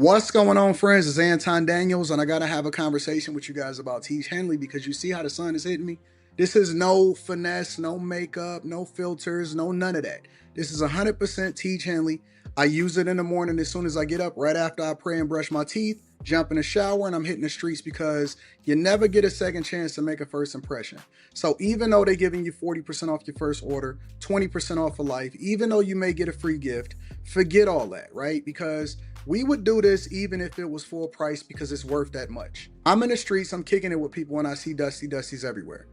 What's going on, friends? It's Anton Daniels, and I gotta have a conversation with you guys about Teach Henley because you see how the sun is hitting me. This is no finesse, no makeup, no filters, no none of that. This is 100% Teach Henley. I use it in the morning as soon as I get up, right after I pray and brush my teeth, jump in the shower, and I'm hitting the streets because you never get a second chance to make a first impression. So even though they're giving you 40% off your first order, 20% off for life, even though you may get a free gift, forget all that, right? Because we would do this even if it was full price because it's worth that much. I'm in the streets, I'm kicking it with people when I see Dusties everywhere.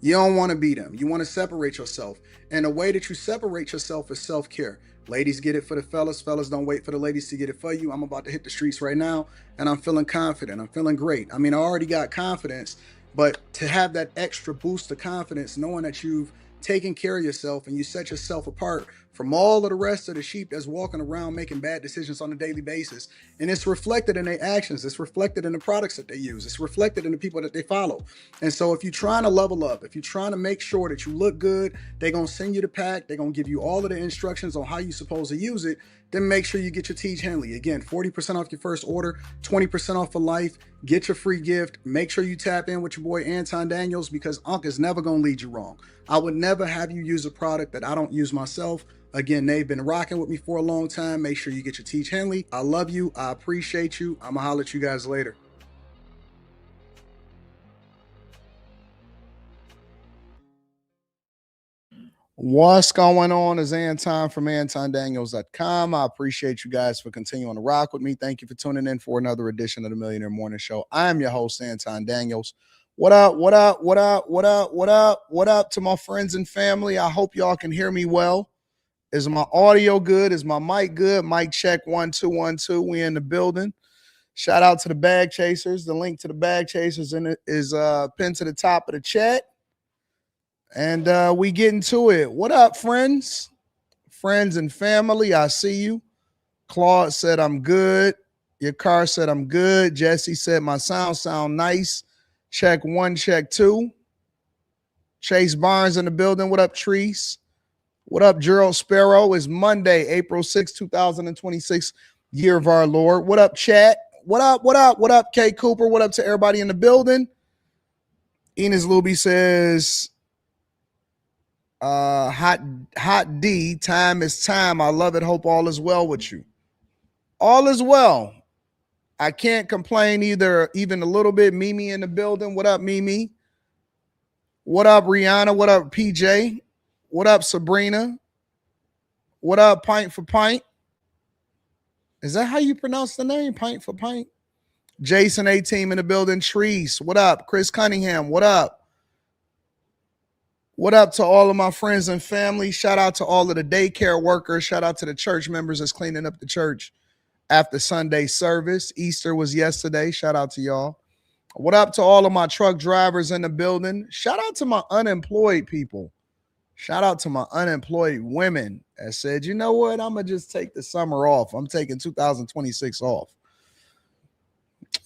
You don't want to be them. You want to separate yourself. And the way that you separate yourself is self-care. Ladies get it for the fellas. Fellas don't wait for the ladies to get it for you. I'm about to hit the streets right now and I'm feeling confident. I'm feeling great. I mean, I already got confidence, but to have that extra boost of confidence, knowing that you've taken care of yourself and you set yourself apart from all of the rest of the sheep that's walking around making bad decisions on a daily basis. And it's reflected in their actions. It's reflected in the products that they use. It's reflected in the people that they follow. And so if you're trying to level up, if you're trying to make sure that you look good, they're going to send you the pack. They're going to give you all of the instructions on how you're supposed to use it. Then make sure you get your Teach Henley. Again, 40% off your first order, 20% off for life. Get your free gift. Make sure you tap in with your boy Anton Daniels because Unc is never going to lead you wrong. I would never have you use a product that I don't use myself. Again, they've been rocking with me for a long time. Make sure you get your Teach Henley. I love you. I appreciate you. I'm going to holler at you guys later. What's going on is Anton from AntonDaniels.com. I appreciate you guys for continuing to rock with me. Thank you for tuning in for another edition of the Millionaire Morning Show. I am your host, Anton Daniels. What up, what up, what up, what up, what up, what up to my friends and family? I hope y'all can hear me well. Is my audio good? Is my mic good? Mic check 1 2 1 2. We in the building. Shout out to the bag chasers. The link to the bag chasers is pinned to the top of the chat. And we get into it. What up, friends? Friends and family, I see you. Claude said, I'm good. Your car said, I'm good. Jesse said, my sound nice. Check 1, check 2. Chase Barnes in the building. What up, Treese? What up, Gerald Sparrow? It's Monday, April 6, 2026, year of our Lord. What up, chat? What up, what up, what up, K Cooper? What up to everybody in the building? Enos Luby says, hot D, time is time. I love it. Hope all is well with you. All is well. I can't complain either, even a little bit. Mimi in the building. What up, Mimi? What up, Rihanna? What up, PJ? What up, Sabrina? What up, Pint for Pint? Is that how you pronounce the name? Pint for Pint? Jason A-Team in the building. Treese. What up? Chris Cunningham. What up? What up to all of my friends and family? Shout out to all of the daycare workers. Shout out to the church members that's cleaning up the church after Sunday service. Easter was yesterday. Shout out to y'all. What up to all of my truck drivers in the building? Shout out to my unemployed people. Shout out to my unemployed women that said, you know what? I'm going to just take the summer off. I'm taking 2026 off.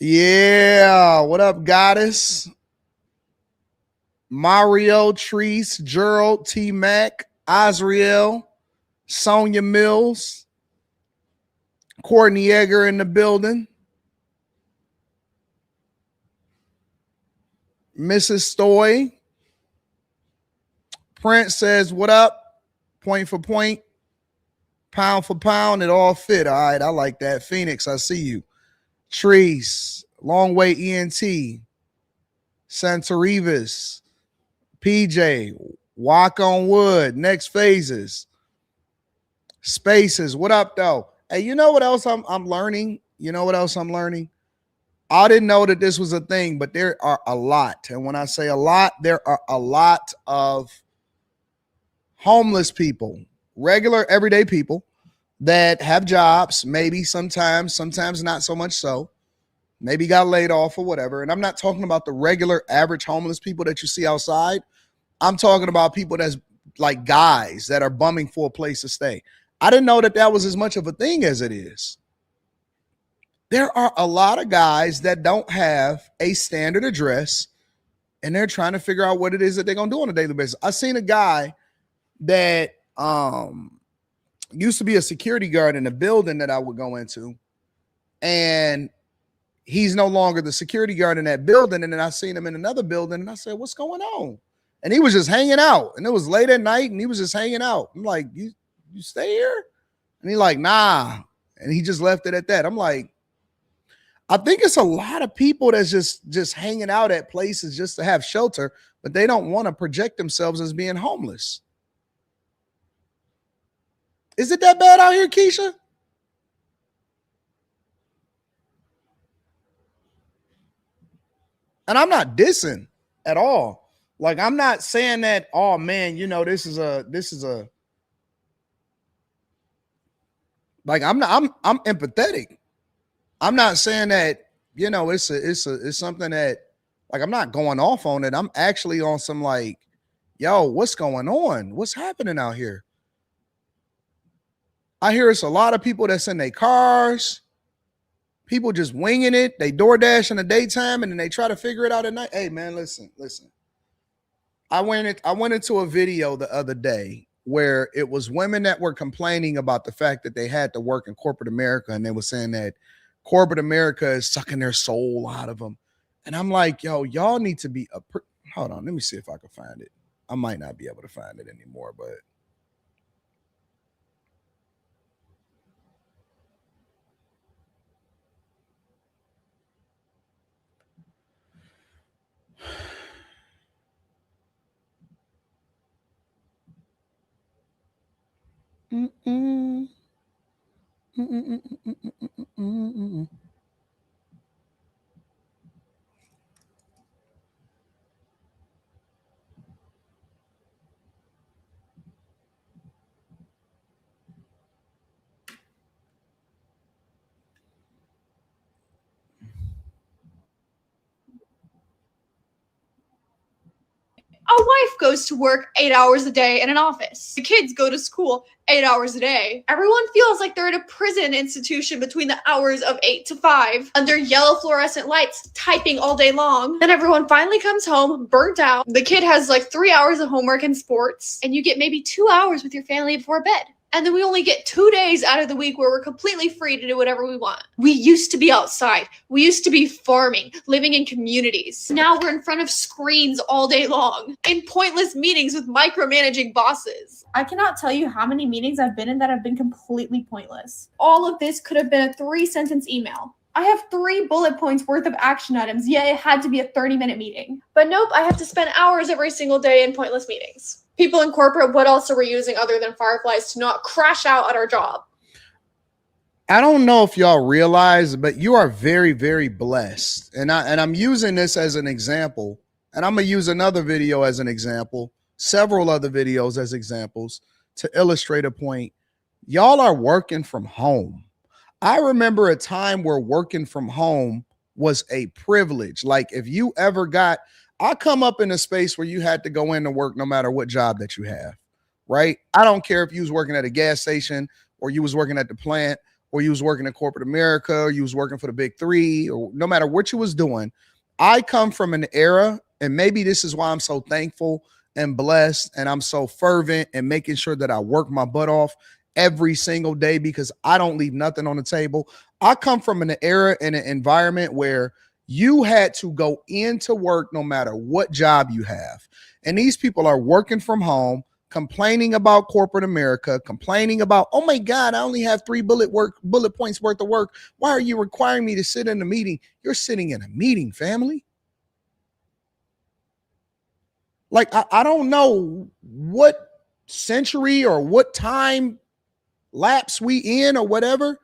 Yeah. What up, Goddess? Mario, Treese, Gerald, T-Mac, Azriel, Sonia Mills, Courtney Egger in the building. Mrs. Stoy. Prince says, what up? Point for point, pound for pound, it all fit. All right, I like that. Phoenix, I see you. Treese, Long Way ENT, Santarivas, PJ, Walk on Wood, Next Phases, Spaces. What up, though? Hey, you know what else I'm learning? You know what else I'm learning? I didn't know that this was a thing, but there are a lot. And when I say a lot, there are a lot of homeless people, regular everyday people that have jobs, maybe sometimes not so much so, maybe got laid off or whatever. And I'm not talking about the regular average homeless people that you see outside. I'm talking about people that's like guys that are bumming for a place to stay. I didn't know that that was as much of a thing as it is. There are a lot of guys that don't have a standard address and they're trying to figure out what it is that they're going to do on a daily basis. I seen a guy that used to be a security guard in a building that I would go into. And he's no longer the security guard in that building. And then I seen him in another building and I said, what's going on? And he was just hanging out, and it was late at night and he was just hanging out. I'm like, you stay here? And he's like, nah. And he just left it at that. I'm like, I think it's a lot of people that's just hanging out at places just to have shelter, but they don't want to project themselves as being homeless. Is it that bad out here, Keisha? And I'm not dissing at all. Like, I'm not saying that, oh man, this is a like, I'm empathetic. I'm not saying that, it's something that, like, I'm not going off on it. I'm actually on some like, yo, what's going on? What's happening out here? I hear it's a lot of people that's in their cars. People just winging it. They DoorDash in the daytime and then they try to figure it out at night. Hey man, listen. I went into a video the other day where it was women that were complaining about the fact that they had to work in corporate America, and they were saying that corporate America is sucking their soul out of them. And I'm like, yo, y'all need to be hold on, let me see if I can find it. I might not be able to find it anymore, but Mm-mm. Mm-mm. A wife goes to work 8 hours a day in an office. The kids go to school 8 hours a day. Everyone feels like they're in a prison institution between the hours of 8 to 5, under yellow fluorescent lights, typing all day long. Then everyone finally comes home, burnt out. The kid has like 3 hours of homework and sports, and you get maybe 2 hours with your family before bed. And then we only get 2 days out of the week where we're completely free to do whatever we want. We used to be outside. We used to be farming, living in communities. Now we're in front of screens all day long, in pointless meetings with micromanaging bosses. I cannot tell you how many meetings I've been in that have been completely pointless. All of this could have been a 3-sentence email. I have 3 bullet points worth of action items, yet it had to be a 30-minute meeting. But nope, I have to spend hours every single day in pointless meetings. People in corporate, what else are we using other than fireflies to not crash out at our job? I don't know if y'all realize, but you are very, very blessed. And I'm using this as an example, and I'm gonna use another video as an example, several other videos as examples to illustrate a point. Y'all are working from home. I remember a time where working from home was a privilege. Like, if you ever got, I come up in a space where you had to go into work no matter what job that you have, right? I don't care if you was working at a gas station, or you was working at the plant, or you was working in corporate America, or you was working for the big 3, or no matter what you was doing. I come from an era, and maybe this is why I'm so thankful and blessed, and I'm so fervent and making sure that I work my butt off every single day, because I don't leave nothing on the table. I come from an era and an environment where you had to go into work no matter what job you have. And these people are working from home, complaining about corporate America, complaining about, oh my God, I only have 3 bullet points worth of work. Why are you requiring me to sit in a meeting? You're sitting in a meeting, family. Like, I don't know what century or what time lapse we in or whatever.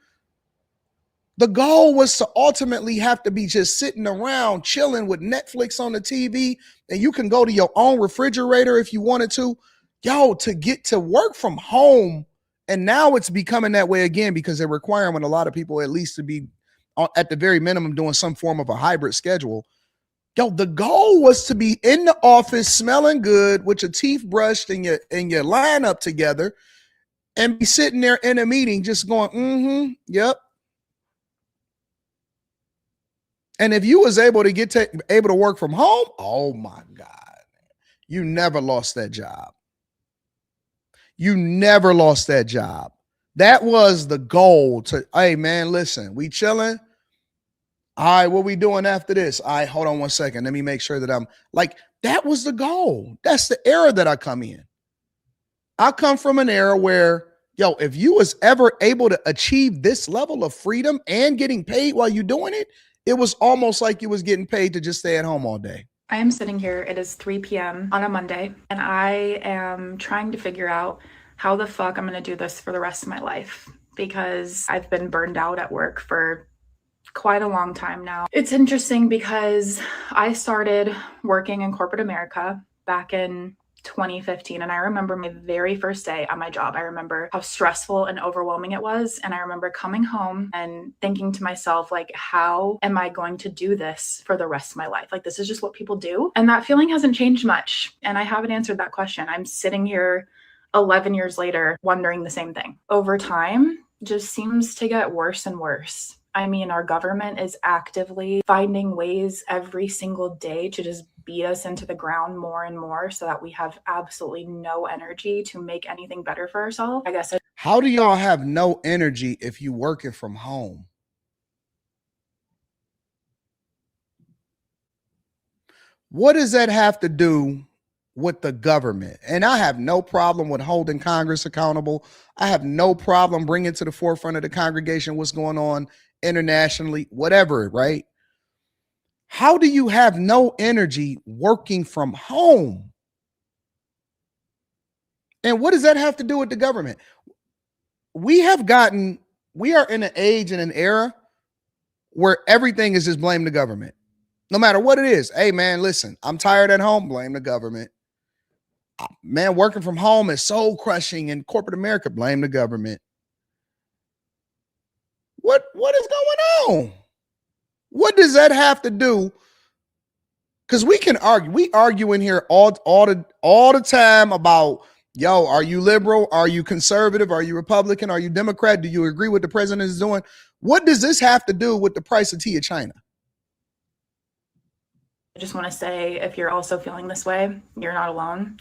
The goal was to ultimately have to be just sitting around chilling with Netflix on the TV, and you can go to your own refrigerator if you wanted to. Yo, to get to work from home. And now it's becoming that way again, because they're requiring a lot of people at least to be at the very minimum doing some form of a hybrid schedule. Yo, the goal was to be in the office smelling good with your teeth brushed and your lineup together, and be sitting there in a meeting just going, yep. And if you was able to able to work from home, oh my God, you never lost that job. You never lost that job. That was the goal to, hey man, listen, we chilling. All right, what we doing after this? All right, hold on one second. Let me make sure that I'm like, that was the goal. That's the era that I come in. I come from an era where, yo, if you was ever able to achieve this level of freedom and getting paid while you're doing it, it was almost like you was getting paid to just stay at home all day. I am sitting here, it is 3 p.m. on a Monday, and I am trying to figure out how the fuck I'm gonna do this for the rest of my life, because I've been burned out at work for quite a long time now. It's interesting because I started working in corporate America back in 2015, and I remember my very first day on my job. I remember how stressful and overwhelming it was, and I remember coming home and thinking to myself, like, how am I going to do this for the rest of my life? Like, this is just what people do. And that feeling hasn't changed much, and I haven't answered that question. I'm sitting here 11 years later wondering the same thing. Over time, just seems to get worse and worse. I mean, our government is actively finding ways every single day to just beat us into the ground more and more so that we have absolutely no energy to make anything better for ourselves. I guess. How do y'all have no energy if you working from home? What does that have to do with the government? And I have no problem with holding Congress accountable. I have no problem bringing to the forefront of the congregation what's going on internationally, whatever, right? How do you have no energy working from home? And what does that have to do with the government? We are in an age and an era where everything is just blame the government. No matter what it is. Hey, man, listen, I'm tired at home, blame the government. Man, working from home is soul crushing in corporate America, blame the government. What is going on? What does that have to do? Because we can argue. We argue in here all the time about, yo, are you liberal? Are you conservative? Are you Republican? Are you Democrat? Do you agree with the president is doing? What does this have to do with the price of tea in China? I just want to say, if you're also feeling this way, you're not alone,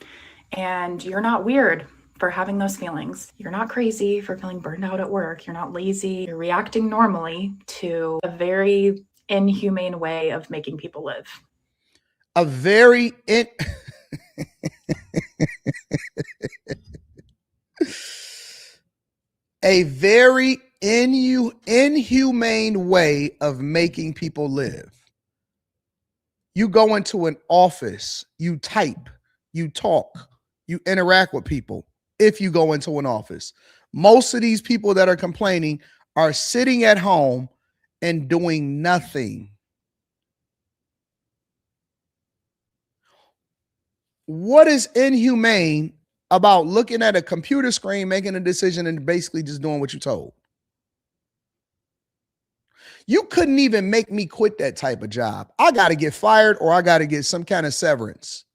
and you're not weird for having those feelings. You're not crazy for feeling burned out at work. You're not lazy. You're reacting normally to a very inhumane way of making people live. A very inhumane way of making people live. You go into an office, you type, you talk, you interact with people. If you go into an office, most of these people that are complaining are sitting at home and doing nothing. What is inhumane about looking at a computer screen, making a decision, and basically just doing what you're told? You couldn't even make me quit that type of job. I got to get fired or I got to get some kind of severance.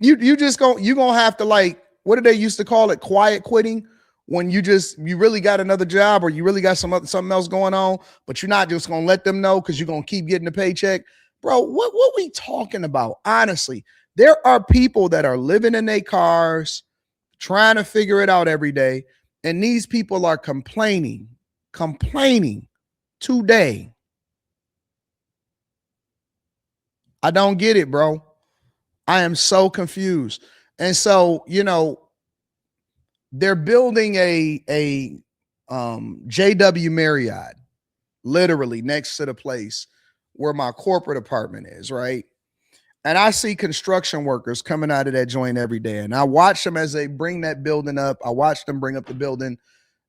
You gonna have to, like, what did they used to call it? Quiet quitting, when you really got another job or you really got something else going on, but you're not just gonna let them know because you're gonna keep getting the paycheck. Bro, what we talking about? Honestly, there are people that are living in their cars, trying to figure it out every day. And these people are complaining today. I don't get it, bro. I am so confused. And so, they're building a JW Marriott, literally next to the place where my corporate apartment is, right? And I see construction workers coming out of that joint every day. And I watch them as they bring that building up. I watch them bring up the building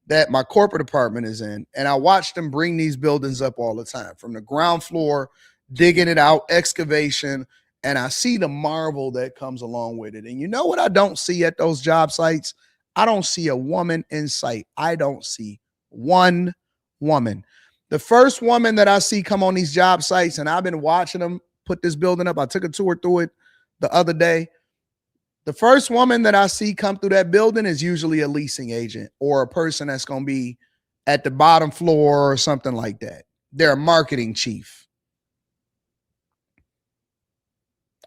that my corporate apartment is in. And I watch them bring these buildings up all the time, from the ground floor, digging it out, excavation. And I see the marvel that comes along with it. And you know what I don't see at those job sites? I don't see a woman in sight. I don't see one woman. The first woman that I see come on these job sites, and I've been watching them put this building up. I took a tour through it the other day. The first woman that I see come through that building is usually a leasing agent or a person that's going to be at the bottom floor or something like that. They're a marketing chief.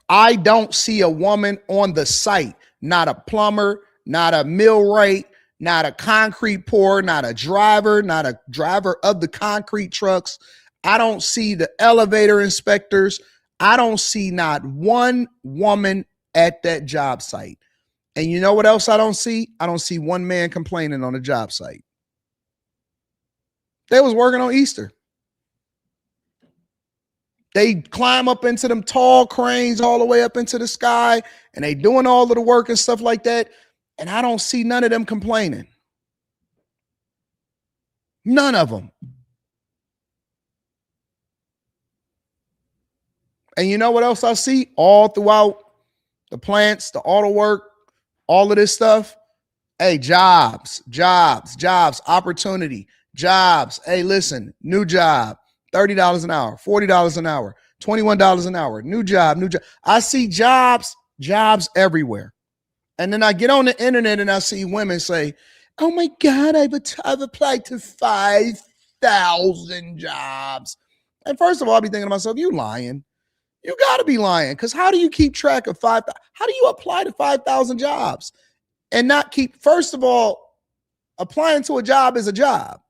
I don't see a woman on the site, not a plumber, not a millwright, not a concrete pourer, not a driver of the concrete trucks. I don't see the elevator inspectors. I don't see not one woman at that job site. And you know what else I don't see? I don't see one man complaining on the job site. They was working on Easter. They climb up into them tall cranes all the way up into the sky, and they doing all of the work and stuff like that. And I don't see none of them complaining. None of them. And you know what else I see all throughout the plants, the auto work, all of this stuff? Hey, jobs, opportunity, jobs. Hey, listen, new job, $30 an hour, $40 an hour, $21 an hour, new job. I see jobs everywhere. And then I get on the internet and I see women say, oh my God, I've applied to 5,000 jobs. And first of all, I'll be thinking to myself, you lying. You got to be lying, because how do you keep track of 5,000? How do you apply to 5,000 jobs and not keep, first of all, applying to a job is a job.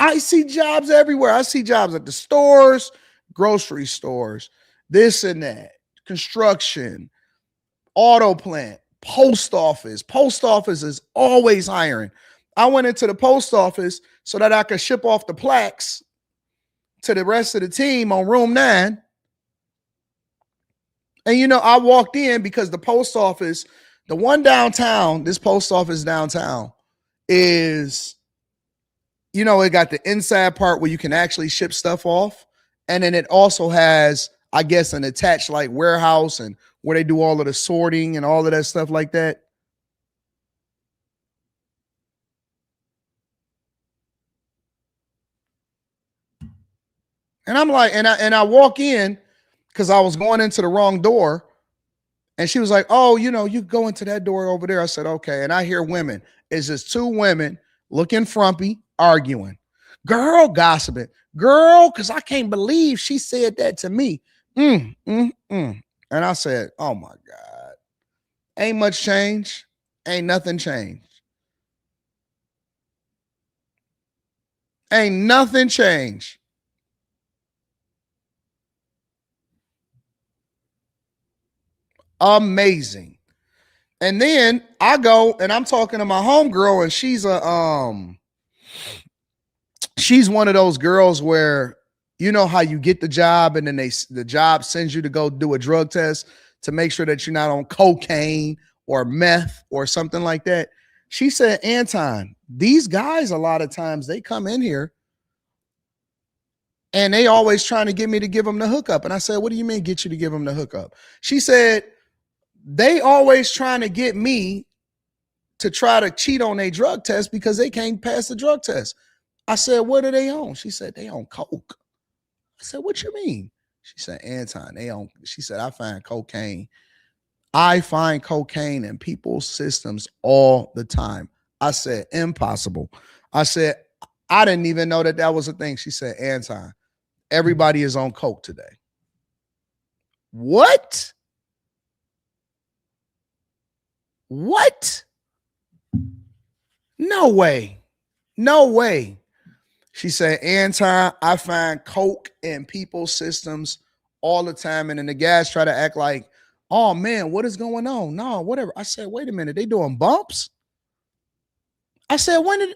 I see jobs everywhere. I see jobs at the stores, grocery stores, this and that, construction, auto plant, post office. Post office is always hiring. I went into the post office so that I could ship off the plaques to the rest of the team on room 9. And, you know, I walked in because the post office, the one downtown, this post office downtown is, you know, it got the inside part where you can actually ship stuff off. And then it also has, I guess, an attached like warehouse and where they do all of the sorting and all of that stuff like that. And I'm like, and I walk in because I was going into the wrong door. And she was like, oh, you know, you go into that door over there. I said, okay. And I hear women. It's just two women looking frumpy, arguing. Girl, gossiping. Girl, because I can't believe she said that to me. And I said, oh my God. Ain't much change. Ain't nothing changed. Ain't nothing changed. Amazing. And then I go and I'm talking to my homegirl, and she's one of those girls where, you know how you get the job and then the job sends you to go do a drug test to make sure that you're not on cocaine or meth or something like that. She said, Anton, these guys, a lot of times they come in here and they always trying to get me to give them the hookup. And I said, what do you mean get you to give them the hookup? She said, they always trying to get me to try to cheat on a drug test because they can't pass the drug test. I said, what are they on? She said, they on coke. I said, what you mean? She said, Anton, she said, I find cocaine in people's systems all the time. I said, impossible. I said, I didn't even know that was a thing. She said, Anton, everybody is on coke today. What? What? No way. No way. She said, Anton, I find coke in people's systems all the time. And then the guys try to act like, oh man, what is going on? No, whatever. I said, wait a minute, they doing bumps? I said, when did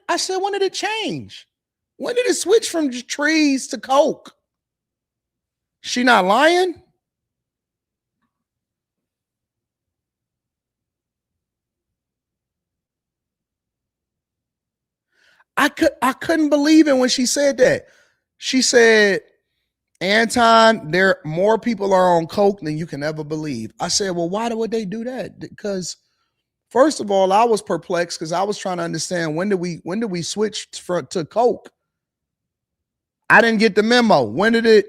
it change? When did it switch from trees to coke? She not lying? I couldn't believe it when she said that. She said, Anton, more people are on coke than you can ever believe. I said, well, why would they do that? Because first of all, I was perplexed because I was trying to understand when did we switch to coke? I didn't get the memo. When did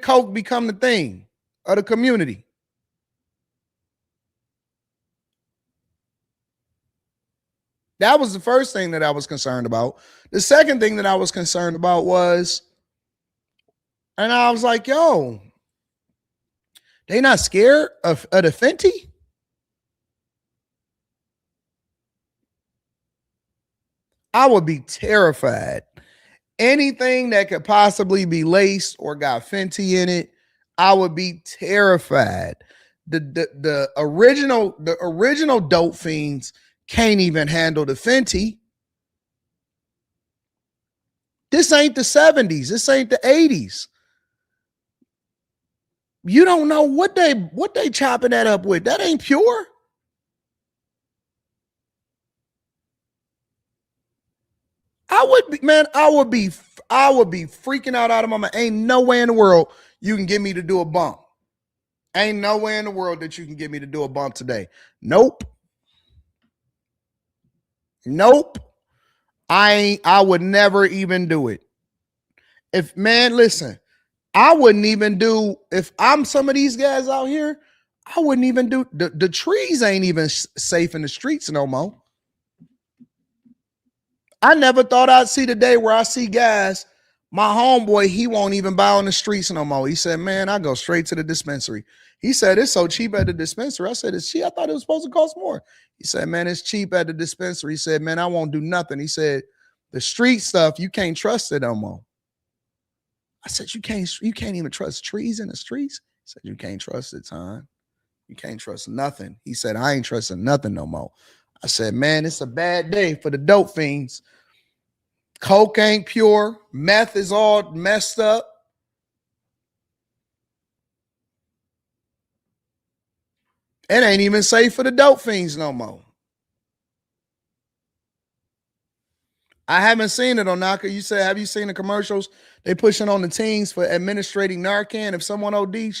coke become the thing of the community? That was the first thing that I was concerned about. The second thing that I was concerned about was, and I was like, yo, they not scared of the Fenty? I would be terrified. Anything that could possibly be laced or got Fenty in it, I would be terrified. The original dope fiends can't even handle the Fenty. This ain't the 70s. This ain't the 80s. You don't know what they chopping that up with. That ain't pure. I would be freaking out of my mind. Ain't no way in the world you can get me to do a bump. Ain't no way in the world that you can get me to do a bump today. Nope. I would never even do it. Listen, I wouldn't even do, if I'm some of these guys out here, I wouldn't even do, the trees ain't even safe in the streets no more. I never thought I'd see the day where I see guys, my homeboy, he won't even buy on the streets no more. He said, man, I go straight to the dispensary. He said, it's so cheap at the dispensary. I said, it's cheap. I thought it was supposed to cost more. He said, man, it's cheap at the dispensary. He said, man, I won't do nothing. He said, the street stuff, you can't trust it no more. I said, you can't even trust trees in the streets? He said, you can't trust it, Tom. You can't trust nothing. He said, I ain't trusting nothing no more. I said, man, it's a bad day for the dope fiends. Coke ain't pure. Meth is all messed up. It ain't even safe for the dope fiends no more. I haven't seen it on Naka. You said, have you seen the commercials? They pushing on the teens for administrating Narcan if someone OD.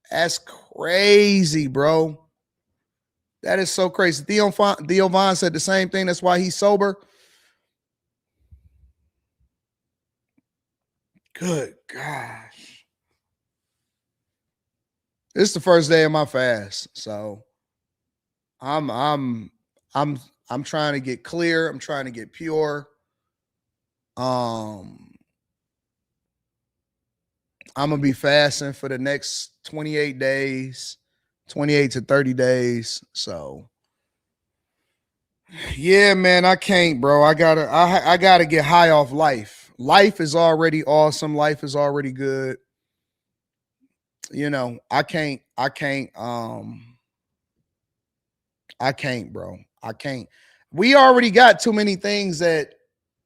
That's crazy, bro. That is so crazy. Theo Vaughn said the same thing. That's why he's sober. Good gosh. This is the first day of my fast. So I'm trying to get clear. I'm trying to get pure. I'm gonna be fasting for the next 28 days, 28 to 30 days. So yeah, man, I can't, bro. I gotta get high off life. Life is already awesome. Life is already good. You know, I can't, bro. I can't. We already got too many things that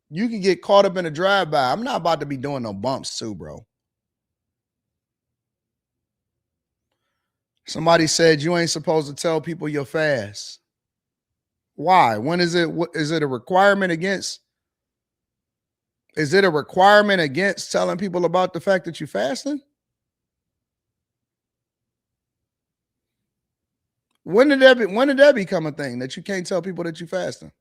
you can get caught up in a drive-by. I'm not about to be doing no bumps too, bro. Somebody said you ain't supposed to tell people you're fast. Why? When is it? Is it a requirement against? Is it a requirement against telling people about the fact that you're fasting? When did that become a thing that you can't tell people that you're fasting?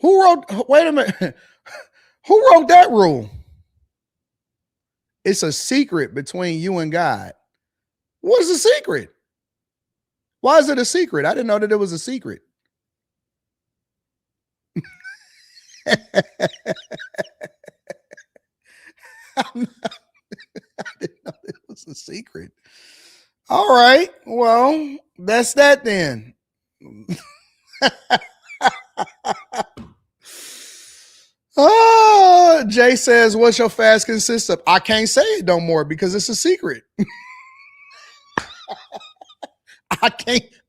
Who wrote? Wait a minute. Who wrote that rule? It's a secret between you and God. What's the secret? Why is it a secret? I didn't know that it was a secret. I didn't know it was a secret. All right. Well, that's that then. Oh, Jay says, what's your fast consist of? I can't say it no more because it's a secret.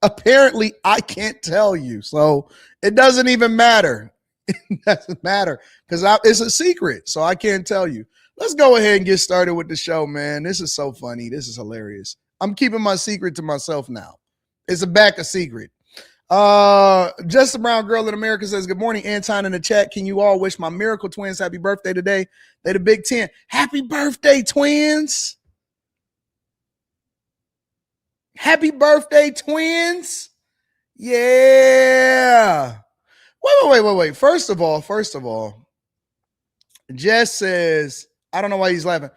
Apparently I can't tell you. So it doesn't even matter. It doesn't matter because it's a secret. So I can't tell you. Let's go ahead and get started with the show, man. This is so funny. This is hilarious. I'm keeping my secret to myself now. It's a secret. Just a brown girl in America says, good morning, Anton in the chat. Can you all wish my miracle twins happy birthday today? They the Big 10. Happy birthday, twins. Happy birthday, twins. Yeah. Wait. First of all, Jess says, I don't know why he's laughing.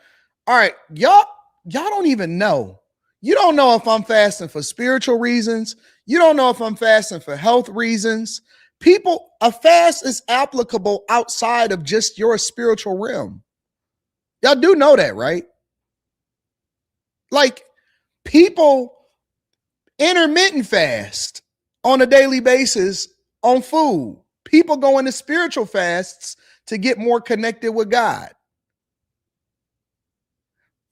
All right, y'all don't even know. You don't know if I'm fasting for spiritual reasons. You don't know if I'm fasting for health reasons. A fast is applicable outside of just your spiritual realm. Y'all do know that, right? Like, people intermittent fast on a daily basis on food. People go into spiritual fasts to get more connected with God.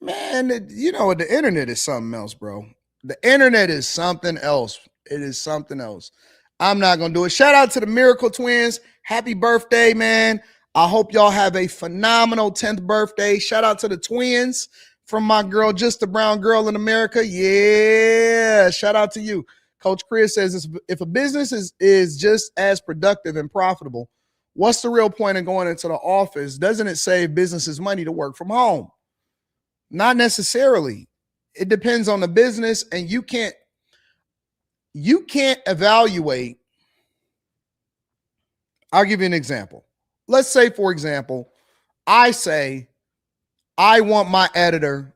Man, you know, the internet is something else, bro. The internet is something else. It is something else. I'm not going to do it. Shout out to the Miracle Twins. Happy birthday, man. I hope y'all have a phenomenal 10th birthday. Shout out to the twins from my girl, Just the Brown Girl in America. Yeah, shout out to you. Coach Chris says, if a business is just as productive and profitable, what's the real point of going into the office? Doesn't it save businesses money to work from home? Not necessarily. It depends on the business, and you can't evaluate. I'll give you an example. Let's say, for example, I say I want my editor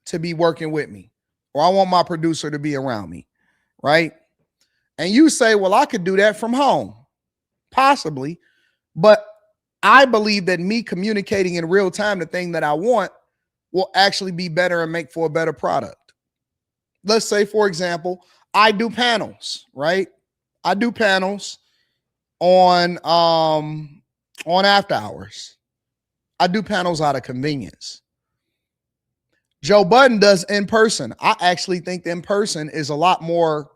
to be working with me, or I want my producer to be around me, right? And you say, well, I could do that from home, possibly, but I believe that me communicating in real time the thing that I want will actually be better and make for a better product. Let's say, for example, I do panels, right? I do panels on after hours. I do panels out of convenience. Joe Budden does in person. I actually think the in person is a lot more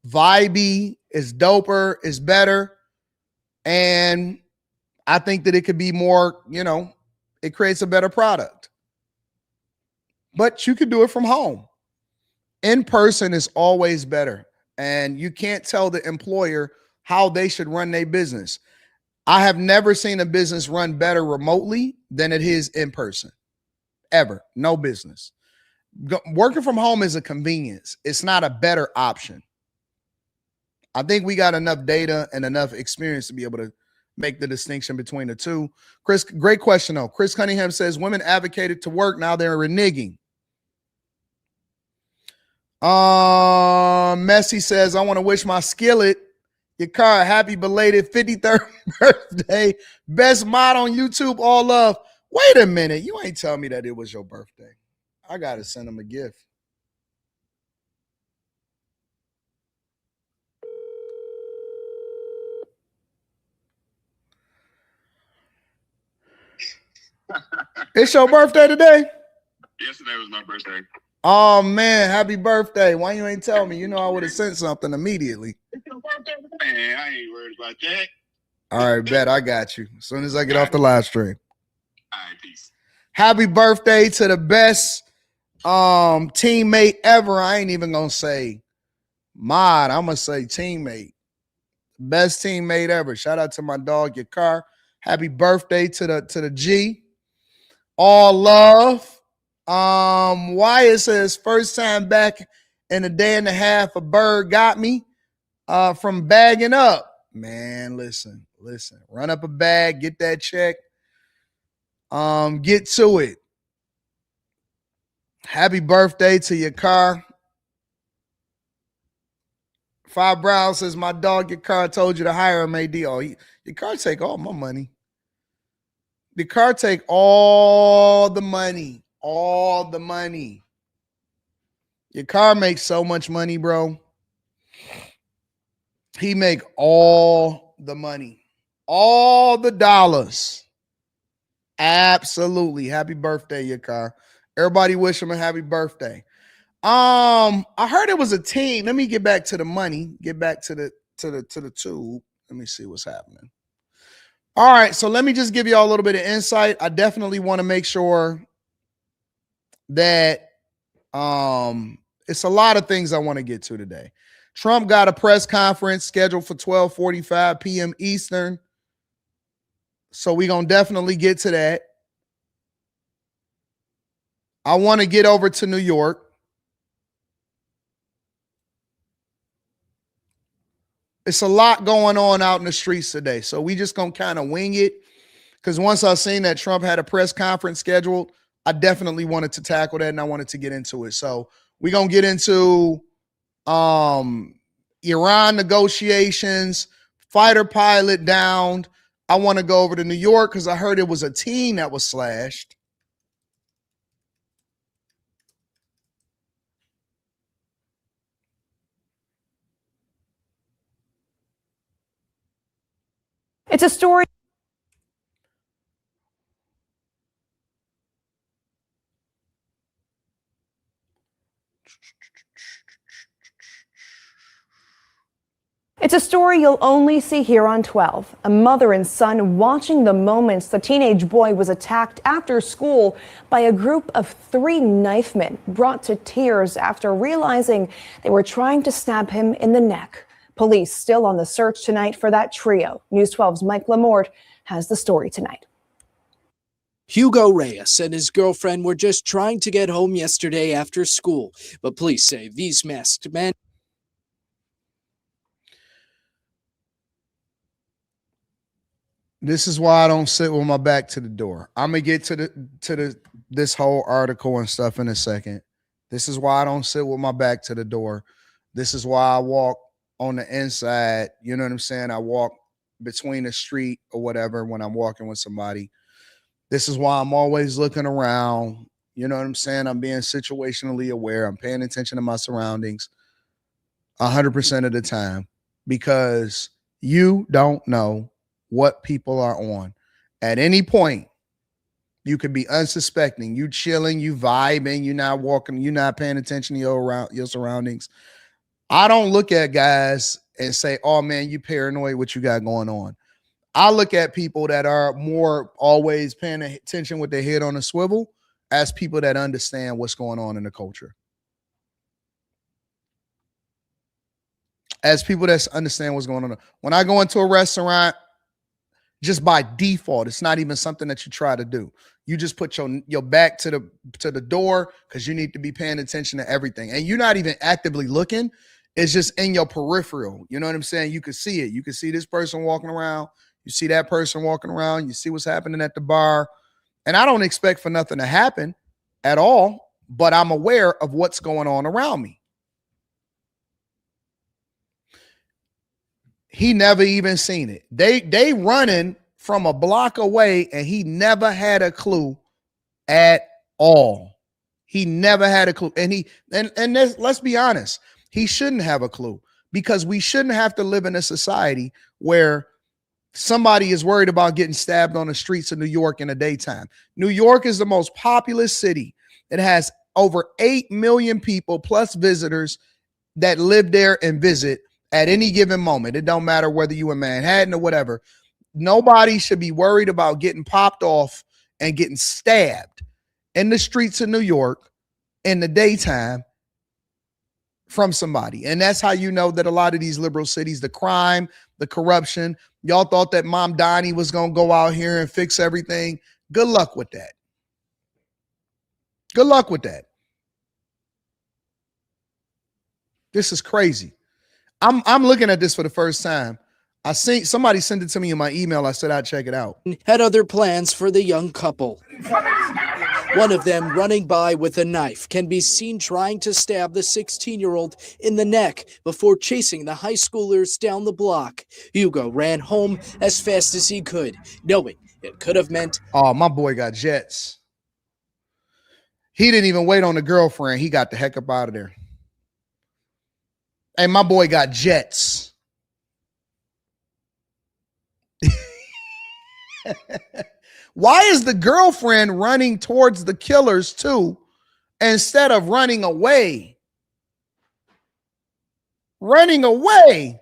vibey, is doper, is better. And I think that it could be more, you know, it creates a better product. But you could do it from home. In person is always better. And you can't tell the employer how they should run their business. I have never seen a business run better remotely than it is in person. Ever. No business. Working from home is a convenience. It's not a better option. I think we got enough data and enough experience to be able to make the distinction between the two. Chris, great question though. Chris Cunningham says women advocated to work, now they're reneging. Messi says, I want to wish my skillet, your car, a happy belated 53rd birthday. Best mod on YouTube, all love. Wait a minute. You ain't tell me that it was your birthday. I got to send him a gift. It's your birthday today? Yesterday was my birthday. Oh, man. Happy birthday. Why you ain't tell me? You know I would have sent something immediately. Man, I ain't worried about that. All right, bet. I got you. As soon as I get off the live stream. All right, peace. Happy birthday to the best teammate ever. I ain't even gonna say mod. I'm gonna say teammate. Best teammate ever. Shout out to my dog, your car. Happy birthday to the G. All love. Wyatt says first time back in a day and a half. A bird got me from bagging up. Man, listen. Run up a bag, get that check. Get to it. Happy birthday to your car. Five Brown says, my dog, your car told you to hire him, AD. Oh, your car take all my money. The car take all the money. All the money. Your car makes so much money, bro. He make all the money. All the dollars. Absolutely. Happy birthday, your car. Everybody wish him a happy birthday. I heard it was a team. Let me get back to the money. Get back to the tube. Let me see what's happening. All right, so let me just give you all a little bit of insight. I definitely want to make sure that it's a lot of things I want to get to today. Trump got a press conference scheduled for 12:45 p.m. Eastern. So we're going to definitely get to that. I want to get over to New York. It's a lot going on out in the streets today. So we just going to kind of wing it. Because once I seen that Trump had a press conference scheduled, I definitely wanted to tackle that and I wanted to get into it. So we're going to get into Iran negotiations, fighter pilot downed. I want to go over to New York because I heard it was a teen that was slashed. It's a story. It's a story you'll only see here on 12. A mother and son watching the moments the teenage boy was attacked after school by a group of 3 knife men, brought to tears after realizing they were trying to stab him in the neck. Police still on the search tonight for that trio. News 12's Mike Lamort has the story tonight. Hugo Reyes and his girlfriend were just trying to get home yesterday after school, but police say these masked men. This is why I don't sit with my back to the door. I'm gonna get to this whole article and stuff in a second. This is why I don't sit with my back to the door. This is why I walk on the inside. You know what I'm saying? I walk between the street or whatever when I'm walking with somebody. This is why I'm always looking around. You know what I'm saying? I'm being situationally aware. I'm paying attention to my surroundings 100% of the time, because you don't know what people are on. At any point, you could be unsuspecting. You chilling, you vibing, you not walking, you not paying attention to your surroundings. I don't look at guys and say, oh man, you paranoid, what you got going on. I look at people that are more always paying attention with their head on a swivel as people that understand what's going on in the culture. As people that understand what's going on. When I go into a restaurant, just by default, it's not even something that you try to do. You just put your back to the door because you need to be paying attention to everything. And you're not even actively looking. It's just in your peripheral. You know what I'm saying? You can see it. You can see this person walking around. You see that person walking around. You see what's happening at the bar. And I don't expect for nothing to happen at all, but I'm aware of what's going on around me. He never even seen it. They running from a block away, and he never had a clue at all. He never had a clue. And let's be honest, he shouldn't have a clue, because we shouldn't have to live in a society where somebody is worried about getting stabbed on the streets of New York in the daytime. New York is the most populous city. It has over 8 million people plus visitors that live there and visit at any given moment. It don't matter whether you in Manhattan or whatever. Nobody should be worried about getting popped off and getting stabbed in the streets of New York in the daytime from somebody. And that's how you know that a lot of these liberal cities, the crime, the corruption, y'all thought that Mom Donnie was going to go out here and fix everything. Good luck with that. Good luck with that. This is crazy. I'm looking at this for the first time. I seen somebody sent it to me in my email. I said I'd check it out. Had other plans for the young couple. One of them running by with a knife can be seen trying to stab the 16-year-old in the neck before chasing the high schoolers down the block. Hugo ran home as fast as he could, knowing it could have meant... Oh, my boy got jets. He didn't even wait on the girlfriend. He got the heck up out of there. Hey, my boy got jets. Why is the girlfriend running towards the killers too, instead of running away? Running away?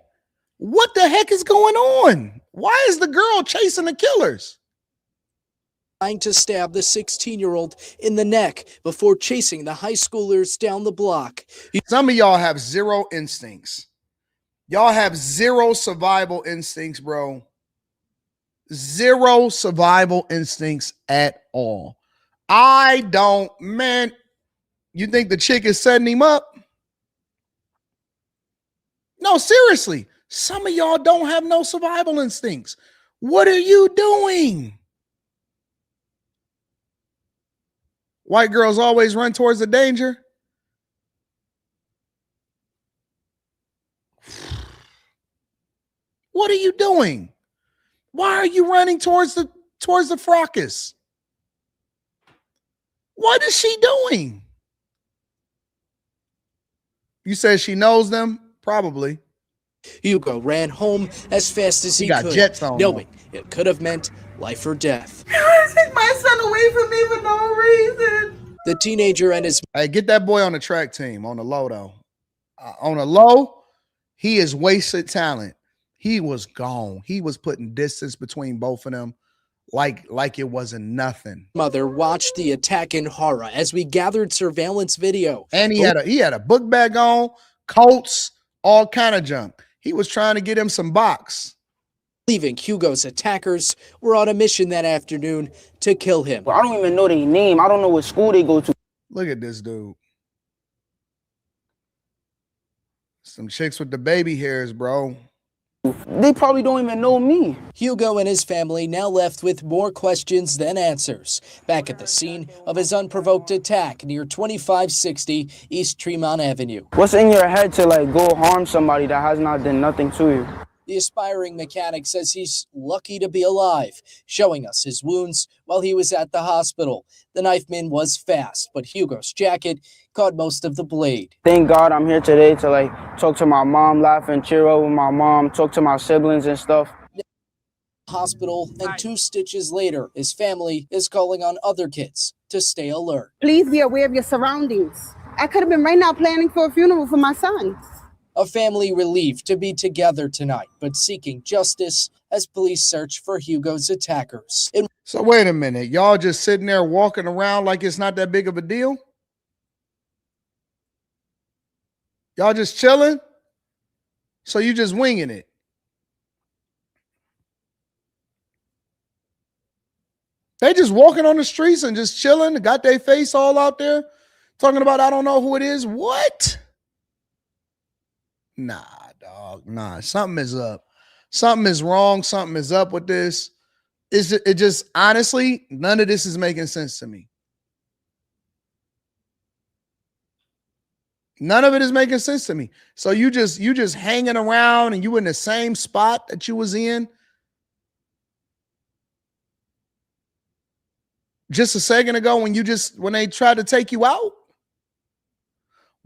What the heck is going on? Why is the girl chasing the killers? Trying to stab the 16-year-old in the neck before chasing the high schoolers down the block. Some of y'all have zero instincts. Y'all have zero survival instincts, bro. Zero survival instincts at all. I don't, man. You think the chick is setting him up? No, seriously. Some of y'all don't have no survival instincts. What are you doing? White girls always run towards the danger. What are you doing? Why are you running towards the fracas? What is she doing? You said she knows them? Probably. Hugo ran home as fast as he got could, jets on knowing it could have meant life or death. Take my son away from me for no reason. The teenager and his Hey, get that boy on the track team on the low, though. On the low, he is wasted talent. He was gone. He was putting distance between both of them like it wasn't nothing. mother watched the attack in horror as we gathered surveillance video. And he had a book bag on, coats, all kind of junk. He was trying to get him some box. Believing Hugo's attackers were on a mission that afternoon to kill him. I don't even know their name. I don't know what school they go to. Look at this dude. Some chicks with the baby hairs, bro. They probably don't even know me. Hugo and his family now left with more questions than answers. Back at the scene of his unprovoked attack near 2560 East Tremont Avenue. What's in your head to like go harm somebody that has not done nothing to you? The aspiring mechanic says he's lucky to be alive, showing us his wounds while he was at the hospital. The knifeman was fast, but Hugo's jacket caught most of the blade. Thank God I'm here today to like talk to my mom, laugh and cheer over my mom, talk to my siblings and stuff. Hospital, and 2 stitches later, his family is calling on other kids to stay alert. Please be aware of your surroundings. I could have been right now planning for a funeral for my son. A family relieved to be together tonight, but seeking justice as police search for Hugo's attackers. So wait a minute. Y'all just sitting there walking around like it's not that big of a deal? Y'all just chilling? So you just winging it? They just walking on the streets and just chilling, got their face all out there, talking about, I don't know who it is. What? Nah, dog. Nah, something is up. Something is wrong. Something is up with this. It just, honestly, none of this is making sense to me. None of it is making sense to me. So you just hanging around and you in the same spot that you was in just a second ago when they tried to take you out?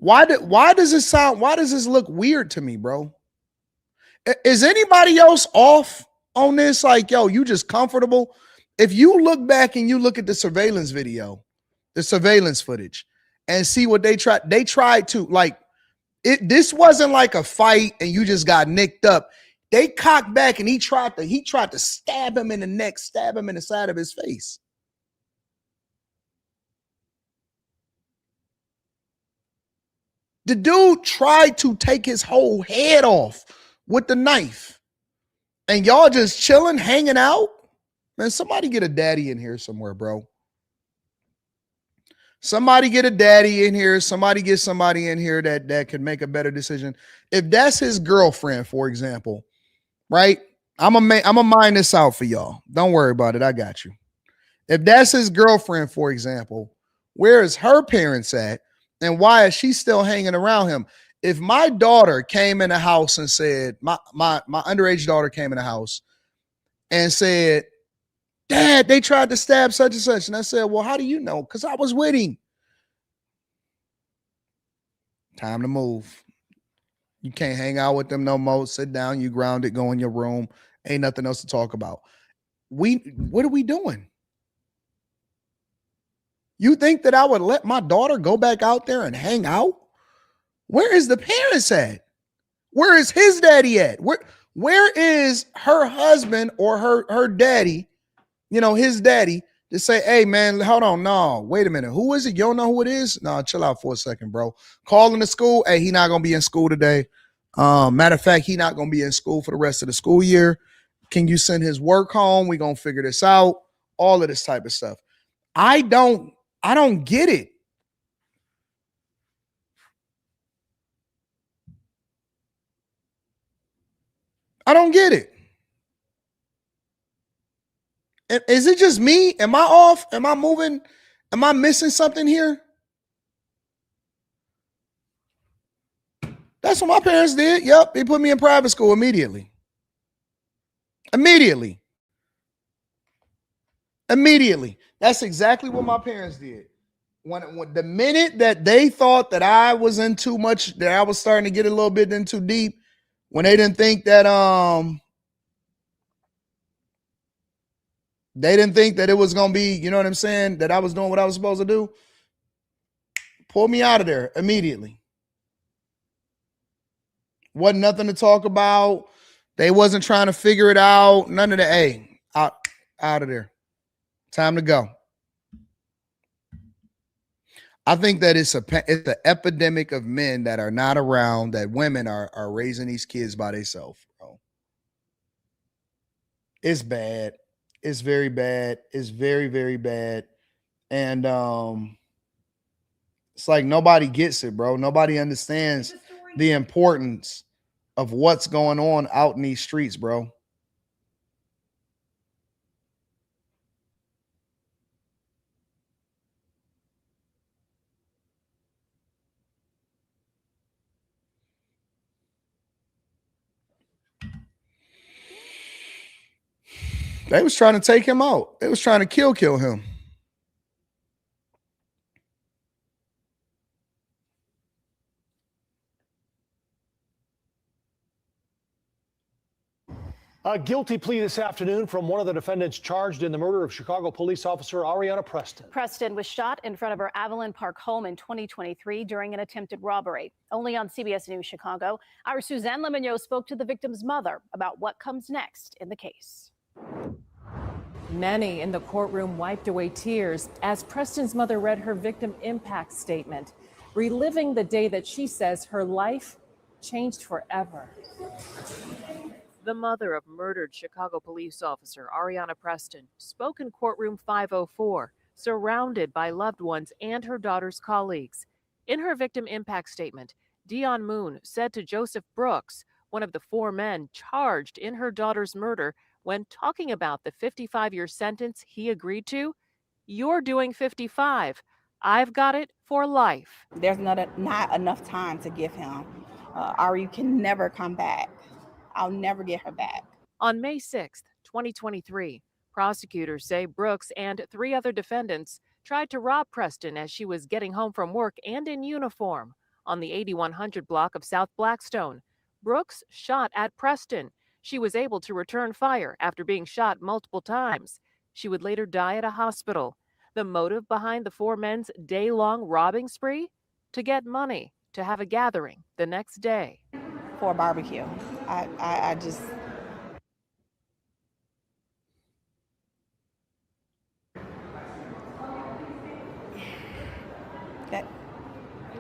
Why does this look weird to me, bro? Is anybody else off on this? Like, yo, you just comfortable? If you look back and you look at the surveillance video, the surveillance footage, and see what they tried to, like, this wasn't like a fight and you just got nicked up. They cocked back and he tried to stab him in the neck, stab him in the side of his face. The dude tried to take his whole head off with the knife. And y'all just chilling, hanging out? Man, somebody get a daddy in here somewhere, bro. Somebody get a daddy in here. Somebody get somebody in here that can make a better decision. If that's his girlfriend, for example, right? I'm gonna mine this out for y'all. Don't worry about it. I got you. If that's his girlfriend, for example, where is her parents at? And why is she still hanging around him? If my daughter came in the house and said, my underage daughter came in the house and said, Dad, they tried to stab such and such. And I said, well, how do you know? Because I was with him. Time to move. You can't hang out with them no more. Sit down, you grounded, go in your room. Ain't nothing else to talk about. What are we doing? You think that I would let my daughter go back out there and hang out? Where is the parents at? Where is his daddy at? Where is her husband or her daddy, his daddy, to say, hey, man, hold on. No, wait a minute. Who is it? You don't know who it is? No, chill out for a second, bro. Calling the school. Hey, he not going to be in school today. Matter of fact, he not going to be in school for the rest of the school year. Can you send his work home? We going to figure this out. All of this type of stuff. I don't get it. I don't get it. Is it just me? Am I off? Am I moving? Am I missing something here? That's what my parents did. Yep, they put me in private school immediately. Immediately. That's exactly what my parents did. When the minute that they thought that I was in too much, that I was starting to get a little bit in too deep, When they didn't think that it was gonna be, you know what I'm saying, that I was doing what I was supposed to do, pull me out of there immediately. Wasn't nothing to talk about. They wasn't trying to figure it out. None of that. Hey, out of there. Time to go. I think that it's an epidemic of men that are not around, that women are raising these kids by themselves, bro. It's bad. It's very bad. It's very, very bad. And it's like nobody gets it, bro. Nobody understands the importance of what's going on out in these streets, bro. They was trying to take him out. They was trying to kill him. A guilty plea this afternoon from one of the defendants charged in the murder of Chicago police officer Ariana Preston. Preston was shot in front of her Avalon Park home in 2023 during an attempted robbery. Only on CBS News Chicago, our Suzanne Lemonnier spoke to the victim's mother about what comes next in the case. Many in the courtroom wiped away tears as Preston's mother read her victim impact statement, reliving the day that she says her life changed forever. The mother of murdered Chicago police officer Ariana Preston spoke in courtroom 504, surrounded by loved ones and her daughter's colleagues. In her victim impact statement, Dion Moon said to Joseph Brooks, one of the 4 men charged in her daughter's murder, when talking about the 55-year sentence he agreed to, "You're doing 55. I've got it for life." There's not enough time to give him. Ari can never come back. I'll never get her back. On May 6, 2023, prosecutors say Brooks and 3 other defendants tried to rob Preston as she was getting home from work and in uniform on the 8100 block of South Blackstone. Brooks shot at Preston. She was able to return fire after being shot multiple times. She would later die at a hospital. The motive behind the 4 men's day-long robbing spree? To get money, to have a gathering the next day. For a barbecue. I just...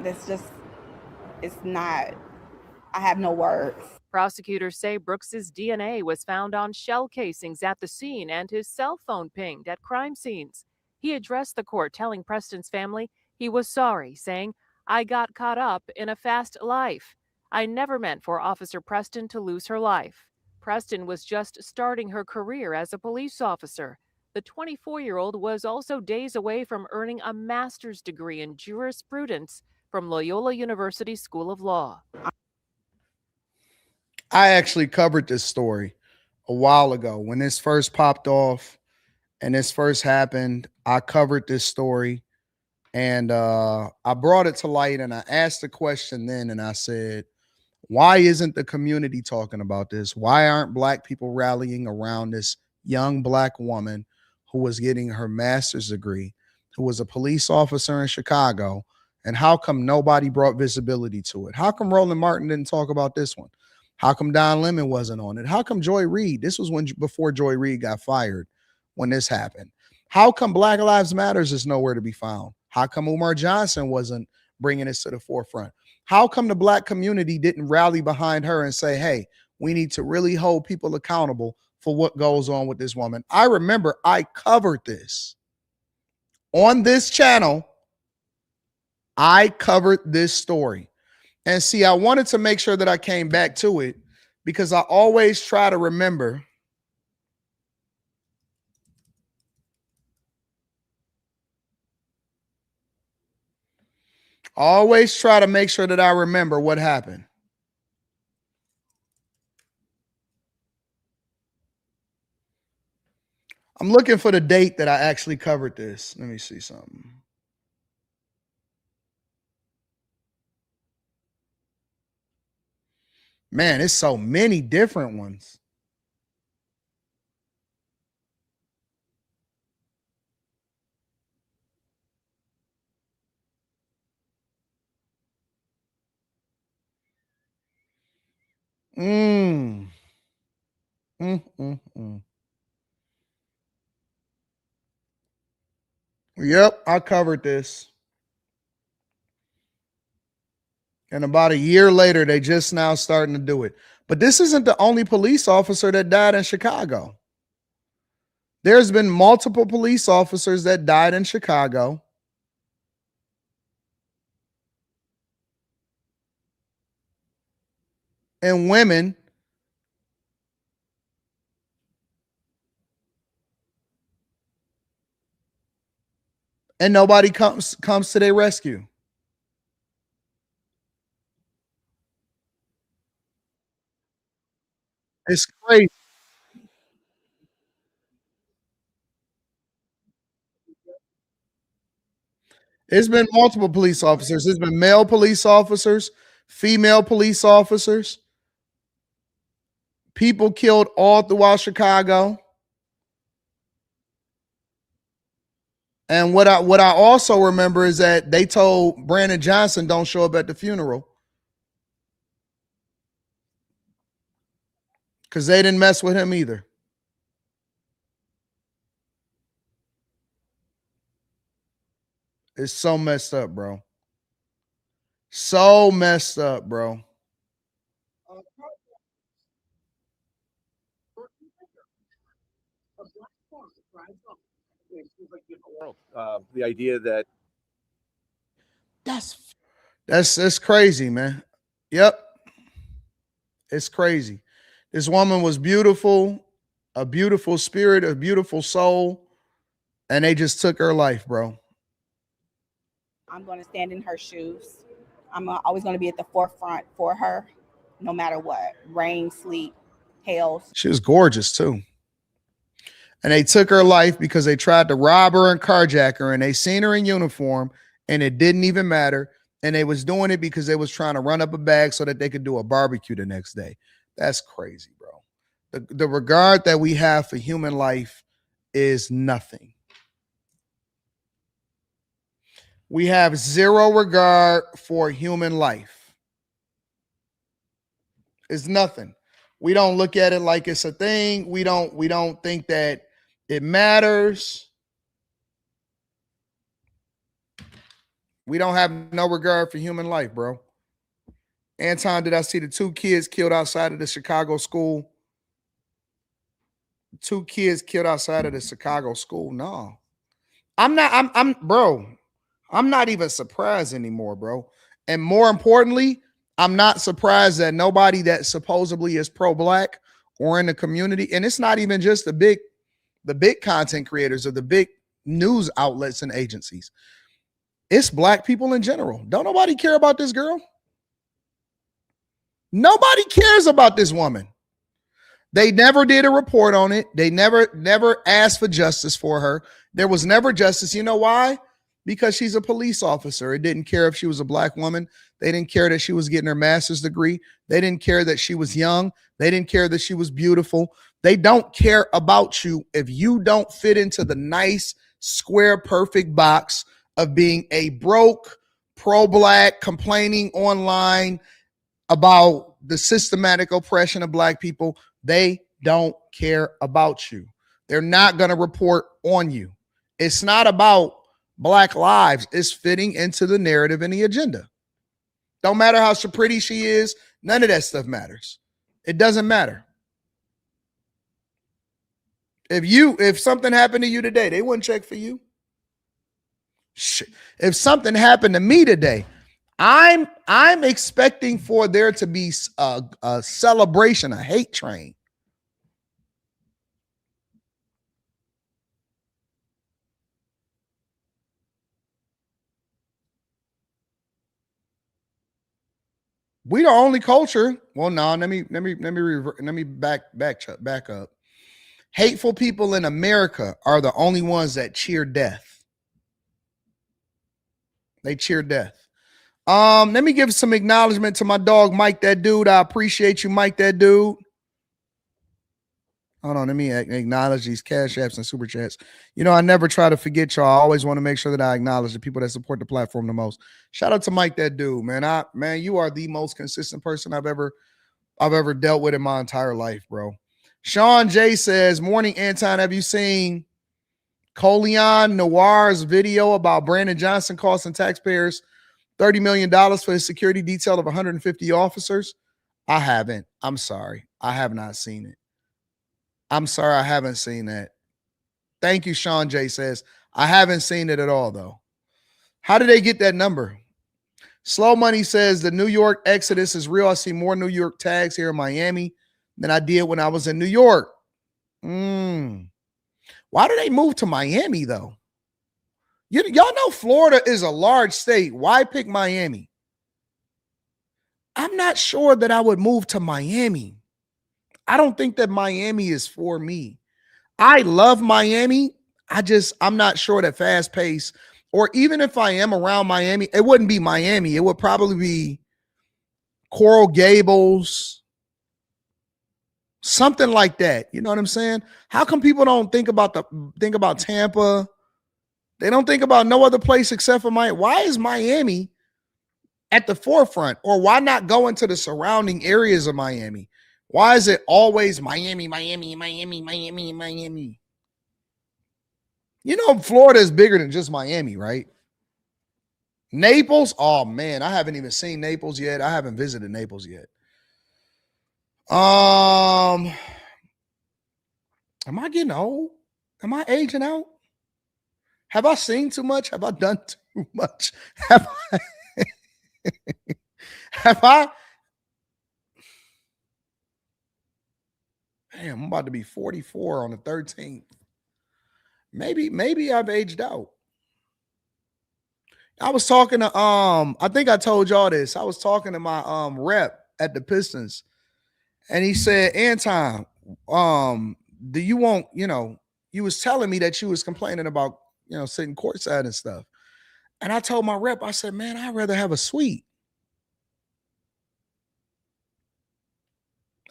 That's just... It's not... I have no words. Prosecutors say Brooks's DNA was found on shell casings at the scene and his cell phone pinged at crime scenes. He addressed the court telling Preston's family he was sorry, saying, "I got caught up in a fast life. I never meant for Officer Preston to lose her life." Preston was just starting her career as a police officer. The 24-year-old was also days away from earning a master's degree in jurisprudence from Loyola University School of Law. I actually covered this story a while ago when this first popped off and this first happened. I covered this story and I brought it to light and I asked the question then and I said, why isn't the community talking about this? Why aren't Black people rallying around this young Black woman who was getting her master's degree, who was a police officer in Chicago? And how come nobody brought visibility to it? How come Roland Martin didn't talk about this one? How come Don Lemon wasn't on it? How come Joy Reid? This was before Joy Reid got fired when this happened. How come Black Lives Matters is nowhere to be found? How come Umar Johnson wasn't bringing this to the forefront? How come the Black community didn't rally behind her and say, hey, we need to really hold people accountable for what goes on with this woman? I remember I covered this on this channel. I covered this story. And see, I wanted to make sure that I came back to it because I always try to remember to make sure that I remember what happened. I'm looking for the date that I actually covered this. Let me see something. Man, it's so many different ones. Yep, I covered this. And about a year later, they just now starting to do it. But this isn't the only police officer that died in Chicago. There's been multiple police officers that died in Chicago. And women. And nobody comes to their rescue. It's crazy. It's been multiple police officers. It's been male police officers, female police officers, people killed all throughout Chicago. And what I also remember is that they told Brandon Johnson don't show up at the funeral because they didn't mess with him either. It's so messed up, bro. So messed up, bro. The idea that that's crazy, man. Yep. It's crazy. This woman was beautiful, a beautiful spirit, a beautiful soul, and they just took her life, bro. I'm going to stand in her shoes. I'm always going to be at the forefront for her, no matter what. Rain, sleet, hail. She was gorgeous too. And they took her life because they tried to rob her and carjack her, and they seen her in uniform, and it didn't even matter. And they was doing it because they was trying to run up a bag so that they could do a barbecue the next day. That's crazy, bro. The regard that we have for human life is nothing. We have zero regard for human life. It's nothing. We don't look at it like it's a thing. We don't think that it matters. We don't have no regard for human life, bro. Anton, did I see the 2 kids killed outside of the Chicago school? 2 kids killed outside of the Chicago school? No. I'm not even surprised anymore, bro. And more importantly, I'm not surprised that nobody that supposedly is pro-black or in the community, and it's not even just the big content creators or the big news outlets and agencies. It's black people in general. Don't nobody care about this girl? Nobody cares about this woman. They never did a report on it. They never asked for justice for her. There was never justice. You know why? Because she's a police officer. It didn't care if she was a black woman. They didn't care that she was getting her master's degree. They didn't care that she was young. They didn't care that she was beautiful. They don't care about you if you don't fit into the nice, square, perfect box of being a broke, pro-black, complaining online about the systematic oppression of black people. They don't care about you. They're not going to report on you. It's not about black lives. It's fitting into the narrative and the agenda. Don't matter how pretty she is. None of that stuff matters. It doesn't matter. If something happened to you today, they wouldn't check for you. If something happened to me today, I'm expecting for there to be a celebration, a hate train. We the only culture. Well, no, let me back up. Hateful people in America are the only ones that cheer death. They cheer death. Let me give some acknowledgement to my dog, Mike that dude. I appreciate you, Mike that dude. Hold on, let me acknowledge these cash apps and super chats. You know, I never try to forget y'all. I always want to make sure that I acknowledge the people that support the platform the most. Shout out to Mike that dude, man. Man, you are the most consistent person I've ever dealt with in my entire life, bro. Sean J says, morning, Anton. Have you seen Colion Noir's video about Brandon Johnson costing taxpayers $30 million for his security detail of 150 officers? I haven't. I'm sorry. I have not seen it. I'm sorry. I haven't seen that. Thank you, Sean J says. I haven't seen it at all, though. How did they get that number? Slow Money says the New York exodus is real. I see more New York tags here in Miami than I did when I was in New York. Why do they move to Miami, though? Y'all know Florida is a large state. Why pick Miami? I'm not sure that I would move to Miami. I don't think that Miami is for me. I love Miami. I'm not sure that fast pace, or even if I am around Miami, it wouldn't be Miami. It would probably be Coral Gables, something like that. You know what I'm saying? How come people don't think about Tampa? They don't think about no other place except for Miami. Why is Miami at the forefront? Or why not go into the surrounding areas of Miami? Why is it always Miami, Miami, Miami, Miami, Miami? You know, Florida is bigger than just Miami, right? Naples? Oh, man, I haven't even seen Naples yet. I haven't visited Naples yet. Am I getting old? Am I aging out? Have I seen too much? Have I done too much? Have I? Damn, I'm about to be 44 on the 13th. Maybe I've aged out. I was talking to I think I told y'all this. I was talking to my rep at the Pistons, and he said, Anton, do you want, you was telling me that you was complaining about, sitting courtside and stuff. And I told my rep, I said, man, I'd rather have a suite.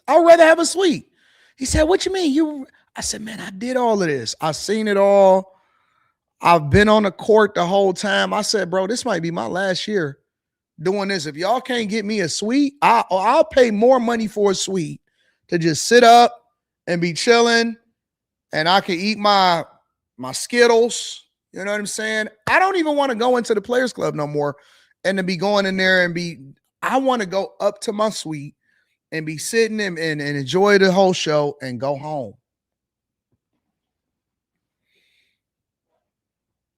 I'd rather have a suite. He said, what you mean? I said, man, I did all of this. I seen it all. I've been on the court the whole time. I said, bro, this might be my last year doing this. If y'all can't get me a suite, I'll pay more money for a suite to just sit up and be chilling, and I can eat my Skittles. You know what I'm saying? I don't even want to go into the Players Club no more and to be going in there and I want to go up to my suite and be sitting and enjoy the whole show and go home.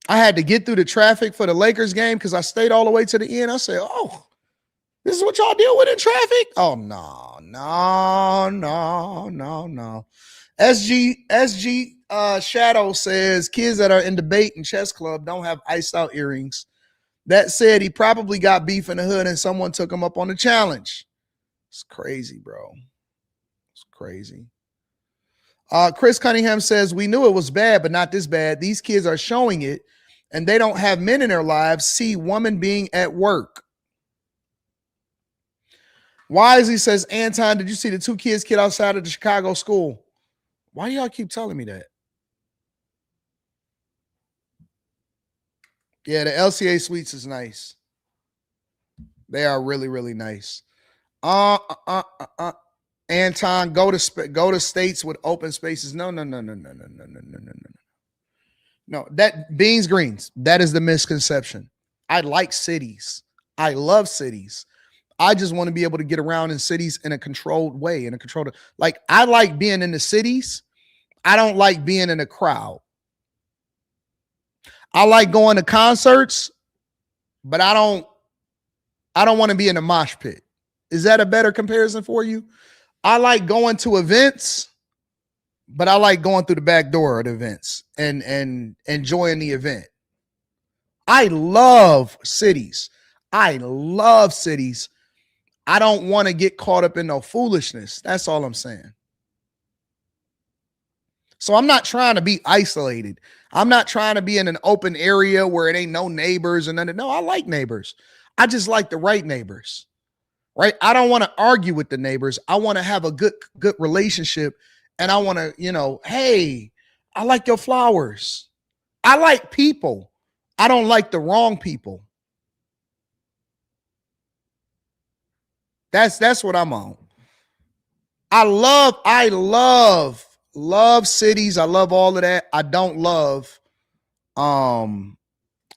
I had to get through the traffic for the Lakers game because I stayed all the way to the end. I said, oh, this is what y'all deal with in traffic? Oh, no. SG Shadow says kids that are in debate and chess club don't have iced out earrings. That said, he probably got beef in the hood and someone took him up on the challenge. It's crazy, bro. It's crazy. Chris Cunningham says, we knew it was bad, but not this bad. These kids are showing it, and they don't have men in their lives. See woman being at work. Wisely says, Anton, did you see the 2 kids killed outside of the Chicago school? Why do y'all keep telling me that? Yeah, the LCA suites is nice. They are really, really nice. Anton, go to states with open spaces. No. No, that beans greens. That is the misconception. I like cities. I love cities. I just want to be able to get around in cities in a controlled way, like I like being in the cities. I don't like being in a crowd. I like going to concerts, but I don't want to be in a mosh pit. Is that a better comparison for you? I like going to events, but I like going through the back door at events and enjoying the event. I love cities. I don't want to get caught up in no foolishness. That's all I'm saying. So I'm not trying to be isolated. I'm not trying to be in an open area where it ain't no neighbors and none of. No, I like neighbors. I just like the right neighbors, right? I don't want to argue with the neighbors. I want to have a good relationship. And I want to, hey, I like your flowers. I like people. I don't like the wrong people. That's what I'm on. I love cities. I love all of that. I don't love all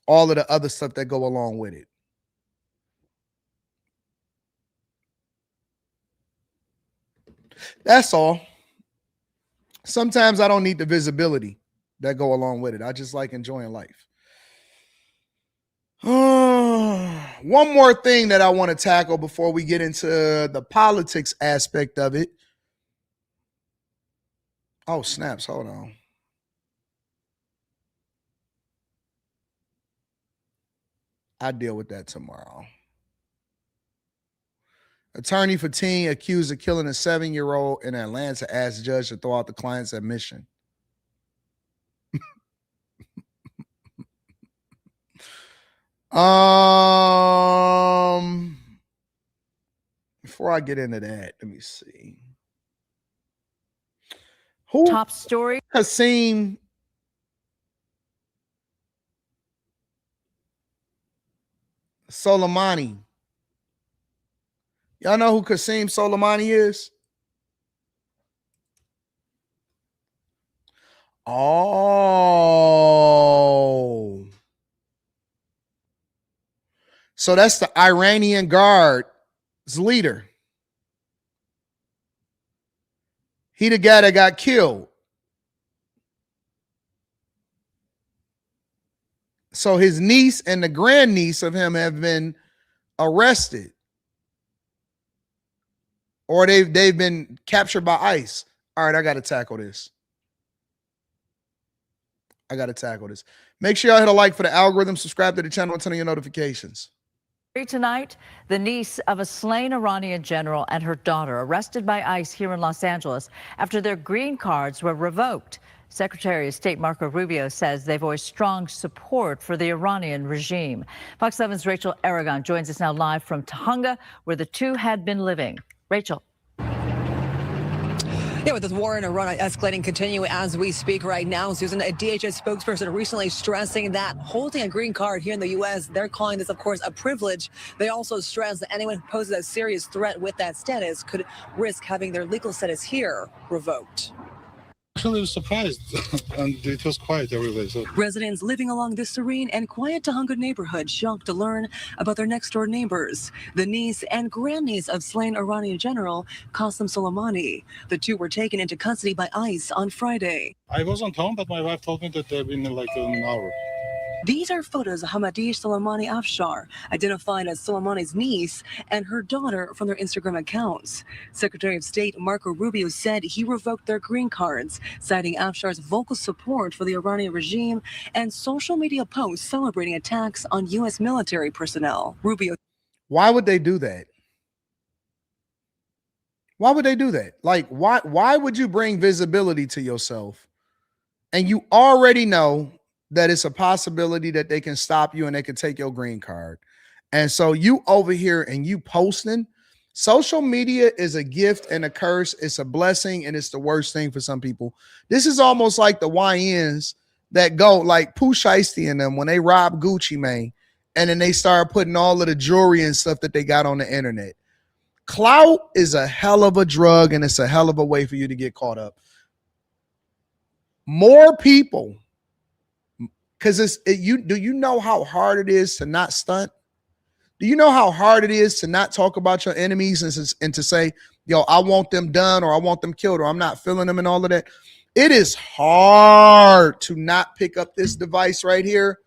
of the other stuff that go along with it. That's all. Sometimes I don't need the visibility that go along with it. I just like enjoying life. One more thing that I want to tackle before we get into the politics aspect of it. Oh, snaps. Hold on. I'll deal with that tomorrow. Attorney for teen accused of killing a 7-year-old in Atlanta asked judge to throw out the client's admission. Before I get into that, let me see. Who top story? Qasim Soleimani. Y'all know who Qasim Soleimani is? Oh. So that's the Iranian Guard's leader. He the guy that got killed. So his niece and the grandniece of him have been arrested. Or they've been captured by ICE. All right, I got to tackle this. Make sure y'all hit a like for the algorithm, subscribe to the channel, and turn on your notifications. Tonight, the niece of a slain Iranian general and her daughter arrested by ICE here in Los Angeles after their green cards were revoked. Secretary of State Marco Rubio says they voiced strong support for the Iranian regime. Fox 7's Rachel Aragon joins us now live from Tujunga, where the two had been living. Rachel. Yeah, with the war in Iran escalating, continuing as we speak right now, Susan, a DHS spokesperson recently stressing that holding a green card here in the U.S., they're calling this, of course, a privilege. They also stress that anyone who poses a serious threat with that status could risk having their legal status here revoked. Actually, I was surprised, and it was quiet everywhere. So residents living along this serene and quiet Tujunga neighborhood shocked to learn about their next-door neighbors, the niece and grandniece of slain Iranian general Qasem Soleimani. The two were taken into custody by ICE on Friday. I wasn't home, but my wife told me that they've been like an hour. These are photos of Hamadish Soleimani Afshar, identified as Soleimani's niece, and her daughter from their Instagram accounts. Secretary of State Marco Rubio said he revoked their green cards, citing Afshar's vocal support for the Iranian regime and social media posts celebrating attacks on U.S. military personnel. Rubio. Why would they do that? Why would they do that? Like, why would you bring visibility to yourself? And you already know that it's a possibility that they can stop you and they can take your green card. And so you over here and you posting. Social media is a gift and a curse. It's a blessing and it's the worst thing for some people. This is almost like the YNs that go like Pooh Shiesty and them when they rob Gucci Mane and then they start putting all of the jewelry and stuff that they got on the internet. Clout is a hell of a drug and it's a hell of a way for you to get caught up. More people. Because do you know how hard it is to not stunt? Do you know how hard it is to not talk about your enemies and to say, yo, I want them done or I want them killed or I'm not feeling them and all of that? It is hard to not pick up this device right here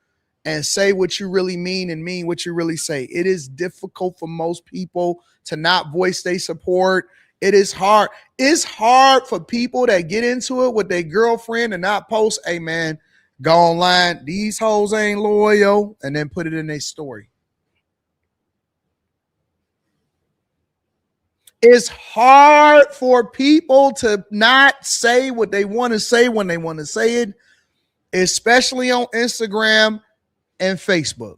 and say what you really mean and mean what you really say. It is difficult for most people to not voice their support. It is hard. It's hard for people that get into it with their girlfriend and not post, hey, man, go online, these hoes ain't loyal, and then put it in their story. It's hard for people to not say what they want to say when they want to say it, especially on Instagram and Facebook.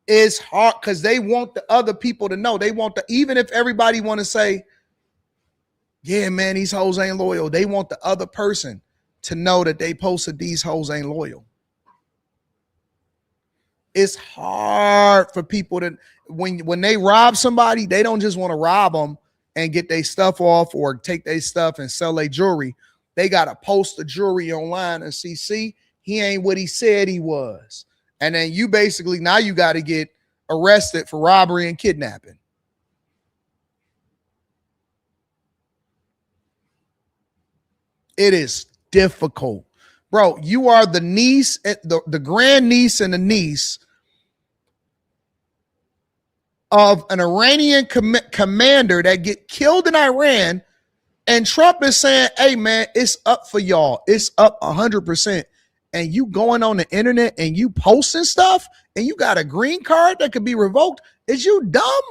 It's hard because they want the other people to know. They want even if everybody want to say, yeah, man, these hoes ain't loyal. They want the other person to know that they posted these hoes ain't loyal. It's hard for people to, when they rob somebody, they don't just want to rob them and get their stuff off or take their stuff and sell their jewelry. They got to post the jewelry online and see, he ain't what he said he was. And then you basically, now you got to get arrested for robbery and kidnapping. It is difficult. Bro, you are the niece, the grandniece and the niece of an Iranian commander that get killed in Iran, and Trump is saying, hey, man, it's up for y'all. It's up 100%. And you going on the internet and you posting stuff and you got a green card that could be revoked. Is you dumb?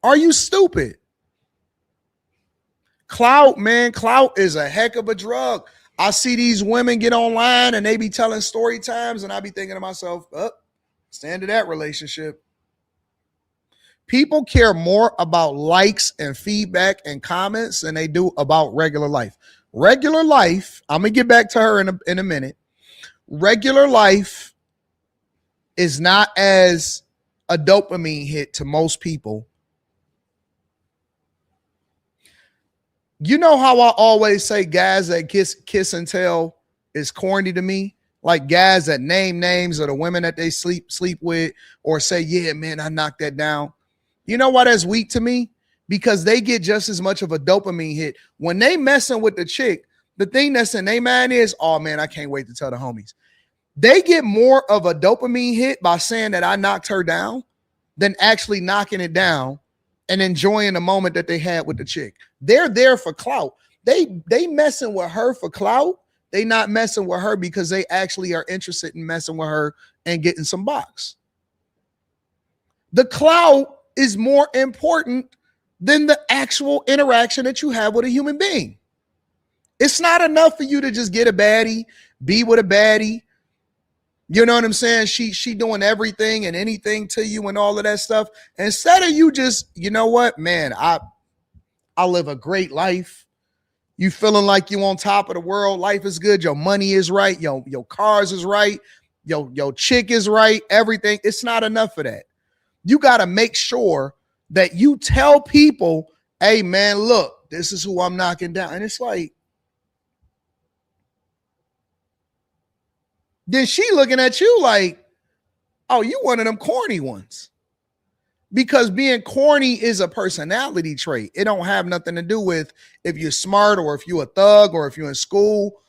Are you stupid? Clout, man, clout is a heck of a drug. I see these women get online and they be telling story times and I be thinking to myself, stand to that relationship. People care more about likes and feedback and comments than they do about regular life. Regular life, I'm going to get back to her in a minute. Regular life is not as a dopamine hit to most people. You know how I always say guys that kiss and tell is corny to me? Like guys that name names of the women that they sleep with or say, yeah, man, I knocked that down. You know why that's weak to me? Because they get just as much of a dopamine hit. When they messing with the chick, the thing that's in their mind is, oh, man, I can't wait to tell the homies. They get more of a dopamine hit by saying that I knocked her down than actually knocking it down and enjoying the moment that they had with the chick. They're there for clout. They messing with her for clout. They not messing with her because they actually are interested in messing with her and getting some box. The clout is more important than the actual interaction that you have with a human being. It's not enough for you to just get a baddie, be with a baddie. You know what I'm saying? She doing everything and anything to you and all of that stuff. Instead of you just, you know what, man, I live a great life. You feeling like you on top of the world. Life is good. Your money is right. Your cars is right. Your chick is right. Everything. It's not enough for that. You got to make sure that you tell people, hey, man, look, this is who I'm knocking down. And it's like, then she looking at you like, oh, you one of them corny ones. Because being corny is a personality trait. It don't have nothing to do with if you're smart or if you're a thug or if you're in school.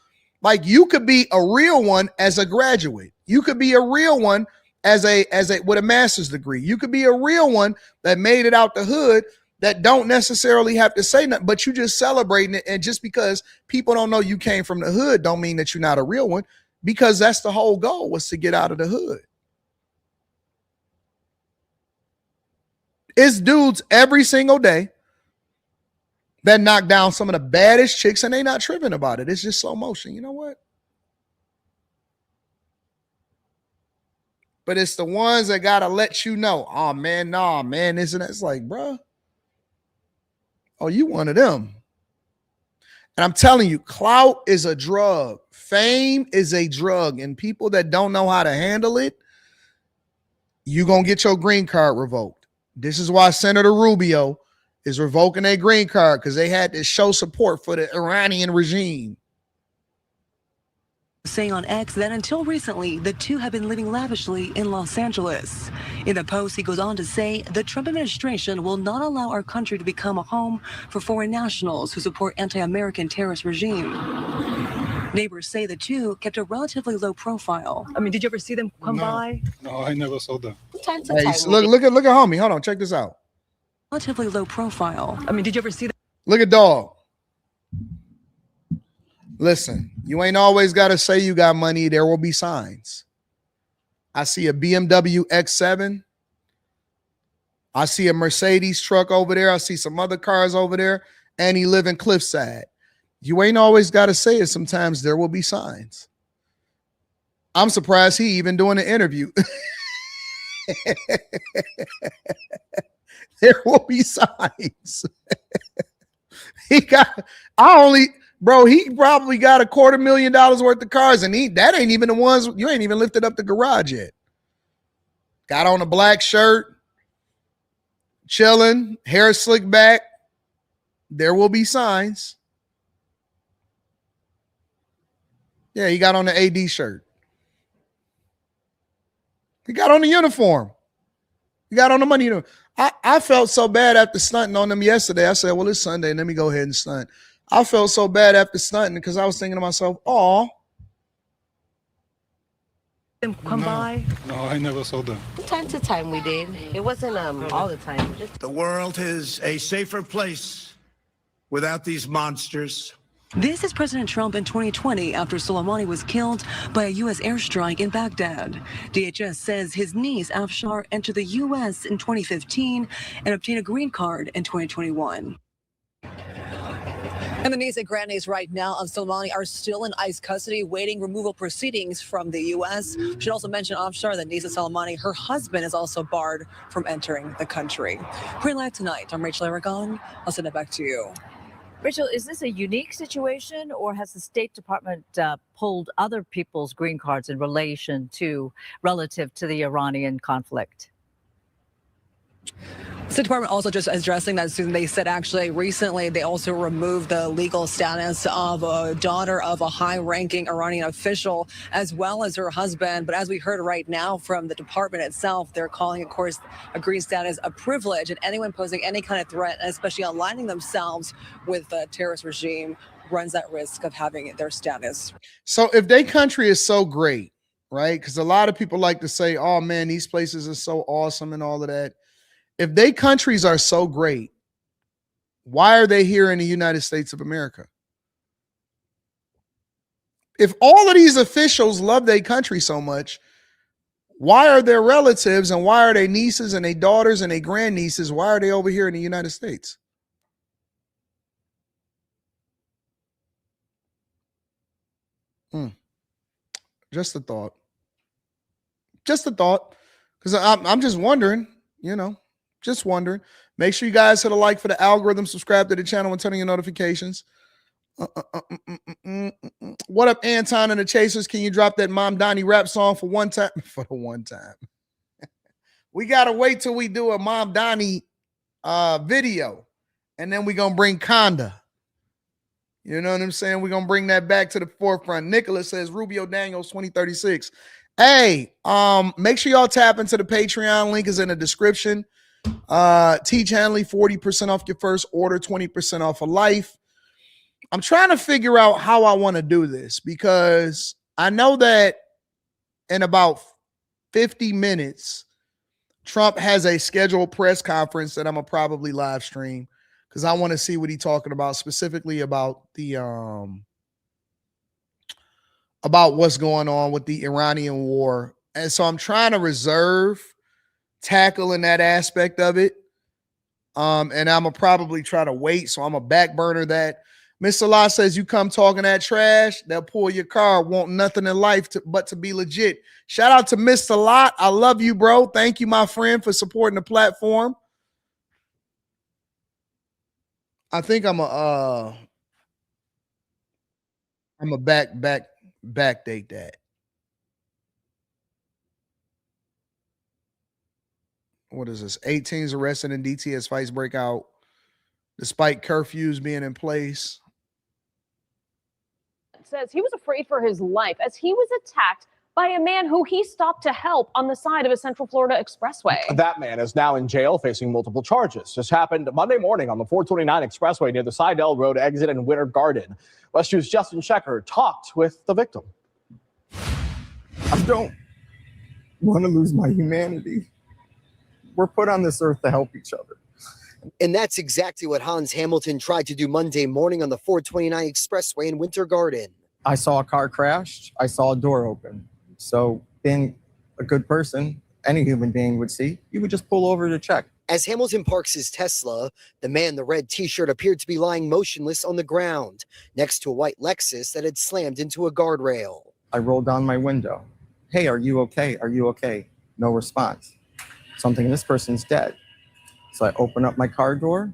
Like you could be a real one as a graduate. You could be a real one as a with a master's degree. You could be a real one that made it out the hood that don't necessarily have to say nothing, but you just celebrating it. And just because people don't know you came from the hood don't mean that you're not a real one, because that's the whole goal, was to get out of the hood. It's dudes every single day that knock down some of the baddest chicks and they not tripping about it. It's just slow motion. You know what? But it's the ones that got to let you know, oh, man, nah, man, isn't that? It's like, bro, oh, you one of them. And I'm telling you, clout is a drug. Fame is a drug. And people that don't know how to handle it, you're going to get your green card revoked. This is why Senator Rubio is revoking their green card, because they had to show support for the Iranian regime. Saying on X that until recently, the two have been living lavishly in Los Angeles. In the post, he goes on to say the Trump administration will not allow our country to become a home for foreign nationals who support anti-American terrorist regime. Neighbors say the two kept a relatively low profile. I mean, did you ever see them come by? No, I never saw them. Hey, so look at homie. Hold on, check this out. Relatively low profile. I mean, did you ever see them? Look at dog. Listen, you ain't always got to say you got money. There will be signs. I see a BMW X7. I see a Mercedes truck over there. I see some other cars over there. And he live in Cliffside. You ain't always got to say it. Sometimes there will be signs. I'm surprised he even doing an interview. There will be signs. He probably got $250,000 worth of cars, and that ain't even the ones, you ain't even lifted up the garage yet. Got on a black shirt, chilling, hair slicked back. There will be signs. Yeah, he got on the AD shirt. He got on the uniform. He got on the money. I felt so bad after stunting on them yesterday. I said, well, it's Sunday. Let me go ahead and stunt. I felt so bad after stunting because I was thinking to myself, oh. Come by? No, I never saw them. From time to time we did. It wasn't all the time. The world is a safer place without these monsters. This is President Trump in 2020 after Soleimani was killed by a U.S. airstrike in Baghdad. DHS says his niece, Afshar, entered the U.S. in 2015 and obtained a green card in 2021. And the niece and grandniece right now of Soleimani are still in ICE custody, waiting removal proceedings from the U.S. We should also mention Afshar, the niece of Soleimani. Her husband is also barred from entering the country. Pre-live tonight, I'm Rachel Aragon. I'll send it back to you. Rachel, is this a unique situation, or has the State Department pulled other people's green cards in relative to the Iranian conflict? The State Department also just addressing that soon. They said actually recently they also removed the legal status of a daughter of a high-ranking Iranian official as well as her husband. But as we heard right now from the department itself, they're calling, of course, a green status a privilege, and anyone posing any kind of threat, especially aligning themselves with the terrorist regime, runs that risk of having their status. So if their country is so great, right? Because a lot of people like to say, oh man, these places are so awesome and all of that. If they countries are so great, why are they here in the United States of America? If all of these officials love their country so much, why are their relatives and why are their nieces and their daughters and their grandnieces, why are they over here in the United States? Just a thought. Just a thought. Because I'm just wondering, just wondering. Make sure you guys hit a like for the algorithm, subscribe to the channel, and turn on your notifications. What up, Anton and the Chasers? Can you drop that Mom Donnie rap song for one time? For the one time. We got to wait till we do a Mom Donnie video, and then we're going to bring Conda. You know what I'm saying? We're going to bring that back to the forefront. Nicholas says, Rubio Daniels 2036. Hey, make sure y'all tap into the Patreon. Link is in the description. Teach Henley, 40% off your first order, 20% off of life. I'm trying to figure out how I want to do this because I know that in about 50 minutes, Trump has a scheduled press conference that I'm going to probably live stream because I want to see what he's talking about, specifically about the about what's going on with the Iranian war. And so I'm trying to reserve tackling that aspect of it. And I'm going to probably try to wait. So I'm a back burner that. Mr. Law says you come talking that trash, they'll pull your car, want nothing in life but to be legit. Shout out to Mr. Lot. I love you, bro. Thank you, my friend, for supporting the platform. I think I'm a backdate that. What is this? 18s arrested in DTS fights break out despite curfews being in place. Says he was afraid for his life as he was attacked by a man who he stopped to help on the side of a Central Florida expressway. That man is now in jail facing multiple charges. This happened Monday morning on the 429 expressway near the Seidel Road exit in Winter Garden. West 2's Justin Shecker talked with the victim. I don't want to lose my humanity. We're put on this earth to help each other. And that's exactly what Hans Hamilton tried to do Monday morning on the 429 expressway in Winter Garden. I saw a car crash. I saw a door open. So being a good person, any human being would see, you would just pull over to check. As Hamilton parks his Tesla, the man in the red t-shirt appeared to be lying motionless on the ground next to a white Lexus that had slammed into a guardrail. I rolled down my window. hey, are you okay? Are you okay? No response. So I'm thinking, this person's dead. So I open up my car door.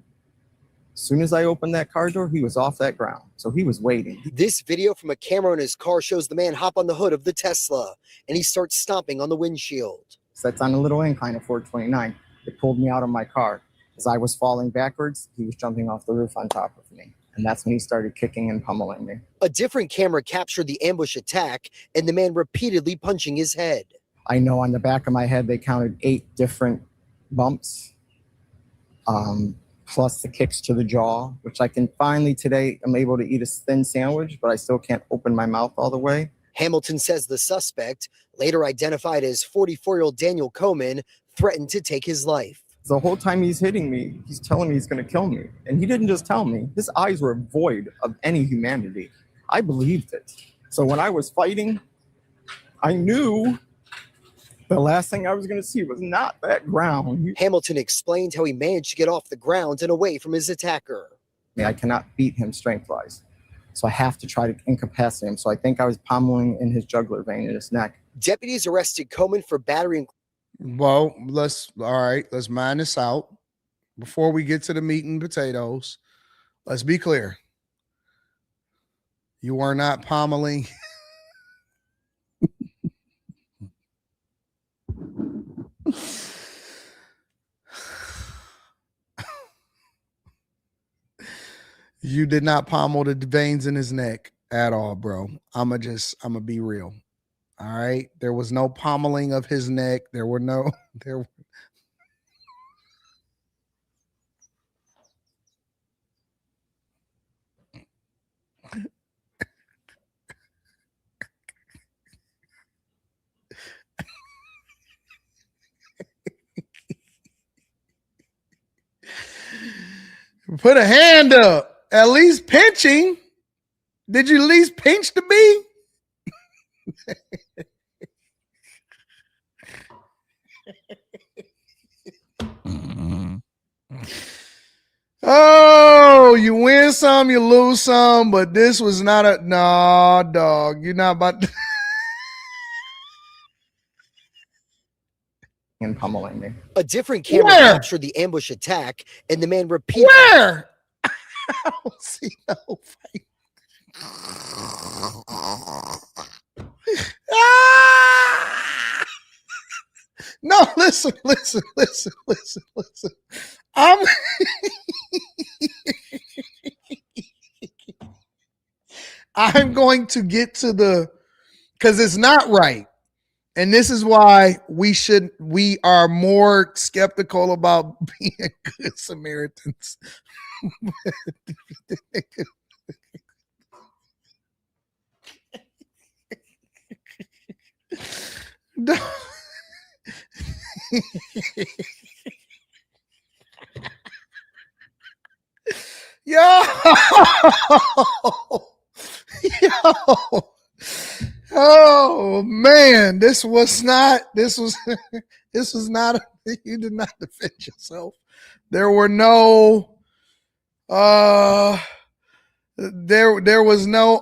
As soon as I opened that car door, he was off that ground. So he was waiting. This video from a camera in his car shows the man hop on the hood of the Tesla, and he starts stomping on the windshield. So that's on a little incline at 429. It pulled me out of my car. As I was falling backwards, he was jumping off the roof on top of me. And that's when he started kicking and pummeling me. A different camera captured the ambush attack and the man repeatedly punching his head. I know on the back of my head, they counted 8 different bumps, plus the kicks to the jaw, which I can finally today, I'm able to eat a thin sandwich, but I still can't open my mouth all the way. Hamilton says the suspect, later identified as 44-year-old Daniel Coleman, threatened to take his life. The whole time he's hitting me, he's telling me he's going to kill me. And he didn't just tell me. His eyes were void of any humanity. I believed it. So when I was fighting, I knew the last thing I was going to see was not that ground. Hamilton explained how he managed to get off the ground and away from his attacker. I cannot beat him strength-wise. So I have to try to incapacitate him. So I think I was pummeling in his jugular vein in his neck. Deputies arrested Coleman for battery and... Well, let's mine this out. Before we get to the meat and potatoes, let's be clear. You are not pommeling. You did not pommel the veins in his neck at all, bro. I'ma be real. All right. There was no pommeling of his neck. Put a hand up. At least pinching. Did you at least pinch the bee? Oh, you win some, you lose some, but this was not a no, dog. You're not about to and pummeling me. A different camera captured the ambush attack, and the man repeated. Where? I don't see no fight. No, listen. I'm going to get to because it's not right. And this is why we are more skeptical about being good Samaritans. Yo, oh man, this was not, you did not defend yourself. There were no, there was no,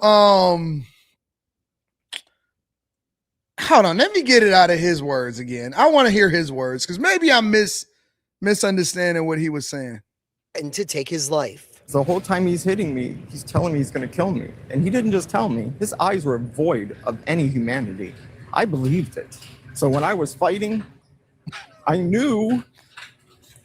hold on, let me get it out of his words again. I want to hear his words because maybe I'm misunderstanding what he was saying. And to take his life. The whole time he's hitting me, he's telling me he's going to kill me. And he didn't just tell me. His eyes were void of any humanity. I believed it. So when I was fighting, I knew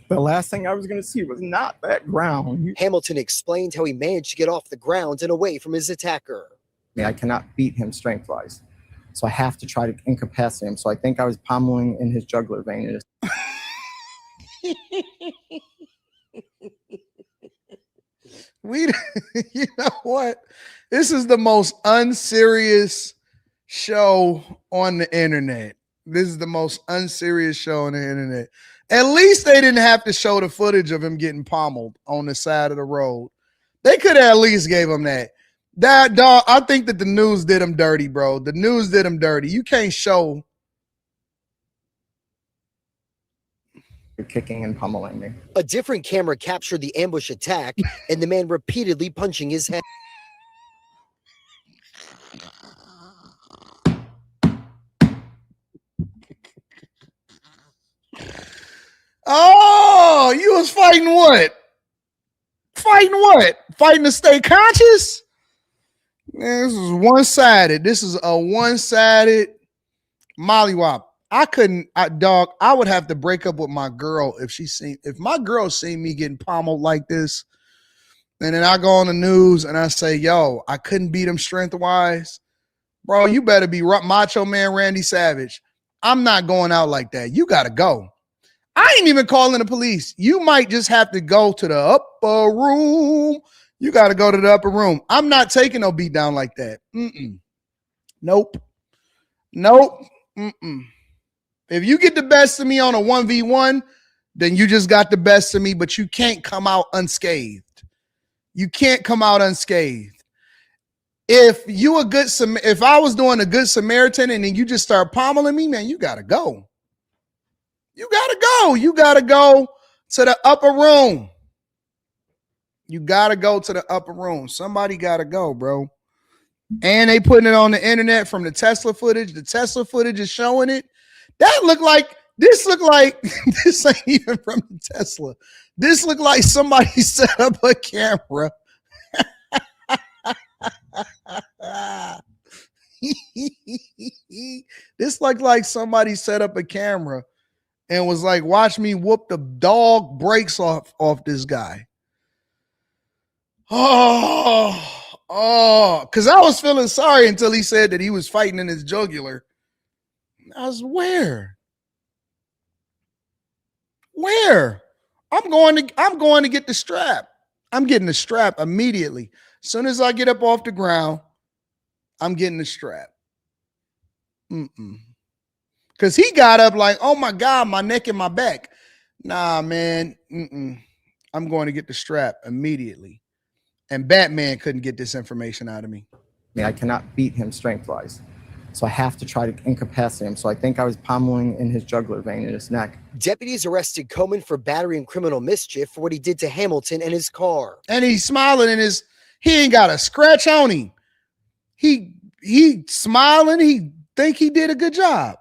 the last thing I was going to see was not that ground. Hamilton explained how he managed to get off the ground and away from his attacker. I cannot beat him strength-wise. So I have to try to incapacitate him. So I think I was pummeling in his jugular vein. You know what? This is the most unserious show on the internet. This is the most unserious show on the internet. At least they didn't have to show the footage of him getting pommeled on the side of the road. They could have at least gave him that. That dog, I think that the news did him dirty, bro. The news did him dirty. You can't show. Kicking and pummeling me. A different camera captured the ambush attack and the man repeatedly punching his head. Oh, you was fighting what? Fighting what? Fighting to stay conscious? Man, this is one-sided. This is a one-sided mollywop. I would have to break up with my girl if my girl seen me getting pommeled like this, and then I go on the news and I say, yo, I couldn't beat him strength-wise. Bro, you better be Macho Man Randy Savage. I'm not going out like that. You got to go. I ain't even calling the police. You might just have to go to the upper room. You got to go to the upper room. I'm not taking no beat down like that. Nope. If you get the best of me on a 1v1, then you just got the best of me, but you can't come out unscathed. You can't come out unscathed. If I was doing a good Samaritan and then you just start pommeling me, man, you got to go. You got to go. You got to go to the upper room. You got to go to the upper room. Somebody got to go, bro. And they putting it on the internet from the Tesla footage. The Tesla footage is showing it. This looked like this ain't even from the Tesla. This looked like somebody set up a camera. This looked like somebody set up a camera and was like, watch me whoop the dog brakes off this guy. Because I was feeling sorry until he said that he was fighting in his jugular. I was, where? I'm going to get the strap. I'm getting the strap immediately. As soon as I get up off the ground, I'm getting the strap. Because he got up like, oh my God, my neck and my back. Nah, man. I'm going to get the strap immediately. And Batman couldn't get this information out of me. I cannot beat him strength-wise. So I have to try to incapacitate him. So I think I was pommeling in his jugular vein in his neck. Deputies arrested Coleman for battery and criminal mischief for what he did to Hamilton and his car. And he's smiling he ain't got a scratch on him. He smiling. He think he did a good job.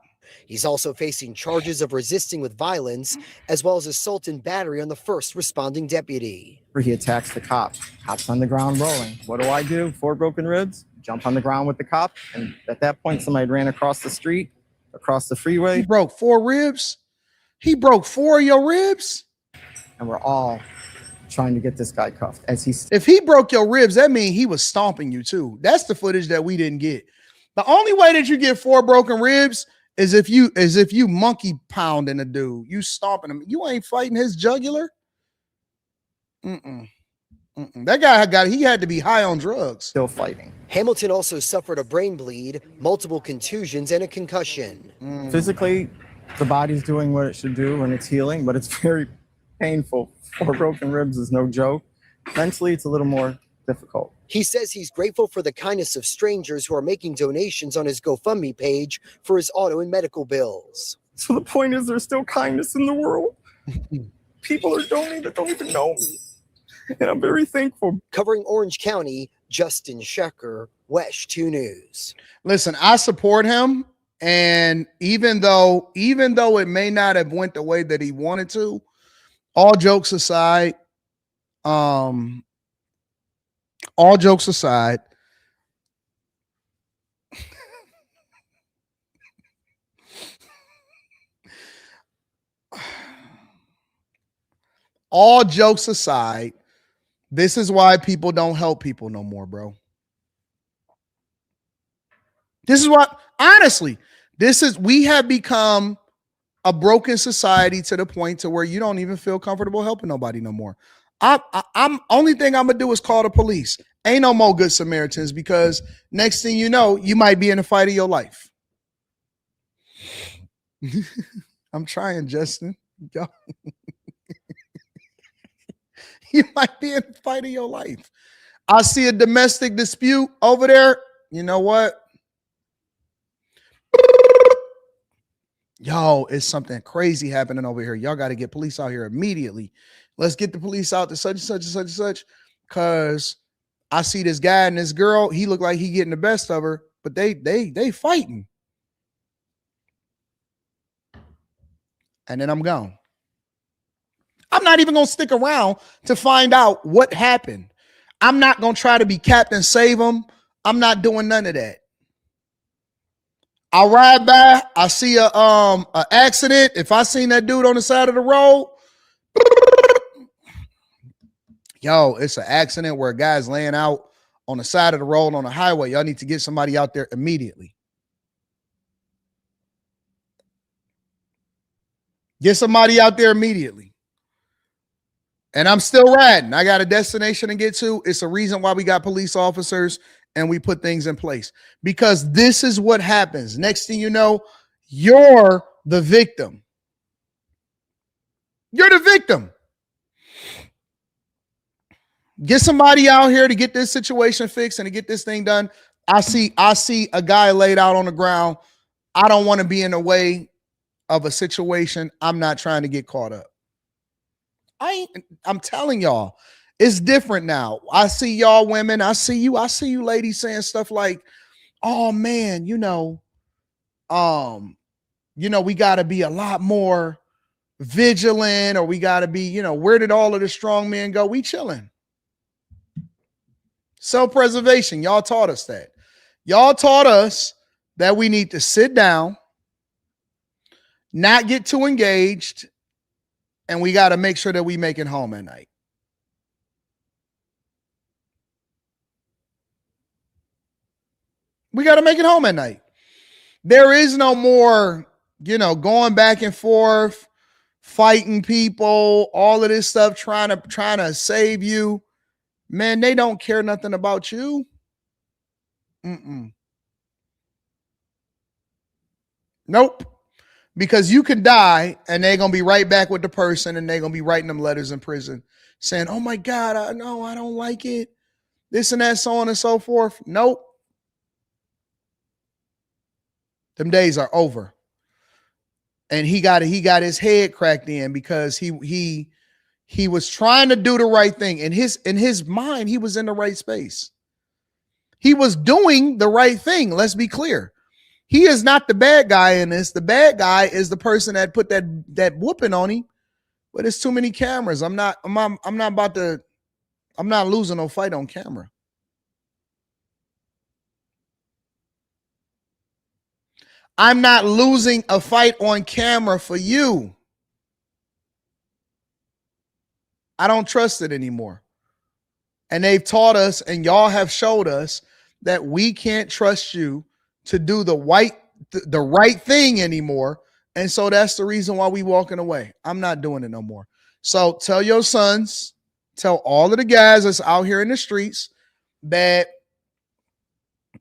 He's also facing charges of resisting with violence, as well as assault and battery on the first responding deputy. He attacks the cop. Cop's on the ground rolling. What do? 4 broken ribs. Jump on the ground with the cop. And at that point, somebody ran across the street, across the freeway. He broke 4 ribs. He broke 4 of your ribs. And we're all trying to get this guy cuffed. If he broke your ribs, that means he was stomping you too. That's the footage that we didn't get. The only way that you get 4 broken ribs is if you monkey pounding a dude. You stomping him. You ain't fighting his jugular. That guy he had to be high on drugs. Still fighting. Hamilton also suffered a brain bleed, multiple contusions, and a concussion. Physically, the body's doing what it should do and it's healing, but it's very painful. 4 broken ribs is no joke. Mentally, it's a little more difficult. He says he's grateful for the kindness of strangers who are making donations on his GoFundMe page for his auto and medical bills. So the point is, there's still kindness in the world. People are donating that don't even know me. And I'm very thankful. Covering Orange County, Justin Shecker, WESH 2 News. Listen, I support him. And even though it may not have went the way that he wanted to, all jokes aside, this is why people don't help people no more, bro. This is what, honestly, we have become a broken society to the point to where you don't even feel comfortable helping nobody no more. I'm only thing I'm gonna do is call the police. Ain't no more good Samaritans, because next thing you know, you might be in a fight of your life. I'm trying, Justin. You might be in a fight of your life. I see a domestic dispute over there. You know what? Yo, it's something crazy happening over here. Y'all got to get police out here immediately. Let's get the police out to such and such and such and such. Because I see this guy and this girl. He look like he getting the best of her, but they fighting. And then I'm gone. not even going to stick around to find out what happened. I'm not going to try to be Captain Save them. I'm not doing none of that. I'll ride by. I see a accident. If I seen that dude on the side of the road, yo, it's an accident where a guy's laying out on the side of the road on the highway. Y'all need to get somebody out there immediately. Get somebody out there immediately. And I'm still riding. I got a destination to get to. It's a reason why we got police officers and we put things in place, because this is what happens. Next thing you know, you're the victim. You're the victim. Get somebody out here to get this situation fixed and to get this thing done. I see a guy laid out on the ground. I don't want to be in the way of a situation. I'm not trying to get caught up. I'm telling y'all, it's different now. I see y'all women. I see you ladies saying stuff like, oh man, we got to be a lot more vigilant, or we got to be, where did all of the strong men go? We chilling. Self-preservation. Y'all taught us that. Y'all taught us that we need to sit down, not get too engaged, and we got to make sure that we make it home at night. We got to make it home at night. There is no more, going back and forth, fighting people, all of this stuff, trying to save you. Man, they don't care nothing about you. Nope. Because you can die and they're going to be right back with the person, and they're going to be writing them letters in prison saying, oh my God, I don't like it. This and that, so on and so forth. Nope. Them days are over. And he got his head cracked in because he was trying to do the right thing. In his mind, he was in the right space. He was doing the right thing. Let's be clear. He is not the bad guy in this. The bad guy is the person that put that whooping on him. But it's too many cameras. I'm not losing no fight on camera. I'm not losing a fight on camera for you. I don't trust it anymore. And they've taught us, and y'all have showed us, that we can't trust you to do the right thing anymore. And so that's the reason why we walking away. I'm not doing it no more. So tell your sons, tell all of the guys that's out here in the streets that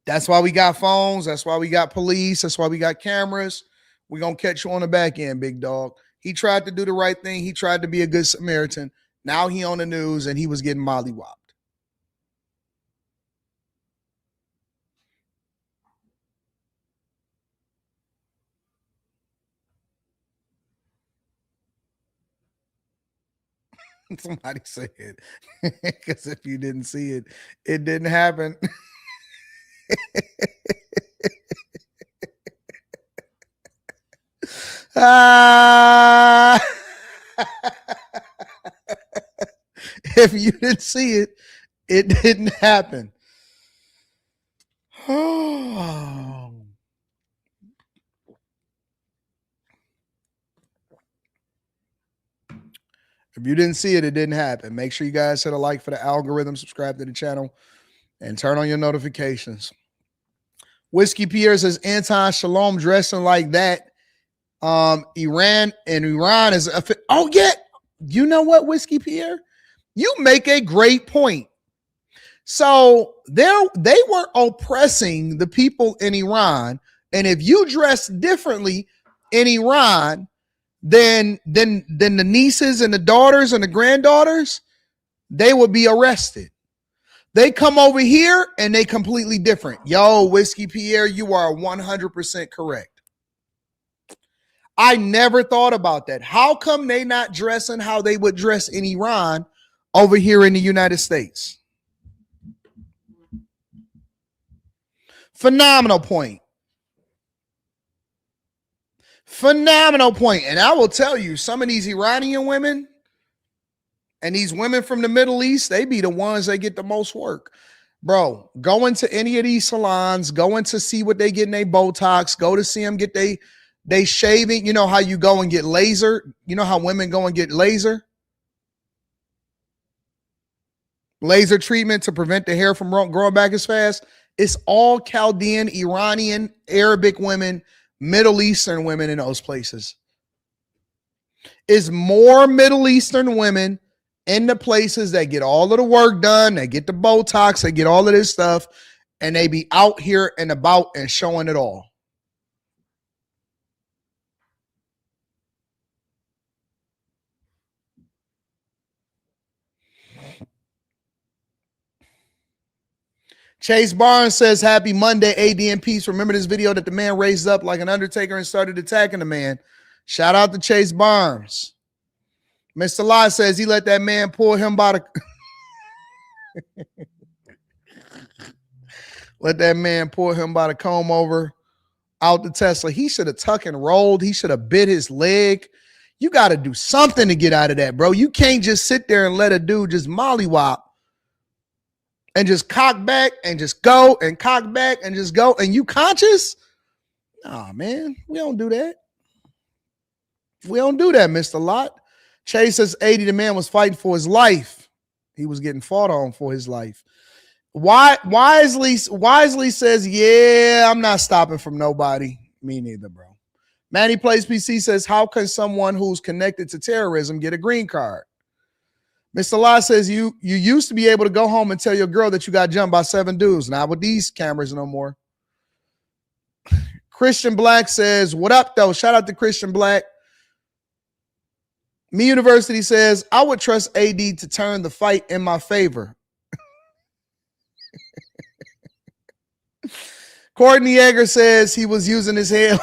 that's why we got phones. That's why we got police. That's why we got cameras. We're going to catch you on the back end, big dog. He tried to do the right thing. He tried to be a good Samaritan. Now he on the news and he was getting mollywopped. Somebody said, because if you didn't see it, it didn't happen. If you didn't see it, it didn't happen. Oh. If you didn't see it, it didn't happen. Make sure you guys hit a like for the algorithm, subscribe to the channel, and turn on your notifications. Whiskey Pierre says, Anton, shalom, dressing like that. Iran is oh yeah. You know what, Whiskey Pierre? You make a great point. So they were oppressing the people in Iran, and if you dress differently in Iran than the nieces and the daughters and the granddaughters, they would be arrested. They come over here and they completely different. Yo, Whiskey Pierre, you are 100% correct. I never thought about that. How come they not dressing how they would dress in Iran over here in the United States? Phenomenal point. Phenomenal point. And I will tell you, some of these Iranian women, And these women from the Middle East, they be the ones that get the most work. Bro, go into any of these salons, go in to see what they get in their Botox, go to see them get they shaving. You know how you go and get laser? You know how women go and get laser treatment to prevent the hair from growing back as fast? It's all Chaldean, Iranian, Arabic women, Middle Eastern women in those places. It's more Middle Eastern women in the places that get all of the work done, they get the Botox, they get all of this stuff, and they be out here and about and showing it all. Chase Barnes says, happy Monday, AD and peace. Remember this video that the man raised up like an Undertaker and started attacking the man? Shout out to Chase Barnes. Mr. Lott says he let that man pull him by the... let that man pull him by the comb over out the Tesla. He should have tucked and rolled. He should have bit his leg. You got to do something to get out of that, bro. You can't just sit there and let a dude just mollywop and just cock back and just go and cock back and just go. And you conscious? Nah, man, we don't do that. We don't do that, Mr. Lott. Chase says 80, the man was fighting for his life. He was getting fought on for his life. Wisely says, yeah, I'm not stopping from nobody. Me neither, bro. Manny Plays PC says, how can someone who's connected to terrorism get a green card? Mr. Lott says, you used to be able to go home and tell your girl that you got jumped by 7 dudes. Not with these cameras no more. Christian Black says, what up, though? Shout out to Christian Black. Me University says, I would trust AD to turn the fight in my favor. Courtney Yeager says he was using his head.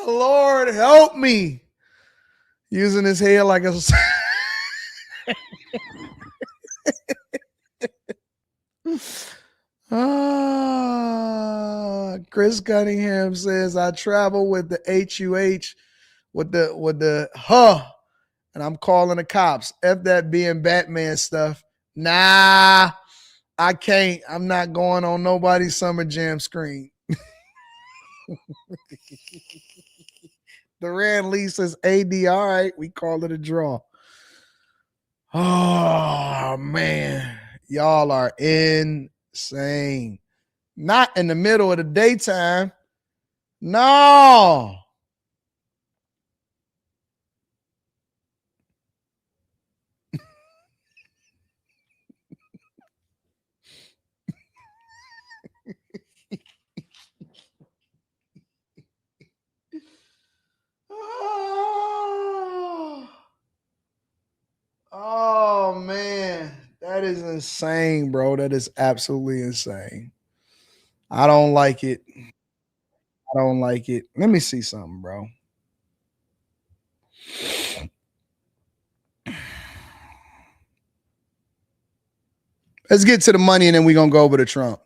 Lord help me. Using his head like a... Chris Cunningham says, I travel with the HUH with the and I'm calling the cops. F that being Batman stuff. Nah, I can't. I'm not going on nobody's Summer Jam screen. Duran Lee says, AD, all right, we call it a draw. Oh, man. Y'all are insane. Not in the middle of the daytime. No. Oh, man. That is insane, bro. That is absolutely insane. I don't like it. I don't like it. Let me see something, bro. Let's get to the money and then we're going to go over to Trump.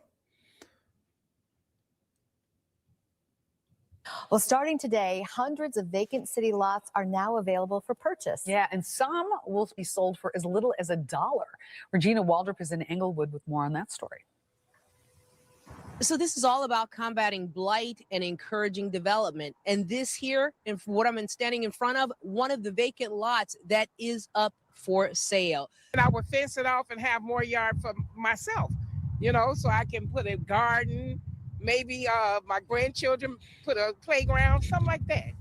Well, starting today, hundreds of vacant city lots are now available for purchase. Yeah, and some will be sold for as little as $1. Regina Waldrop is in Englewood with more on that story. So this is all about combating blight and encouraging development. And this here, and what I'm standing in front of, one of the vacant lots that is up for sale. And I would fence it off and have more yard for myself, you know, so I can put a garden, maybe my grandchildren put a playground, something like that.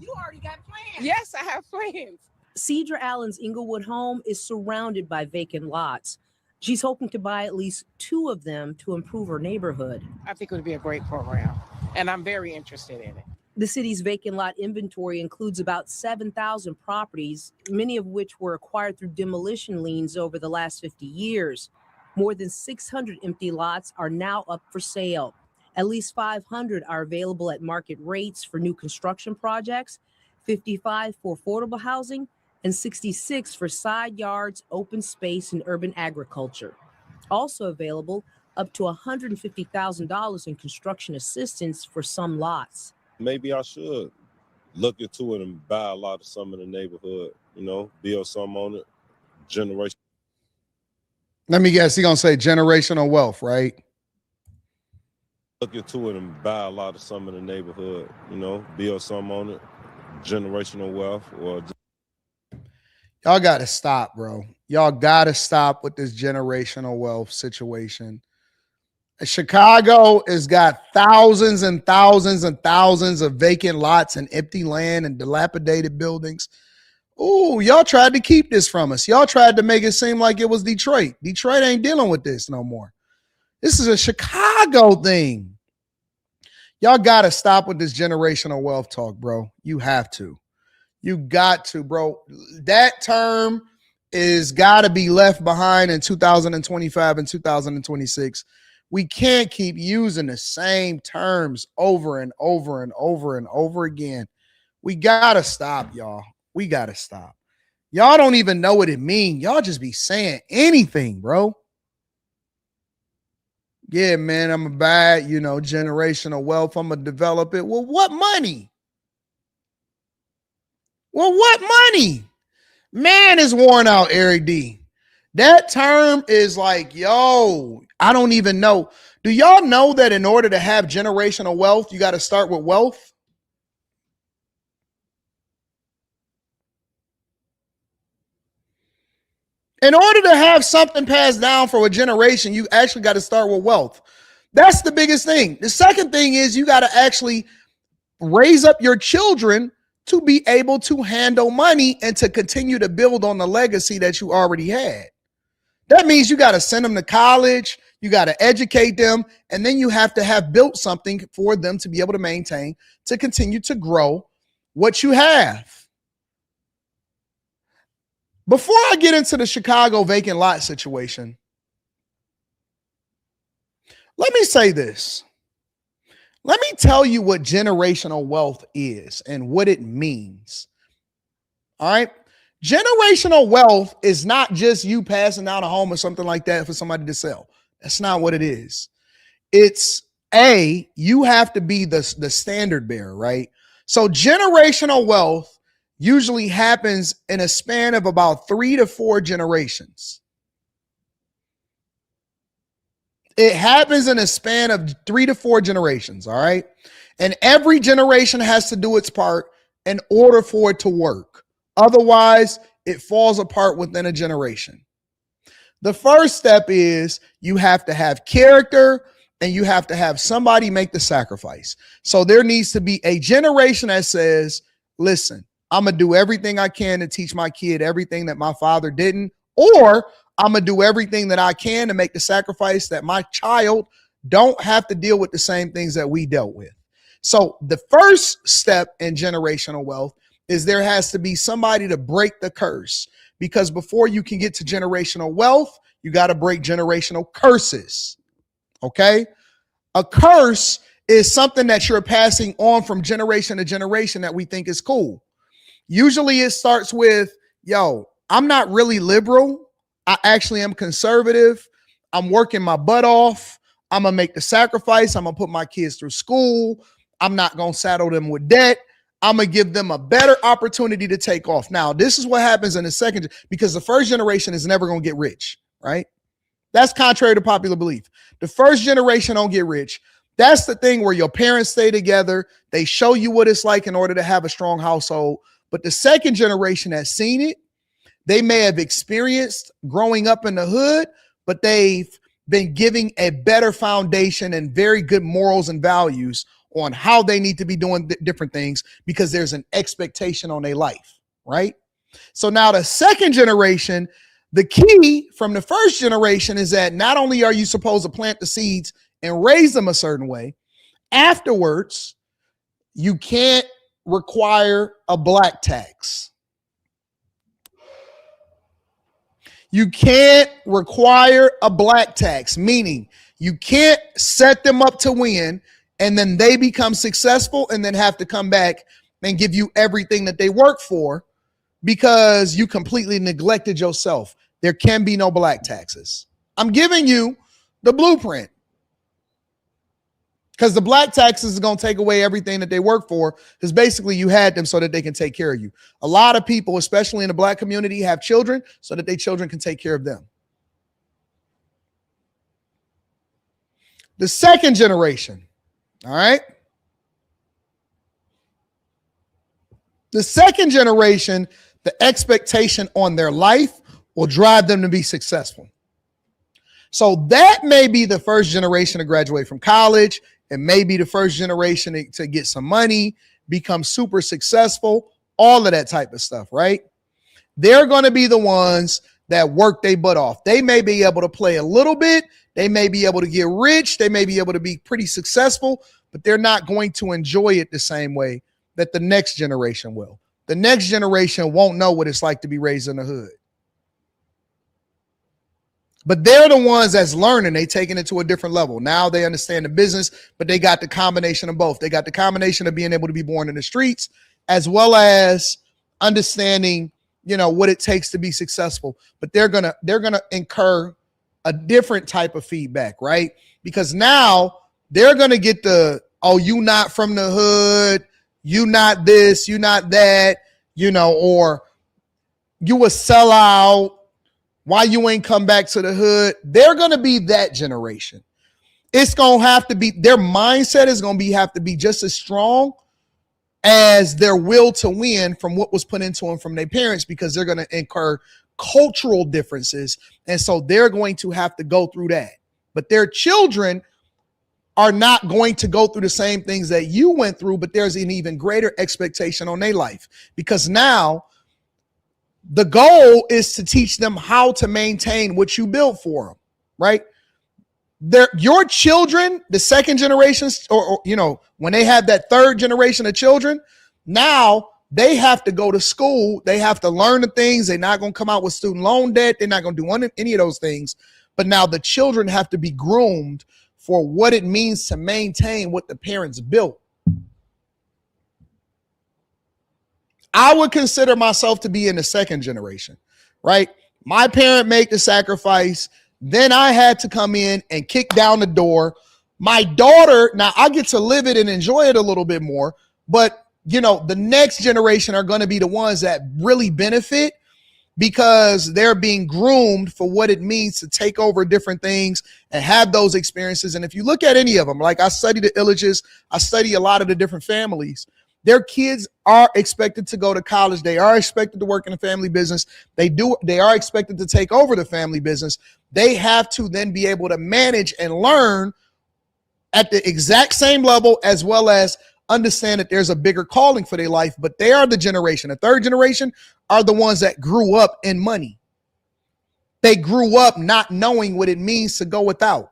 You already got plans. Yes, I have plans. Cedra Allen's Inglewood home is surrounded by vacant lots. She's hoping to buy at least 2 of them to improve her neighborhood. I think it would be a great program, and I'm very interested in it. The city's vacant lot inventory includes about 7,000 properties, many of which were acquired through demolition liens over the last 50 years. More than 600 empty lots are now up for sale. At least 500 are available at market rates for new construction projects, 55 for affordable housing, and 66 for side yards, open space, and urban agriculture. Also available, up to $150,000 in construction assistance for some lots. Maybe I should look into it and buy a lot of some in the neighborhood, build some on it, generation. Let me guess, he's going to say generational wealth, right? Look into it and buy a lot of some in the neighborhood, build some on it, generational wealth. Or y'all got to stop, bro. Y'all got to stop with this generational wealth situation. Chicago has got thousands and thousands and thousands of vacant lots and empty land and dilapidated buildings. Ooh, y'all tried to keep this from us. Y'all tried to make it seem like it was Detroit. Detroit ain't dealing with this no more. This is a Chicago thing. Y'all got to stop with this generational wealth talk, bro. You have to. You got to, bro. That term is got to be left behind in 2025 and 2026. We can't keep using the same terms over and over and over and over again. We got to stop, y'all. We got to stop. Y'all don't even know what it means. Y'all just be saying anything, bro. Yeah, man, I'm a bad, generational wealth. I'm going to develop it. Well, what money? Well, what money? Man is worn out, Eric D. That term is like, yo, I don't even know. Do y'all know that in order to have generational wealth, you got to start with wealth? In order to have something passed down for a generation, you actually got to start with wealth. That's the biggest thing. The second thing is you got to actually raise up your children to be able to handle money and to continue to build on the legacy that you already had. That means you got to send them to college, you got to educate them, and then you have to have built something for them to be able to maintain, to continue to grow what you have. Before I get into the Chicago vacant lot situation, let me say this. Let me tell you what generational wealth is and what it means. All right. Generational wealth is not just you passing down a home or something like that for somebody to sell. That's not what it is. It's you have to be the standard bearer, right? So generational wealth usually happens in a span of about 3 to 4 generations. It happens in a span of 3 to 4 generations, all right? And every generation has to do its part in order for it to work. Otherwise, it falls apart within a generation. The first step is you have to have character and you have to have somebody make the sacrifice. So there needs to be a generation that says, listen, I'm going to do everything I can to teach my kid everything that my father didn't, or I'm going to do everything that I can to make the sacrifice that my child don't have to deal with the same things that we dealt with. So the first step in generational wealth is there has to be somebody to break the curse, because before you can get to generational wealth, you got to break generational curses. Okay? A curse is something that you're passing on from generation to generation that we think is cool. Usually it starts with, yo, I'm not really liberal. I actually am conservative. I'm working my butt off. I'm going to make the sacrifice. I'm going to put my kids through school. I'm not going to saddle them with debt. I'm going to give them a better opportunity to take off. Now, this is what happens in the second, because the first generation is never going to get rich, right? That's contrary to popular belief. The first generation don't get rich. That's the thing where your parents stay together. They show you what it's like in order to have a strong household. But the second generation has seen it. They may have experienced growing up in the hood, but they've been giving a better foundation and very good morals and values on how they need to be doing different things, because there's an expectation on their life, right? So now the second generation, the key from the first generation is that not only are you supposed to plant the seeds and raise them a certain way, afterwards, you can't require a black tax. You can't require a black tax, meaning you can't set them up to win and then they become successful and then have to come back and give you everything that they work for because you completely neglected yourself. There can be no black taxes. I'm giving you the blueprint. Because the black taxes is going to take away everything that they work for, because basically you had them so that they can take care of you. A lot of people, especially in the black community, have children so that their children can take care of them. The second generation, all right? The second generation, the expectation on their life will drive them to be successful. So that may be the first generation to graduate from college. It may be the first generation to get some money, become super successful, all of that type of stuff, right? They're going to be the ones that work their butt off. They may be able to play a little bit. They may be able to get rich. They may be able to be pretty successful, but they're not going to enjoy it the same way that the next generation will. The next generation won't know what it's like to be raised in the hood. But they're the ones that's learning. They taking it to a different level. Now they understand the business, but they got the combination of both. They got the combination of being able to be born in the streets, as well as understanding, what it takes to be successful. But they're gonna incur a different type of feedback, right? Because now they're gonna get the, oh, you not from the hood, you not this, you not that, or you a sellout. Why you ain't come back to the hood? They're going to be that generation. It's going to have to be, their mindset is going to have to be just as strong as their will to win from what was put into them from their parents, because they're going to incur cultural differences. And so they're going to have to go through that. But their children are not going to go through the same things that you went through, but there's an even greater expectation on their life, because now the goal is to teach them how to maintain what you built for them, right? Your children, the second generation, or when they have that third generation of children, now they have to go to school. They have to learn the things. They're not going to come out with student loan debt. They're not going to do any of those things. But now the children have to be groomed for what it means to maintain what the parents built. I would consider myself to be in the second generation, right? My parent made the sacrifice. Then I had to come in and kick down the door. My daughter, now I get to live it and enjoy it a little bit more, but the next generation are going to be the ones that really benefit, because they're being groomed for what it means to take over different things and have those experiences. And if you look at any of them, like I study the Illages, I study a lot of the different families. Their kids are expected to go to college. They are expected to work in a family business. They are expected to take over the family business. They have to then be able to manage and learn at the exact same level, as well as understand that there's a bigger calling for their life. But they are the generation. The third generation are the ones that grew up in money. They grew up not knowing what it means to go without.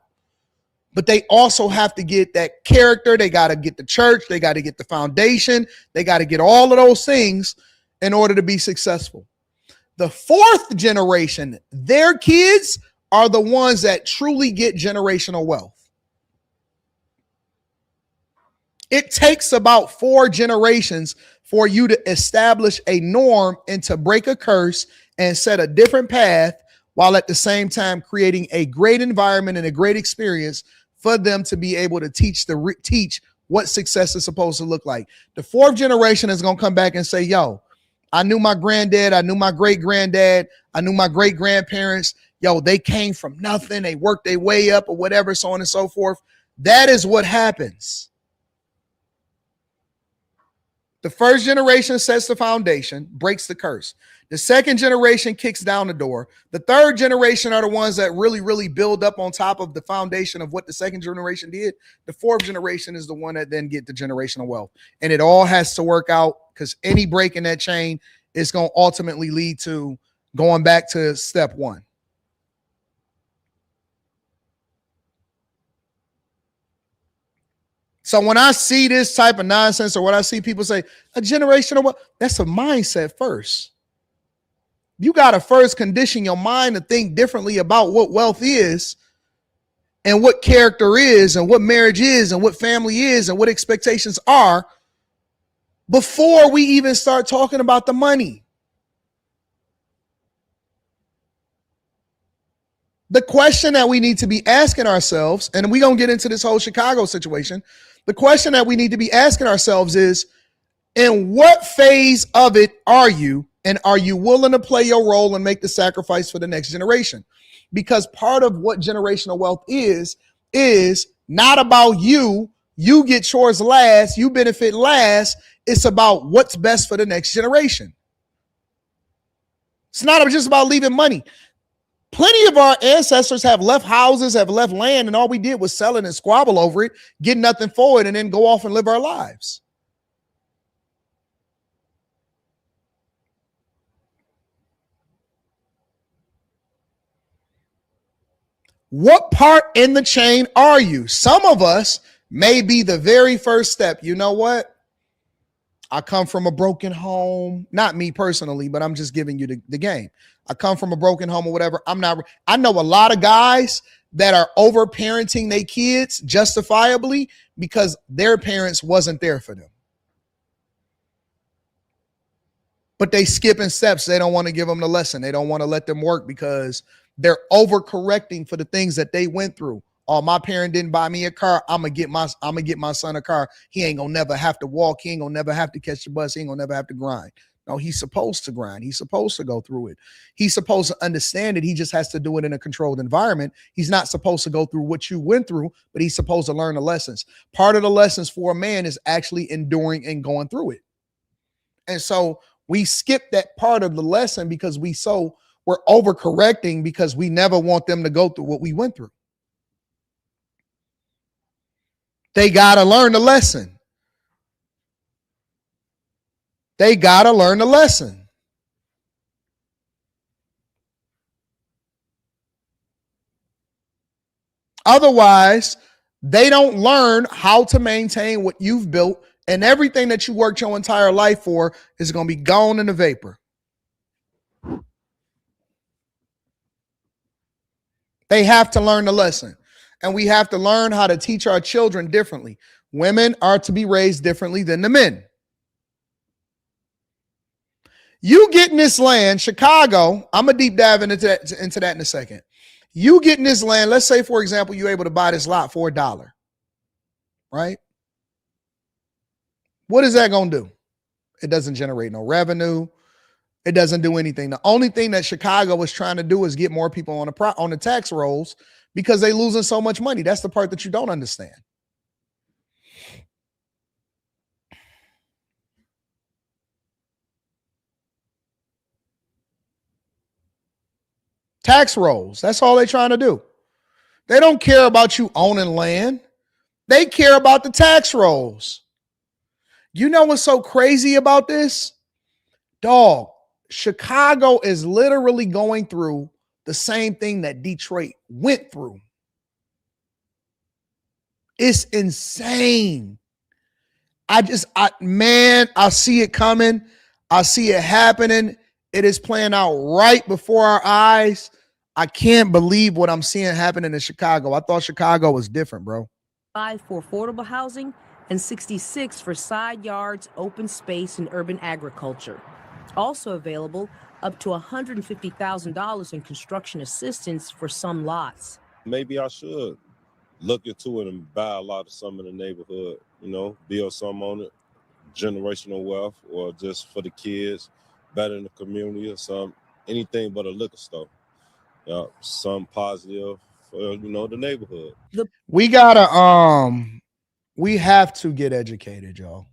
But they also have to get that character. They got to get the church. They got to get the foundation. They got to get all of those things in order to be successful. The fourth generation, their kids are the ones that truly get generational wealth. It takes about 4 generations for you to establish a norm and to break a curse and set a different path, while at the same time creating a great environment and a great experience for them to be able to teach what success is supposed to look like. The fourth generation is going to come back and say, yo, I knew my granddad. I knew my great granddad. I knew my great grandparents. Yo, they came from nothing. They worked their way up or whatever, so on and so forth. That is what happens. The first generation sets the foundation, breaks the curse. The second generation kicks down the door. The third generation are the ones that really, really build up on top of the foundation of what the second generation did. The fourth generation is the one that then get the generational wealth. And it all has to work out, because any break in that chain is going to ultimately lead to going back to step one. So when I see this type of nonsense, or when I see people say a generational wealth, that's a mindset first. You got to first condition your mind to think differently about what wealth is, and what character is, and what marriage is, and what family is, and what expectations are, before we even start talking about the money. The question that we need to be asking ourselves, and we're going to get into this whole Chicago situation. The question that we need to be asking ourselves is, in what phase of it are you? And are you willing to play your role and make the sacrifice for the next generation? Because part of what generational wealth is not about you. You get chores last, you benefit last. It's about what's best for the next generation. It's not just about leaving money. Plenty of our ancestors have left houses, have left land, and all we did was sell it and squabble over it, get nothing for it, and then go off and live our lives. What part in the chain are you? Some of us may be the very first step. You know what? I come from a broken home. Not me personally, but I'm just giving you the game. I come from a broken home or whatever. I know a lot of guys that are over parenting their kids justifiably because their parents wasn't there for them. But they skipping steps. They don't want to give them the lesson. They don't want to let them work because they're overcorrecting for the things that they went through. Oh, my parent didn't buy me a car. I'm gonna get my son a car. He ain't gonna never have to walk. He ain't gonna never have to catch the bus. He ain't gonna never have to grind. No, he's supposed to grind. He's supposed to go through it. He's supposed to understand it. He just has to do it in a controlled environment. He's not supposed to go through what you went through, but he's supposed to learn the lessons. Part of the lessons for a man is actually enduring and going through it. And so we skip that part of the lesson because we're overcorrecting because we never want them to go through what we went through. They got to learn the lesson. They got to learn the lesson. Otherwise, they don't learn how to maintain what you've built, and everything that you worked your entire life for is going to be gone in the vapor. They have to learn the lesson. And we have to learn how to teach our children differently. Women are to be raised differently than the men. You get in this land, Chicago, I'm going to deep dive into that in a second. You get in this land, let's say, for example, you're able to buy this lot for $1, right? What is that going to do? It doesn't generate no revenue. It doesn't do anything. The only thing that Chicago is trying to do is get more people on the tax rolls because they're losing so much money. That's the part that you don't understand. Tax rolls. That's all they're trying to do. They don't care about you owning land. They care about the tax rolls. You know what's so crazy about this? Dog, Chicago is literally going through the same thing that Detroit went through. It's insane. I see it coming. I see it happening. It is playing out right before our eyes. I can't believe what I'm seeing happening in Chicago. I thought Chicago was different, bro. 5 for affordable housing and 66 for side yards, open space, and urban agriculture. Also available, up to $150,000 in construction assistance for some lots. Maybe I should look into it and buy a lot of some in the neighborhood, build some on it, generational wealth, or just for the kids, better in the community or something, anything but a liquor store. Something positive for, the neighborhood. We gotta, we have to get educated, y'all.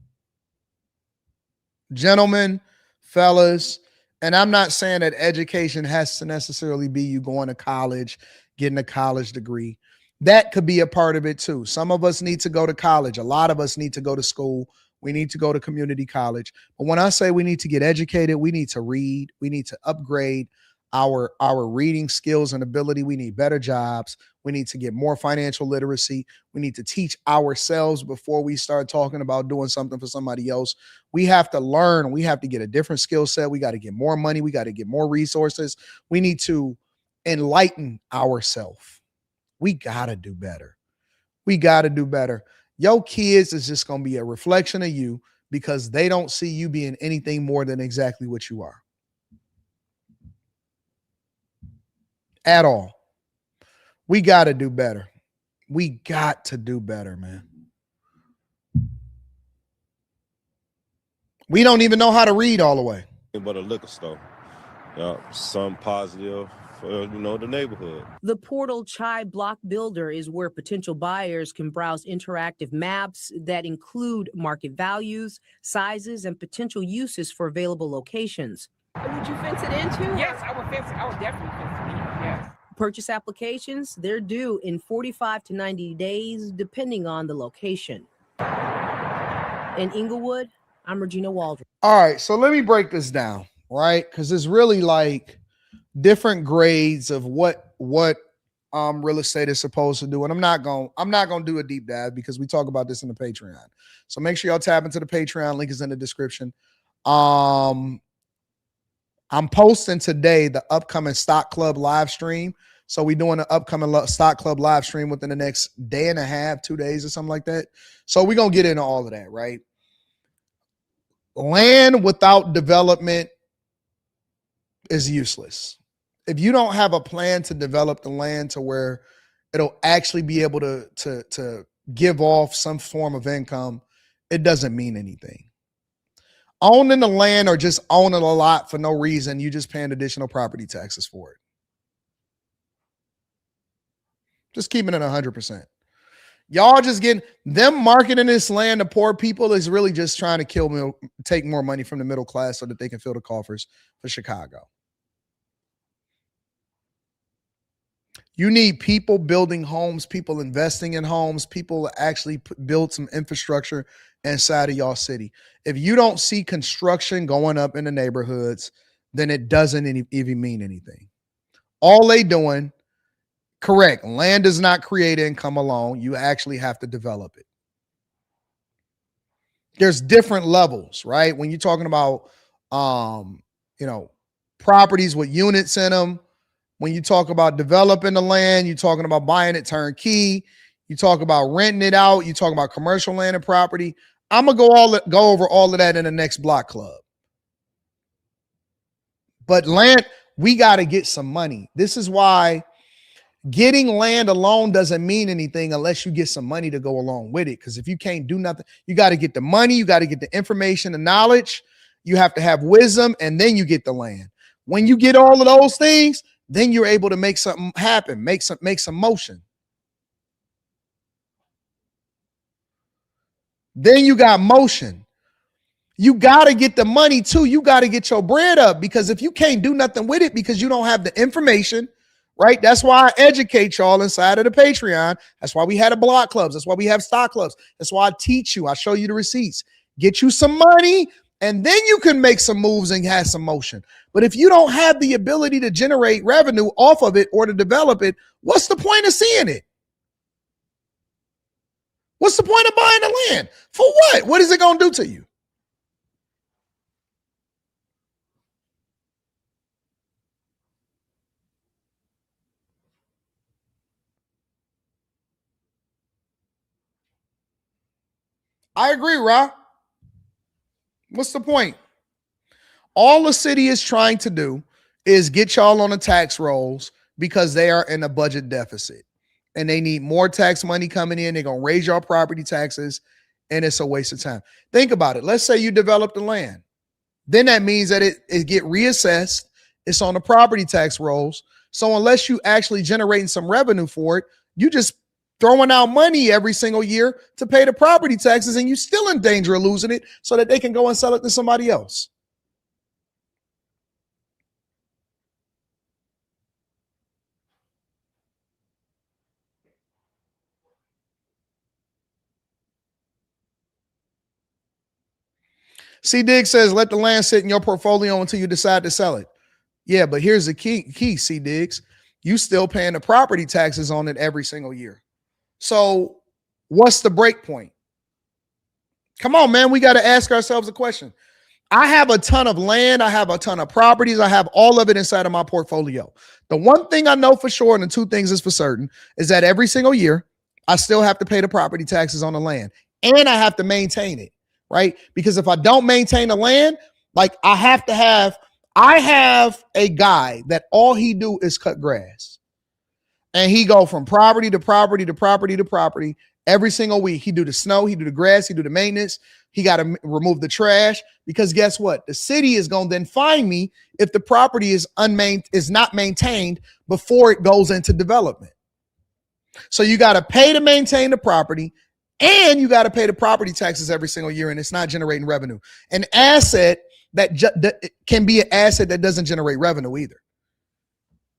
Gentlemen, fellas, and I'm not saying that education has to necessarily be you going to college, getting a college degree. That could be a part of it too. Some of us need to go to college. A lot of us need to go to school. We need to go to community college. But when I say we need to get educated, we need to read. We need to upgrade our reading skills and ability. We need better jobs. We need to get more financial literacy. We need to teach ourselves before we start talking about doing something for somebody else. We have to learn. We have to get a different skill set. We got to get more money. We got to get more resources. We need to enlighten ourselves. We got to do better. We got to do better. Your kids is just going to be a reflection of you because they don't see you being anything more than exactly what you are. At all. We got to do better. We got to do better, man. We don't even know how to read all the way. But a liquor store. Some positive for, the neighborhood. The Portal Chai Block Builder is where potential buyers can browse interactive maps that include market values, sizes, and potential uses for available locations. Would you fence it into? Yes, I would fence it. I would definitely fence it in. Yes. Purchase applications, they're due in 45 to 90 days, depending on the location. In Inglewood, I'm Regina Waldron. All right, so let me break this down, right? Because it's really like different grades of what real estate is supposed to do. And I'm not gonna do a deep dive because we talk about this in the Patreon. So make sure y'all tap into the Patreon. Link is in the description. I'm posting today the upcoming Stock Club live stream. So we're doing an upcoming Stock Club live stream within the next day and a half, 2 days or something like that. So we're going to get into all of that, right? Land without development is useless. If you don't have a plan to develop the land to where it'll actually be able to give off some form of income, it doesn't mean anything. Owning the land or just owning a lot for no reason, you just paying additional property taxes for it. Just keeping it 100%. Y'all just getting them marketing this land to poor people is really just trying to take more money from the middle class so that they can fill the coffers for Chicago. You need people building homes, people investing in homes, people actually build some infrastructure inside of y'all city. If you don't see construction going up in the neighborhoods, then it doesn't even mean anything. All they doing, correct, land does not create income alone. You actually have to develop it. There's different levels, right? When you're talking about, properties with units in them, when you talk about developing the land, you're talking about buying it turnkey. You talk about renting it out. You talk about commercial land and property. I'm going to go over all of that in the next block club. But land, we got to get some money. This is why getting land alone doesn't mean anything unless you get some money to go along with it. Because if you can't do nothing, you got to get the money. You got to get the information, the knowledge. You have to have wisdom, and then you get the land. When you get all of those things, then you're able to make something happen, make some motion. Then you got motion. You got to get the money too. You got to get your bread up, because if you can't do nothing with it because you don't have the information, right? That's why I educate y'all inside of the Patreon. That's why we had a block clubs. That's why we have stock clubs. That's why I teach you. I show you the receipts. Get you some money, and then you can make some moves and have some motion. But if you don't have the ability to generate revenue off of it or to develop it, what's the point of seeing it? What's the point of buying the land? For what? What is it going to do to you? I agree, Ra. What's the point? All the city is trying to do is get y'all on the tax rolls because they are in a budget deficit and they need more tax money coming in. They're going to raise your property taxes, and it's a waste of time. Think about it. Let's say you develop the land. Then that means that it get reassessed. It's on the property tax rolls. So unless you actually generating some revenue for it, you just throwing out money every single year to pay the property taxes, and you're still in danger of losing it so that they can go and sell it to somebody else. C. Diggs says, let the land sit in your portfolio until you decide to sell it. Yeah, but here's the key, C. Diggs. You still paying the property taxes on it every single year. So what's the break point? Come on, man. We got to ask ourselves a question. I have a ton of land. I have a ton of properties. I have all of it inside of my portfolio. The one thing I know for sure, and the two things is for certain, is that every single year, I still have to pay the property taxes on the land, and I have to maintain it, right? Because if I don't maintain the land, like I have a guy that all he do is cut grass. And he go from property to property to property to property every single week. He do the snow, he do the grass, he do the maintenance. He got to remove the trash, because guess what? The city is going to then fine me if the property is not maintained before it goes into development. So you got to pay to maintain the property, and you got to pay the property taxes every single year, and it's not generating revenue. An asset that can be an asset that doesn't generate revenue either.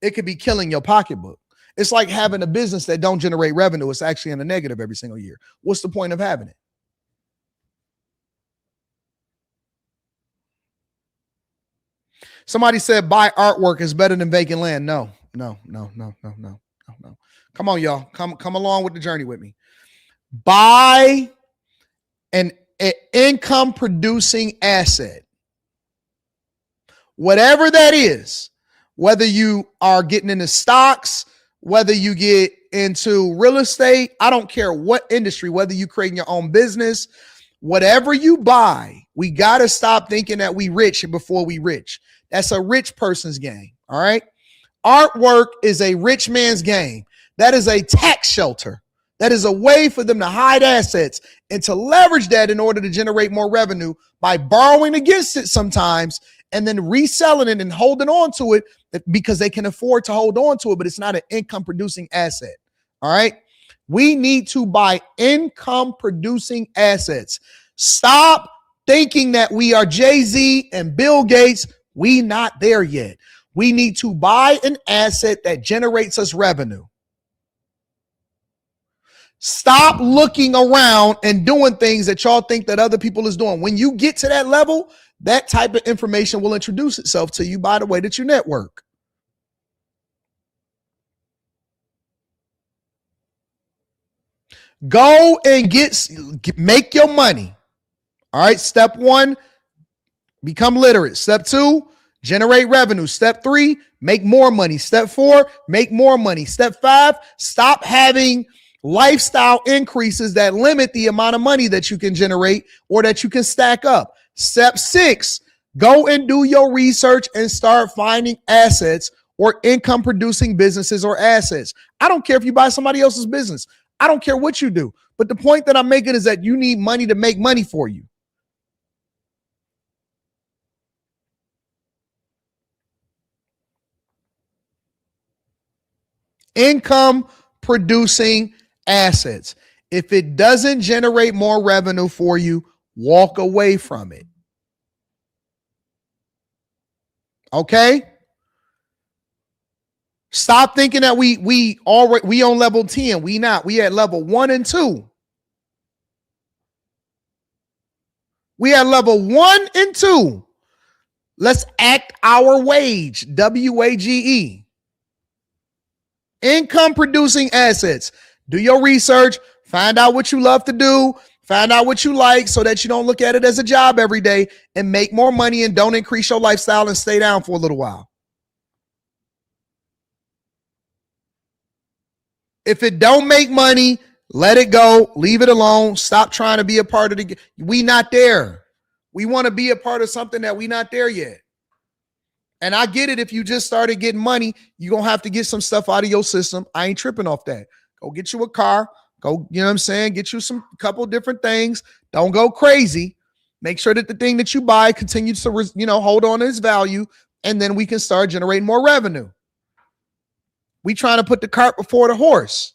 It could be killing your pocketbook. It's like having a business that don't generate revenue. It's actually in the negative every single year. What's the point of having it? Somebody said buy artwork is better than vacant land. No. Come on, y'all. Come along with the journey with me. Buy an income producing asset. Whatever that is, whether you are getting into stocks, whether you get into real estate, I don't care what industry, whether you creating your own business, whatever you buy, we got to stop thinking that we rich before we rich. That's a rich person's game. All right. Artwork is a rich man's game. That is a tax shelter. That is a way for them to hide assets and to leverage that in order to generate more revenue by borrowing against it sometimes and then reselling it and holding on to it because they can afford to hold on to it, but it's not an income producing asset. All right. We need to buy income producing assets. Stop thinking that we are Jay-Z and Bill Gates. We not there yet. We need to buy an asset that generates us revenue. Stop looking around and doing things that y'all think that other people is doing. When you get to that level, that type of information will introduce itself to you by the way that you network. Go and make your money. All right. Step 1, become literate. Step 2, generate revenue. Step 3, make more money. Step 4, make more money. Step 5, stop having lifestyle increases that limit the amount of money that you can generate or that you can stack up. Step 6, go and do your research and start finding assets or income producing businesses or assets. I don't care if you buy somebody else's business. I don't care what you do. But the point that I'm making is that you need money to make money for you. Income producing assets. If it doesn't generate more revenue for you, walk away from it. Okay? Stop thinking that we on level 10. We not. We at level 1 and 2. We at level 1 and 2. Let's act our wage. WAGE. Income producing assets. Do your research. Find out what you love to do. Find out what you like so that you don't look at it as a job every day and make more money and don't increase your lifestyle and stay down for a little while. If it don't make money, let it go. Leave it alone. Stop trying to be a part of the. We not there. We want to be a part of something that we not there yet. And I get it. If you just started getting money, you're going to have to get some stuff out of your system. I ain't tripping off that. Go get you a car. Go, you know what I'm saying? Get you couple different things. Don't go crazy. Make sure that the thing that you buy continues to, hold on to its value. And then we can start generating more revenue. We trying to put the cart before the horse.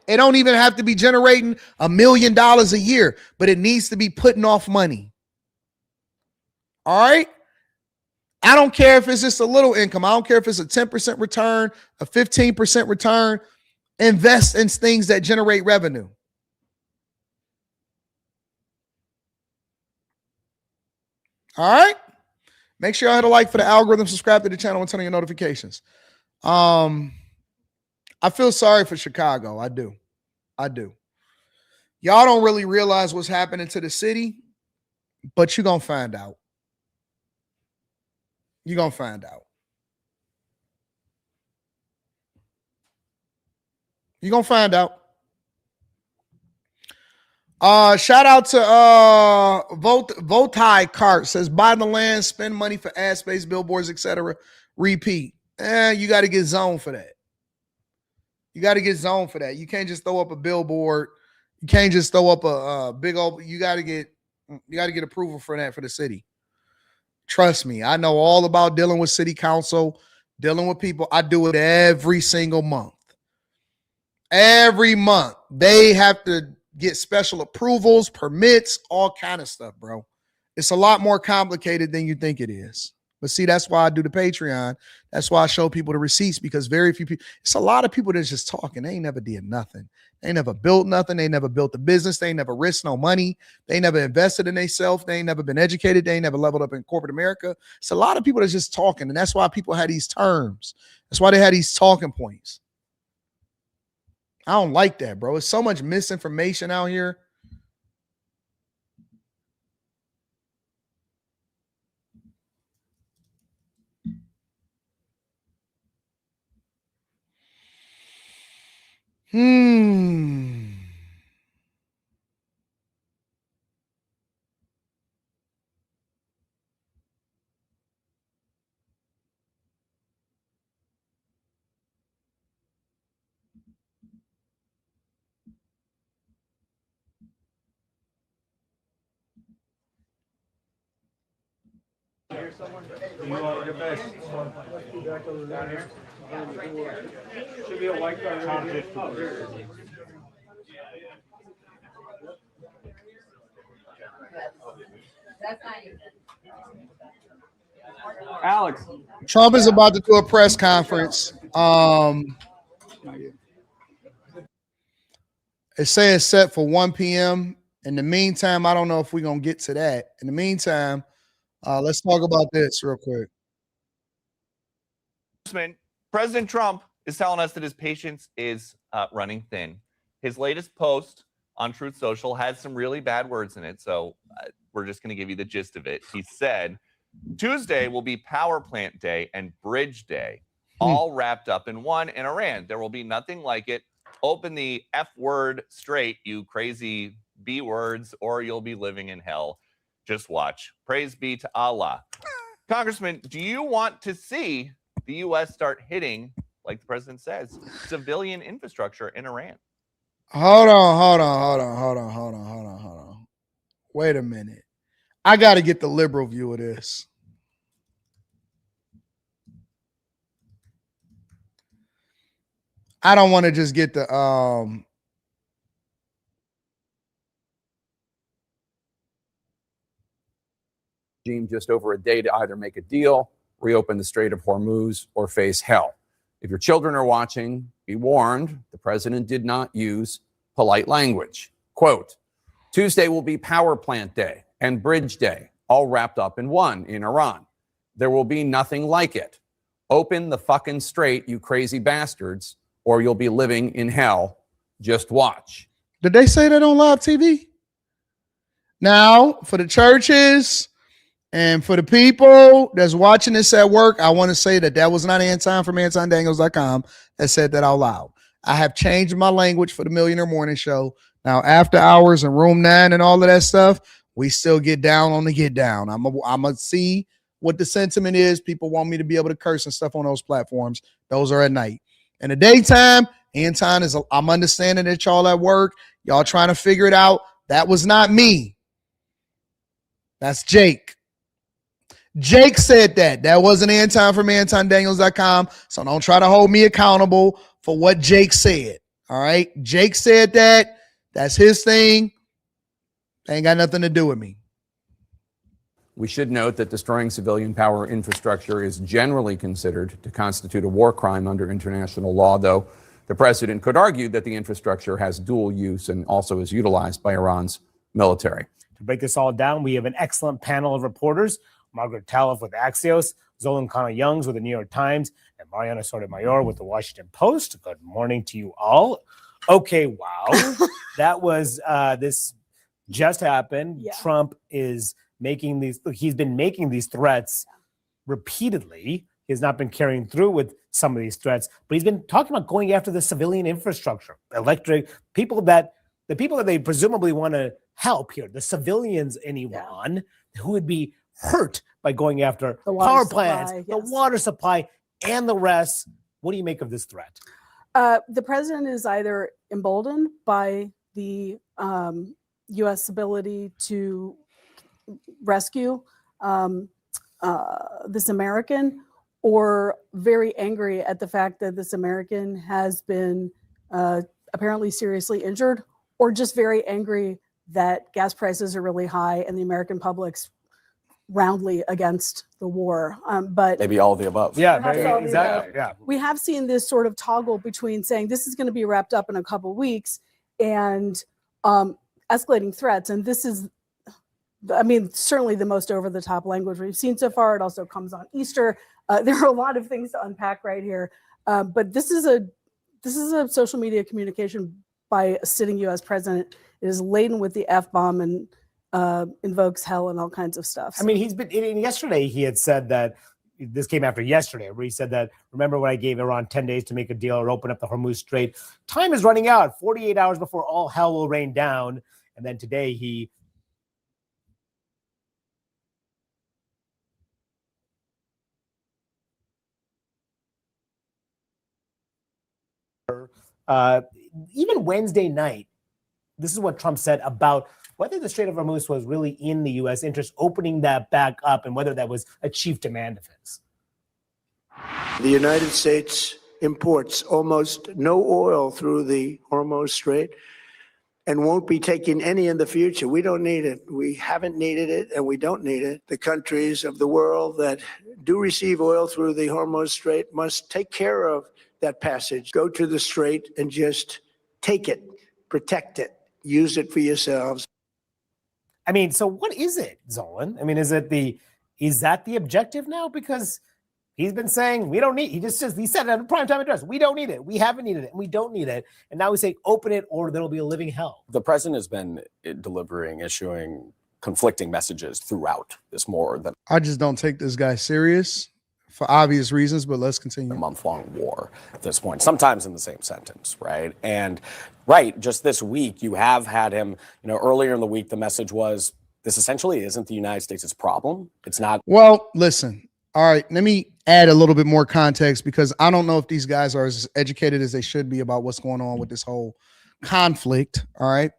It don't even have to be generating $1 million a year, but it needs to be putting off money. All right. I don't care if it's just a little income. I don't care if it's a 10% return, a 15% return. Invest in things that generate revenue. All right. Make sure y'all hit a like for the algorithm, subscribe to the channel, and turn on your notifications. I feel sorry for Chicago. I do. Y'all don't really realize what's happening to the city, but you're going to find out. You're going to find out. You're going to find out. Shout out to Votai Cart says buy the land, spend money for ad space, billboards, etc. Repeat. You got to get zoned for that. You got to get zoned for that. You can't just throw up a billboard. You can't just throw up a big old. You got to get approval for that for the city. Trust me, I know all about dealing with city council, dealing with people. I do it every single month. Every month they have to get special approvals, permits, all kind of stuff, bro. It's a lot more complicated than you think it is. But see, that's why I do the Patreon. That's why I show people the receipts, because very few people, it's a lot of people that's just talking. They ain't never did nothing. They ain't never built nothing. They never built a business. They ain't never risked no money. They ain't never invested in themselves. They ain't never been educated. They ain't never leveled up in corporate America. It's a lot of people that's just talking. And that's why people had these terms. That's why they had these talking points. I don't like that, bro. It's so much misinformation out here. Should be a white card. Alex. Trump is about to do a press conference. It says set for 1 p.m. In the meantime, I don't know if we're going to get to that. In the meantime, let's talk about this real quick. President Trump is telling us that his patience is running thin. His latest post on Truth Social had some really bad words in it, so we're just going to give you the gist of it. He said, Tuesday will be Power Plant Day and Bridge Day, all wrapped up in one in Iran. There will be nothing like it. Open the F word straight, you crazy B words, or you'll be living in hell. Just watch. Praise be to Allah. Congressman, do you want to see the U.S. start hitting, like the president says, civilian infrastructure in Iran? Hold on. Wait a minute. I got to get the liberal view of this. I don't want to just get the just over a day to either make a deal, reopen the Strait of Hormuz, or face hell. If your children are watching, be warned, the president did not use polite language. Quote, Tuesday will be Power Plant Day and Bridge Day, all wrapped up in one in Iran. There will be nothing like it. Open the fucking strait, you crazy bastards, or you'll be living in hell. Just watch. Did they say that on live TV? Now, for the churches and for the people that's watching this at work, I want to say that was not Anton from AntonDaniels.com that said that out loud. I have changed my language for the Millionaire Morning Show. Now, after hours and room 9 and all of that stuff, we still get down on the get down. I'm going to see what the sentiment is. People want me to be able to curse and stuff on those platforms. Those are at night. In the daytime, Anton I'm understanding that y'all at work. Y'all trying to figure it out. That was not me. That's Jake. Jake said that. That wasn't Anton from AntonDaniels.com. So don't try to hold me accountable for what Jake said. All right. Jake said that. That's his thing. Ain't got nothing to do with me. We should note that destroying civilian power infrastructure is generally considered to constitute a war crime under international law, though the president could argue that the infrastructure has dual use and also is utilized by Iran's military. To break this all down, we have an excellent panel of reporters. Margaret Talev with Axios, Zolan Kana-Youngs with the New York Times, and Mariana Sotomayor with the Washington Post. Good morning to you all. Okay, wow. That was, this just happened. Yeah. Trump is making he's been making these threats repeatedly. He has not been carrying through with some of these threats, but he's been talking about going after the civilian infrastructure, the people that they presumably want to help here, the civilians in Iran who would be hurt by going after the power plants, the water supply, and the rest. What do you make of this threat? The president is either emboldened by the U.S. ability to rescue this American, or very angry at the fact that this American has been apparently seriously injured, or just very angry that gas prices are really high and the American public's roundly against the war. But maybe all of the above. Yeah, exactly. Yeah. We have seen this sort of toggle between saying this is going to be wrapped up in a couple of weeks and escalating threats. And this is, I mean, certainly the most over the top language we've seen so far. It also comes on Easter. There are a lot of things to unpack right here. But this is a social media communication by a sitting U.S. president. It is laden with the F-bomb and invokes hell and all kinds of stuff. I mean, yesterday he had said that, this came after yesterday, where he said that, remember when I gave Iran 10 days to make a deal or open up the Hormuz Strait? Time is running out, 48 hours before all hell will rain down. And then today he even Wednesday night, this is what Trump said about whether the Strait of Hormuz was really in the U.S. interest, opening that back up, and whether that was a chief demand of his. The United States imports almost no oil through the Hormuz Strait and won't be taking any in the future. We don't need it. We haven't needed it, and we don't need it. The countries of the world that do receive oil through the Hormuz Strait must take care of that passage. Go to the Strait and just take it, protect it, use it for yourselves. I mean, so what is it, Zolan? I mean, is that the objective now? Because he's been saying we don't need. He said it at a primetime address. We don't need it. We haven't needed it, and we don't need it. And now we say open it, or there'll be a living hell. The president has been issuing conflicting messages throughout this more than. I just don't take this guy serious for obvious reasons, but let's continue. A month-long war at this point, sometimes in the same sentence, right? And just this week, you have had him, earlier in the week, the message was, this essentially isn't the United States' problem. It's not. Well, listen. All right, let me add a little bit more context, because I don't know if these guys are as educated as they should be about what's going on with this whole conflict. All right.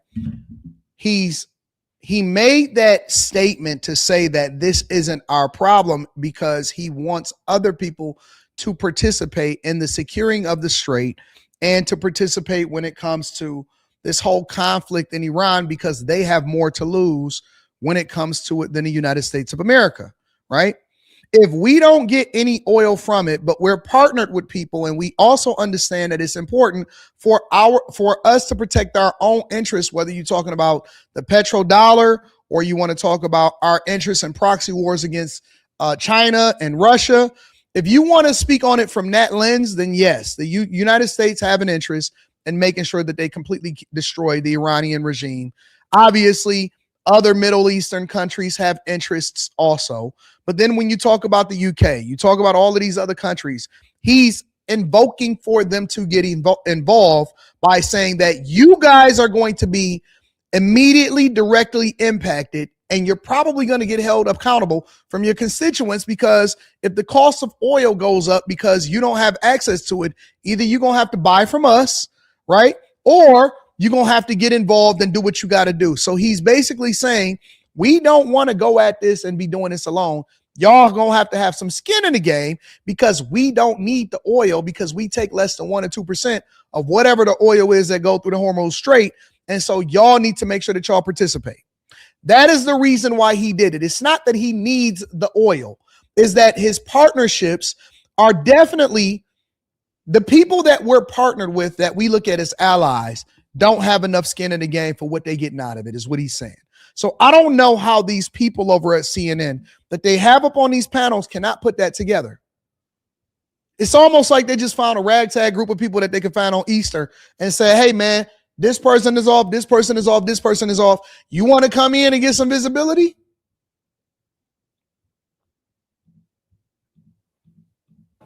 He made that statement to say that this isn't our problem because he wants other people to participate in the securing of the Strait and to participate when it comes to this whole conflict in Iran, because they have more to lose when it comes to it than the United States of America, right? If we don't get any oil from it, but we're partnered with people, and we also understand that it's important for us to protect our own interests, whether you're talking about the petrodollar or you want to talk about our interests in proxy wars against China and Russia. If you want to speak on it from that lens, then yes, the United States have an interest in making sure that they completely destroy the Iranian regime. Obviously, other Middle Eastern countries have interests also. But then when you talk about the UK, you talk about all of these other countries, he's invoking for them to get involved by saying that you guys are going to be immediately, directly impacted, and you're probably going to get held accountable from your constituents, because if the cost of oil goes up because you don't have access to it, either you're going to have to buy from us, right? Or you're going to have to get involved and do what you got to do. So he's basically saying, we don't want to go at this and be doing this alone. Y'all going to have some skin in the game, because we don't need the oil, because we take less than 1 or 2% of whatever the oil is that go through the Hormuz Strait. And so y'all need to make sure that y'all participate. That is the reason why he did it. It's not that he needs the oil. Is that his partnerships are definitely the people that we're partnered with, that we look at as allies, don't have enough skin in the game for what they're getting out of it, is what he's saying. So I don't know how these people over at CNN that they have up on these panels cannot put that together. It's almost like they just found a ragtag group of people that they can find on Easter and say, hey, man, this person is off, this person is off, this person is off. You want to come in and get some visibility?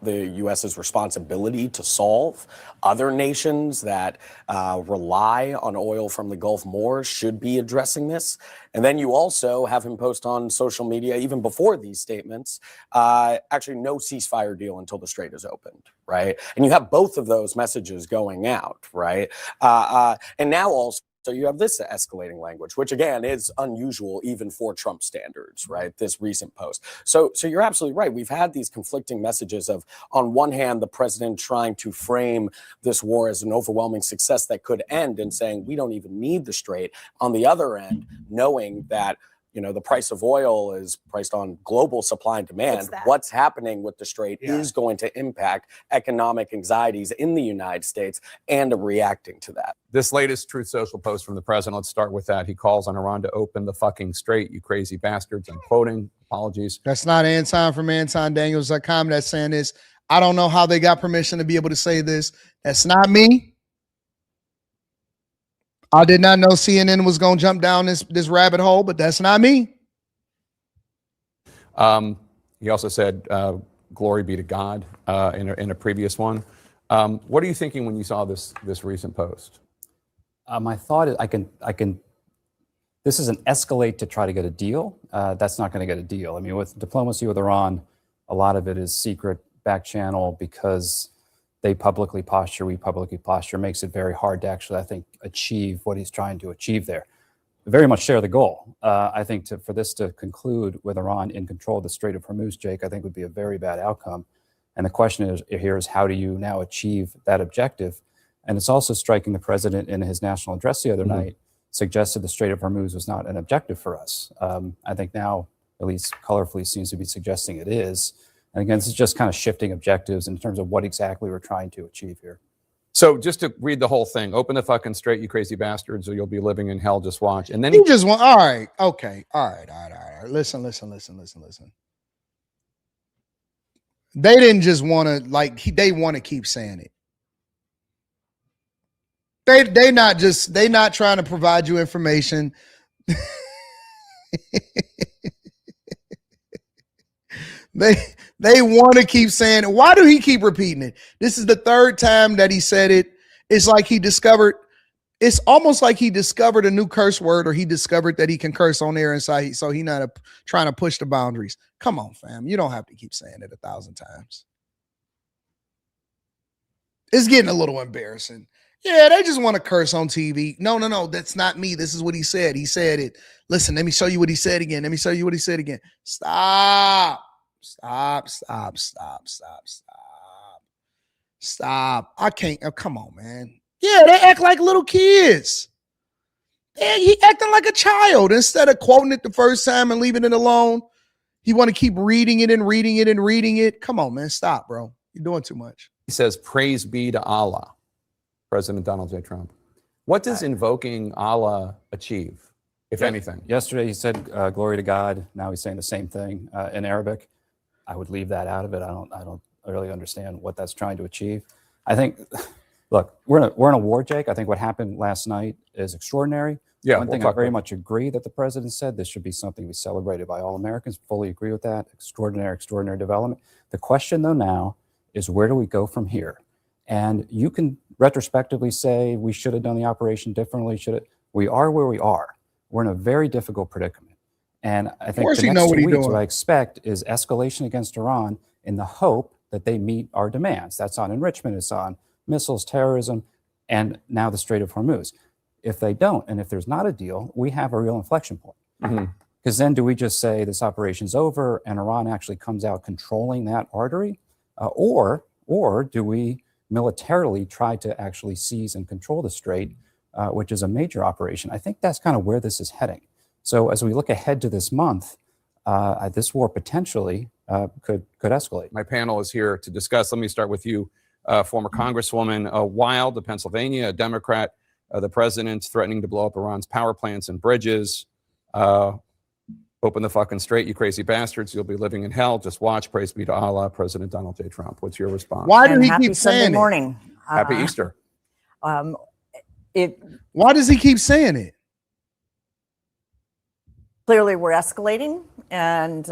the U.S.'s responsibility to solve. Other nations that rely on oil from the Gulf more should be addressing this. And then you also have him post on social media, even before these statements, actually no ceasefire deal until the Strait is opened, right? And you have both of those messages going out, right? And now also, so you have this escalating language, which again is unusual even for Trump standards, right? This recent post. So you're absolutely right. We've had these conflicting messages of, on one hand, the president trying to frame this war as an overwhelming success that could end and saying we don't even need the Strait. On the other end, knowing that the price of oil is priced on global supply and demand. What's happening with the Strait is going to impact economic anxieties in the United States and reacting to that. This latest Truth Social post from the president, let's start with that. He calls on Iran to open the fucking Strait, you crazy bastards. I'm quoting, apologies. That's not Anton from AntonDaniels.com that's saying this. I don't know how they got permission to be able to say this. That's not me. I did not know CNN was going to jump down this rabbit hole, but that's not me. He also said, glory be to God in a previous one. What are you thinking when you saw this recent post? My thought is this is an escalate to try to get a deal. That's not going to get a deal. I mean, with diplomacy with Iran, a lot of it is secret, back channel, because they publicly posture, we publicly posture, makes it very hard to actually, I think, achieve what he's trying to achieve there. We very much share the goal. I think for this to conclude with Iran in control of the Strait of Hormuz, Jake, I think would be a very bad outcome. And the question here is how do you now achieve that objective? And it's also striking the president in his national address the other night suggested the Strait of Hormuz was not an objective for us. I think now, at least colorfully, seems to be suggesting it is. And again, this is just kind of shifting objectives in terms of what exactly we're trying to achieve here. So just to read the whole thing, open the fucking Strait, you crazy bastards, or you'll be living in hell. Just watch. And then he just want, all right, okay, all right. Listen. They didn't just want to, they want to keep saying it. They not trying to provide you information. They want to keep saying it. Why do he keep repeating it? This is the third time that he said it. It's almost like he discovered a new curse word, or he discovered that he can curse on air inside. So he's not trying to push the boundaries. Come on, fam. You don't have to keep saying it 1,000 times. It's getting a little embarrassing. Yeah, they just want to curse on TV. No. That's not me. This is what he said. He said it. Listen, let me show you what he said again. Stop. I can't. Oh, come on, man. Yeah, they act like little kids. He acting like a child. Instead of quoting it the first time and leaving it alone, he want to keep reading it. Come on, man. Stop, bro. You're doing too much. he says, praise be to Allah, President Donald J. Trump. What does invoking Allah achieve, if anything? Yesterday he said, glory to God. Now he's saying the same thing in Arabic. I would leave that out of it. I don't really understand what that's trying to achieve. I think, look, we're in a war, Jake. I think what happened last night is extraordinary. Yeah, One thing I very much agree that the president said, this should be something to be celebrated by all Americans. Fully agree with that. Extraordinary development. The question, though, now is where do we go from here? And you can retrospectively say we should have done the operation differently. We are where we are. We're in a very difficult predicament. And I think the next 2 weeks, what I expect is escalation against Iran in the hope that they meet our demands. That's on enrichment, it's on missiles, terrorism, and now the Strait of Hormuz. If they don't, and if there's not a deal, we have a real inflection point. Because then do we just say this operation's over and Iran actually comes out controlling that artery? Or do we militarily try to actually seize and control the Strait, which is a major operation? I think that's kind of where this is heading. So as we look ahead to this month, this war potentially could escalate. My panel is here to discuss. Let me start with you, former Congresswoman Wild of Pennsylvania, a Democrat. The president's threatening to blow up Iran's power plants and bridges. Open the fucking Strait, you crazy bastards. You'll be living in hell. Just watch. Praise be to Allah, President Donald J. Trump. What's your response? Why do he keep saying it? Morning. Happy Easter. Why does he keep saying it? Clearly, we're escalating. And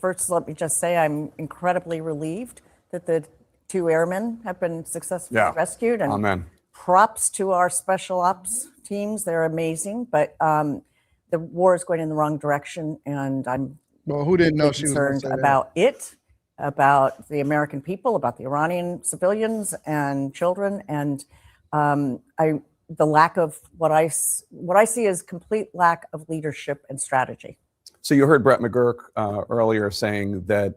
first, let me just say I'm incredibly relieved that the 2 airmen have been successfully rescued. And Amen. props to our special ops teams. They're amazing. But the war is going in the wrong direction. And I'm who didn't know she was gonna concerned say that? about it, about the American people, about the Iranian civilians and children. And the lack of what I see as complete lack of leadership and strategy. So you heard Brett McGurk earlier saying that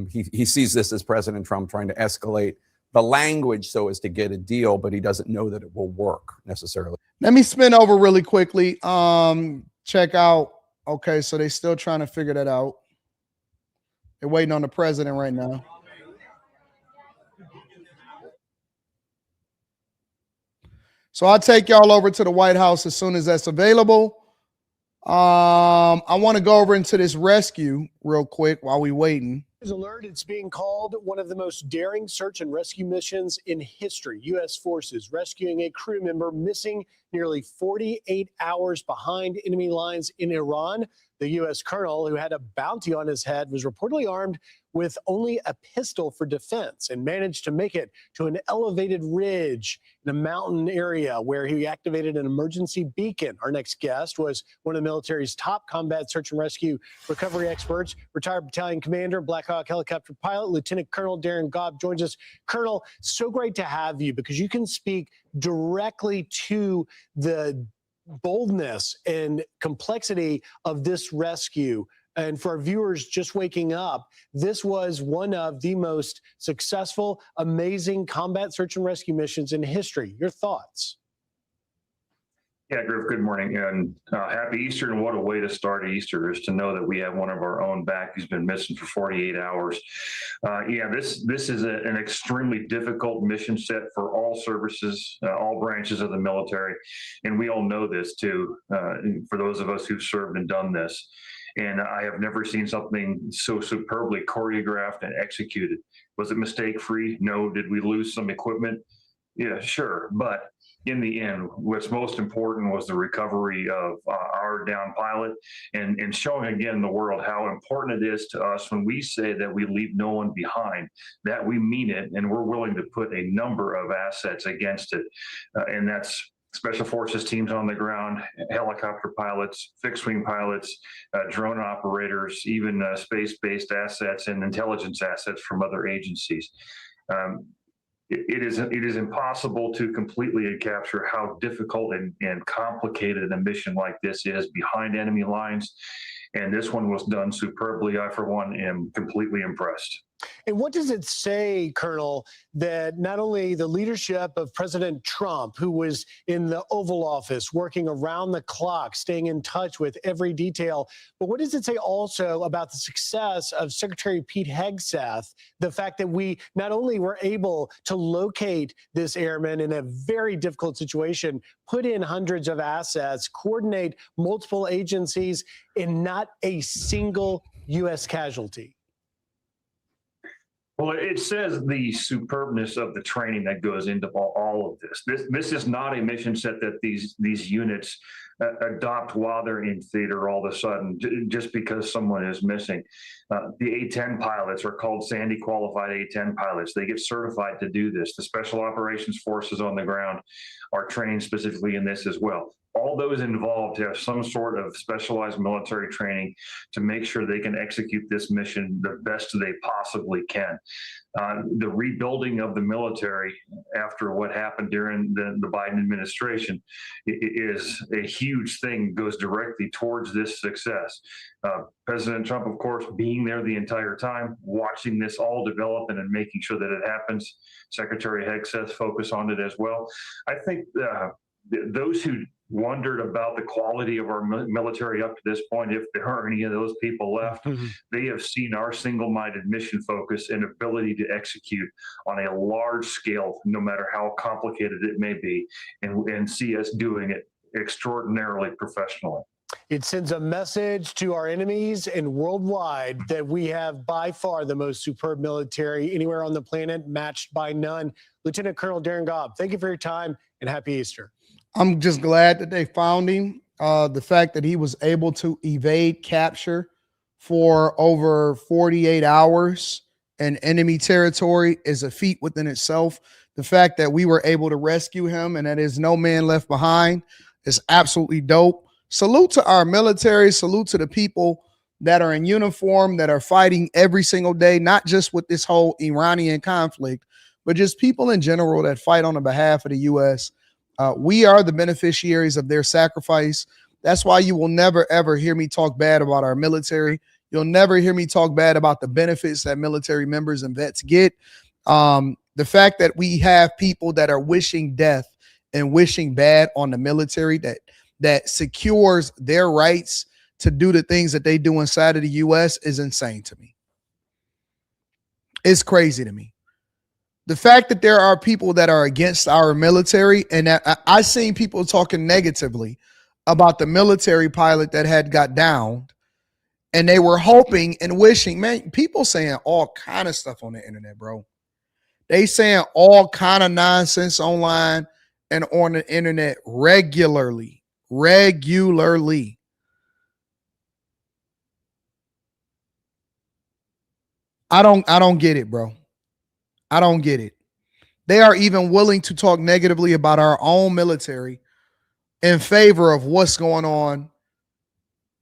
he sees this as President Trump trying to escalate the language so as to get a deal, but he doesn't know that it will work necessarily. Let me spin over really quickly. Check out. Okay, so they're still trying to figure that out. They're waiting on the president right now. So I'll take y'all over to the White House as soon as that's available. I want to go over into this rescue real quick while we waiting. Alert, it's being called one of the most daring search and rescue missions in history. U.S. forces rescuing a crew member missing nearly 48 hours behind enemy lines in Iran. The U.S. colonel, who had a bounty on his head, was reportedly armed with only a pistol for defense and managed to make it to an elevated ridge in a mountain area where he activated an emergency beacon. Our next guest was one of the military's top combat search and rescue recovery experts, retired battalion commander, Black Hawk helicopter pilot, Lieutenant Colonel Darren Gobb joins us. Colonel, so great to have you because you can speak directly to the boldness and complexity of this rescue. And for our viewers just waking up, this was one of the most successful, amazing combat search and rescue missions in history. Your thoughts? Yeah, Griff, good morning and happy Easter. And what a way to start Easter is to know that we have one of our own back who's been missing for 48 hours. This is an extremely difficult mission set for all services, all branches of the military. And we all know this too, for those of us who've served and done this. And I have never seen something so superbly choreographed and executed. Was it mistake-free? No. Did we lose some equipment? Yeah, sure. But in the end, what's most important was the recovery of our downed pilot and showing again the world how important it is to us when we say that we leave no one behind, that we mean it, and we're willing to put a number of assets against it. And that's Special Forces teams on the ground, helicopter pilots, fixed-wing pilots, drone operators, even space-based assets and intelligence assets from other agencies. It is impossible to completely capture how difficult and complicated a mission like this is behind enemy lines. And this one was done superbly. I, for one, am completely impressed. And what does it say, Colonel, that not only the leadership of President Trump, who was in the Oval Office working around the clock, staying in touch with every detail, but what does it say also about the success of Secretary Pete Hegseth, the fact that we not only were able to locate this airman in a very difficult situation, put in hundreds of assets, coordinate multiple agencies, and not a single U.S. casualty? Well, it says the superbness of the training that goes into all of this. This is not a mission set that these units adopt while they're in theater all of a sudden, just because someone is missing. The A-10 pilots are called Sandy qualified A-10 pilots. They get certified to do this. The Special Operations Forces on the ground are trained specifically in this as well. All those involved have some sort of specialized military training to make sure they can execute this mission the best they possibly can. The rebuilding of the military after what happened during the Biden administration is a huge thing, goes directly towards this success. President Trump, of course, being there the entire time, watching this all develop and making sure that it happens. Secretary Hegseth focus on it as well. I think those who wondered about the quality of our military up to this point, if there are any of those people left, they have seen our single-minded mission focus and ability to execute on a large scale, no matter how complicated it may be, and see us doing it extraordinarily professionally. It sends a message to our enemies and worldwide that we have by far the most superb military anywhere on the planet, matched by none. Lieutenant Colonel Darren Gobb, thank you for your time and happy Easter. I'm just glad that they found him. The fact that he was able to evade capture for over 48 hours in enemy territory is a feat within itself. The fact that we were able to rescue him and that there's no man left behind is absolutely dope. Salute to our military. Salute to the people that are in uniform, that are fighting every single day, not just with this whole Iranian conflict, but just people in general that fight on the behalf of the U.S. We are the beneficiaries of their sacrifice. That's why you will never, ever hear me talk bad about our military. You'll never hear me talk bad about the benefits that military members and vets get. The fact that we have people that are wishing death and wishing bad on the military that secures their rights to do the things that they do inside of the U.S. is insane to me. It's crazy to me. The fact that there are people that are against our military, and I've seen people talking negatively about the military pilot that had got downed, and they were hoping and wishing, man, people saying all kind of stuff on the internet, bro. They saying all kind of nonsense online and on the internet regularly. I don't get it, bro. I don't get it. They are even willing to talk negatively about our own military in favor of what's going on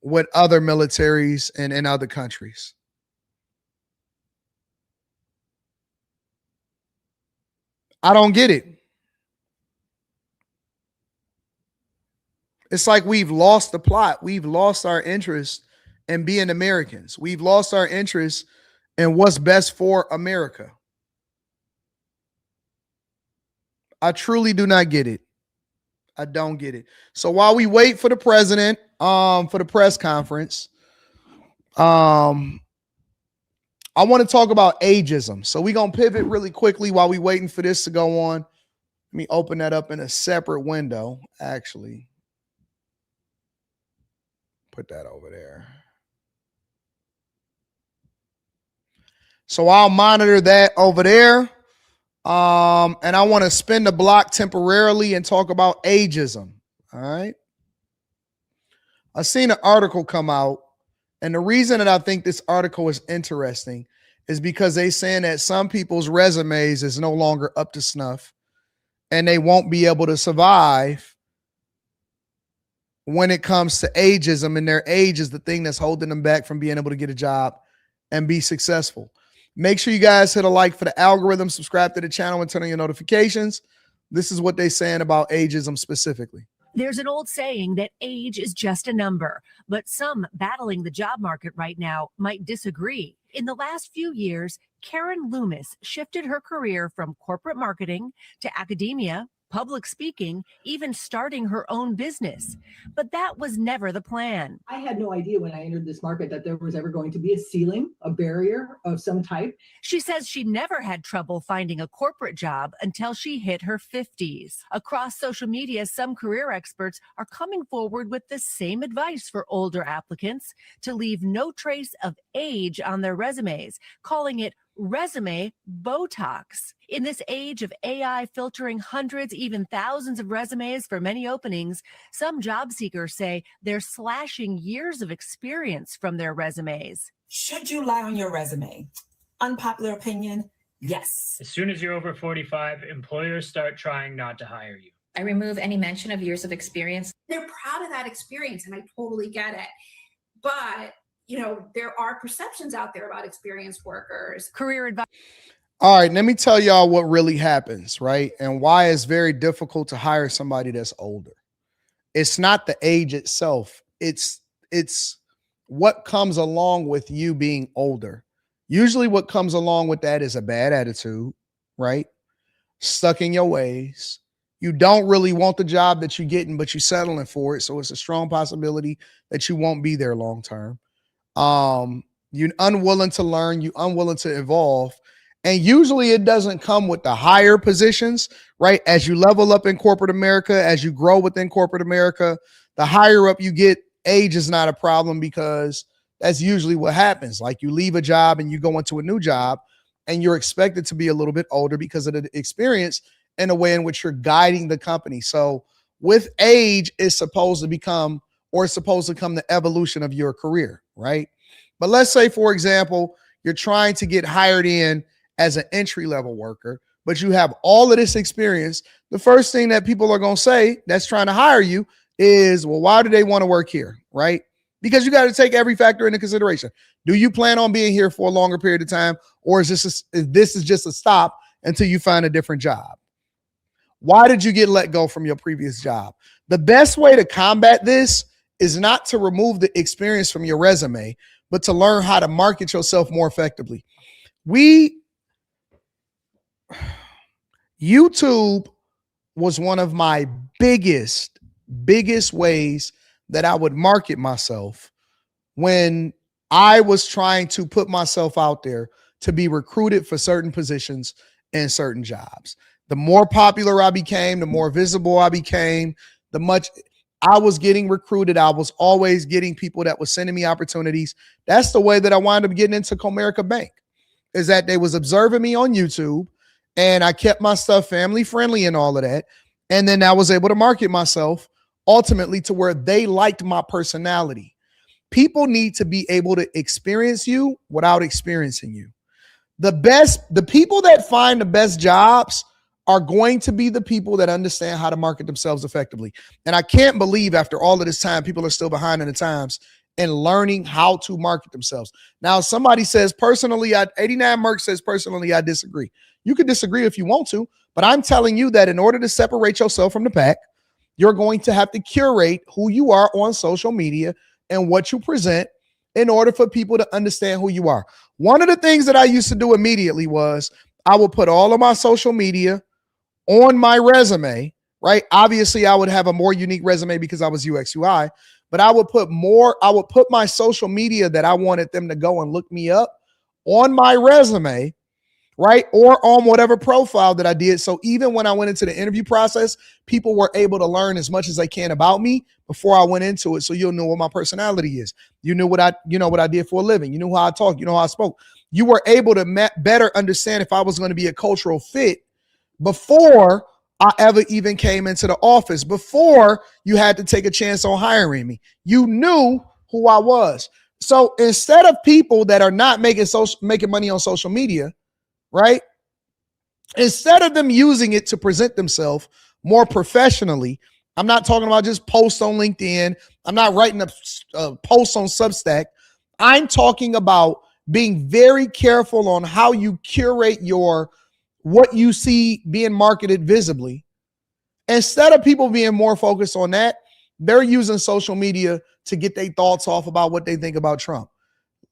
with other militaries and in other countries. I don't get it. It's like we've lost the plot. We've lost our interest in being Americans. We've lost our interest in what's best for America. I truly do not get it. I don't get it. So while we wait for the president for the press conference, I want to talk about ageism. So we're going to pivot really quickly while we're waiting for this to go on. Let me open that up in a separate window, actually. Put that over there. So I'll monitor that over there. And I want to spin the block temporarily and talk about ageism. All right. I seen an article come out, and the reason that I think this article is interesting is because they saying that some people's resumes is no longer up to snuff and they won't be able to survive when it comes to ageism, and their age is the thing that's holding them back from being able to get a job and be successful. Make sure you guys hit a like for the algorithm, subscribe to the channel, and turn on your notifications. This is what they're saying about ageism specifically. There's an old saying that age is just a number, but some battling the job market right now might disagree. In the last few years, Karen Loomis shifted her career from corporate marketing to academia, public speaking, even starting her own business. But that was never the plan. I had no idea when I entered this market that there was ever going to be a ceiling, a barrier of some type. She says she never had trouble finding a corporate job until she hit her 50s. Across social media, some career experts are coming forward with the same advice for older applicants: to leave no trace of age on their resumes, calling it resume Botox. In this age of AI filtering hundreds, even thousands of resumes for many openings, some job seekers say they're slashing years of experience from their resumes. Should you lie on your resume? Unpopular opinion, yes. As soon as you're over 45, employers start trying not to hire you. I remove any mention of years of experience. They're proud of that experience, and I totally get it. But you know, there are perceptions out there about experienced workers. Career advice. All right, let me tell y'all what really happens, right? And why it's very difficult to hire somebody that's older. It's not the age itself. It's what comes along with you being older. Usually what comes along with that is a bad attitude, right? Stuck in your ways. You don't really want the job that you're getting, but you're settling for it. So it's a strong possibility that you won't be there long term. You're unwilling to learn, you're unwilling to evolve. And usually it doesn't come with the higher positions, right? As you level up in corporate America, as you grow within corporate America, the higher up you get, age is not a problem, because that's usually what happens. Like, you leave a job and you go into a new job and you're expected to be a little bit older because of the experience in a way in which you're guiding the company. So with age, it's supposed to become, or it's supposed to come the evolution of your career, right? But let's say, for example, you're trying to get hired in as an entry-level worker, but you have all of this experience, the first thing that people are going to say that's trying to hire you is, well, why do they want to work here, right? Because you got to take every factor into consideration. Do you plan on being here for a longer period of time, or is this just a stop until you find a different job? Why did you get let go from your previous job? The best way to combat this is not to remove the experience from your resume, but to learn how to market yourself more effectively. YouTube was one of my biggest ways that I would market myself when I was trying to put myself out there to be recruited for certain positions and certain jobs. The more popular I became, the more visible I became, the much I was getting recruited. I was always getting people that was sending me opportunities. That's the way that I wound up getting into Comerica Bank, is that they was observing me on YouTube, and I kept my stuff family friendly and all of that. And then I was able to market myself ultimately to where they liked my personality. People need to be able to experience you without experiencing you. The people that find the best jobs are going to be the people that understand how to market themselves effectively. And I can't believe after all of this time, people are still behind in the times and learning how to market themselves. Now, somebody says, personally, 89 Merck says, personally, I disagree. You can disagree if you want to, but I'm telling you that in order to separate yourself from the pack, you're going to have to curate who you are on social media and what you present in order for people to understand who you are. One of the things that I used to do immediately was I would put all of my social media on my resume, right? Obviously, I would have a more unique resume because I was UX UI, but I would put my social media that I wanted them to go and look me up on my resume, right? Or on whatever profile that I did. So even when I went into the interview process, people were able to learn as much as they can about me before I went into it. So you'll know what my personality is. You knew what I did for a living. You knew how I talk. You know how I spoke. You were able to better understand if I was going to be a cultural fit before I ever even came into the office, before you had to take a chance on hiring me. You knew who I was. So instead of people that are not making money on social media, right? Instead of them using it to present themselves more professionally, I'm not talking about just posts on LinkedIn. I'm not writing a post on Substack. I'm talking about being very careful on how you curate what you see being marketed visibly. Instead of people being more focused on that, they're using social media to get their thoughts off about what they think about Trump.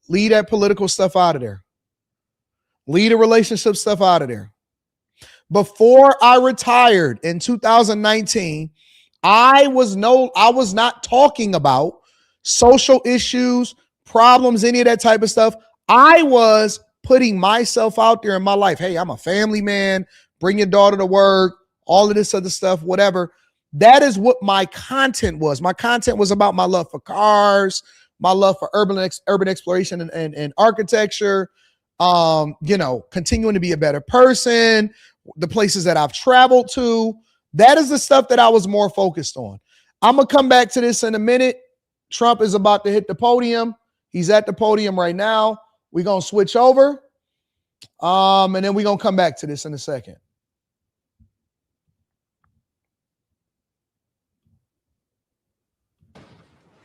Leave that political stuff out of there. Leave the relationship stuff out of there. Before I retired in 2019, I was not talking about social issues, problems, any of that type of stuff. I was putting myself out there in my life. Hey, I'm a family man. Bring your daughter to work. All of this other stuff, whatever. That is what my content was. My content was about my love for cars, my love for urban exploration and architecture. Continuing to be a better person, the places that I've traveled to. That is the stuff that I was more focused on. I'm going to come back to this in a minute. Trump is about to hit the podium. He's at the podium right now. We're going to switch over. And then we're going to come back to this in a second.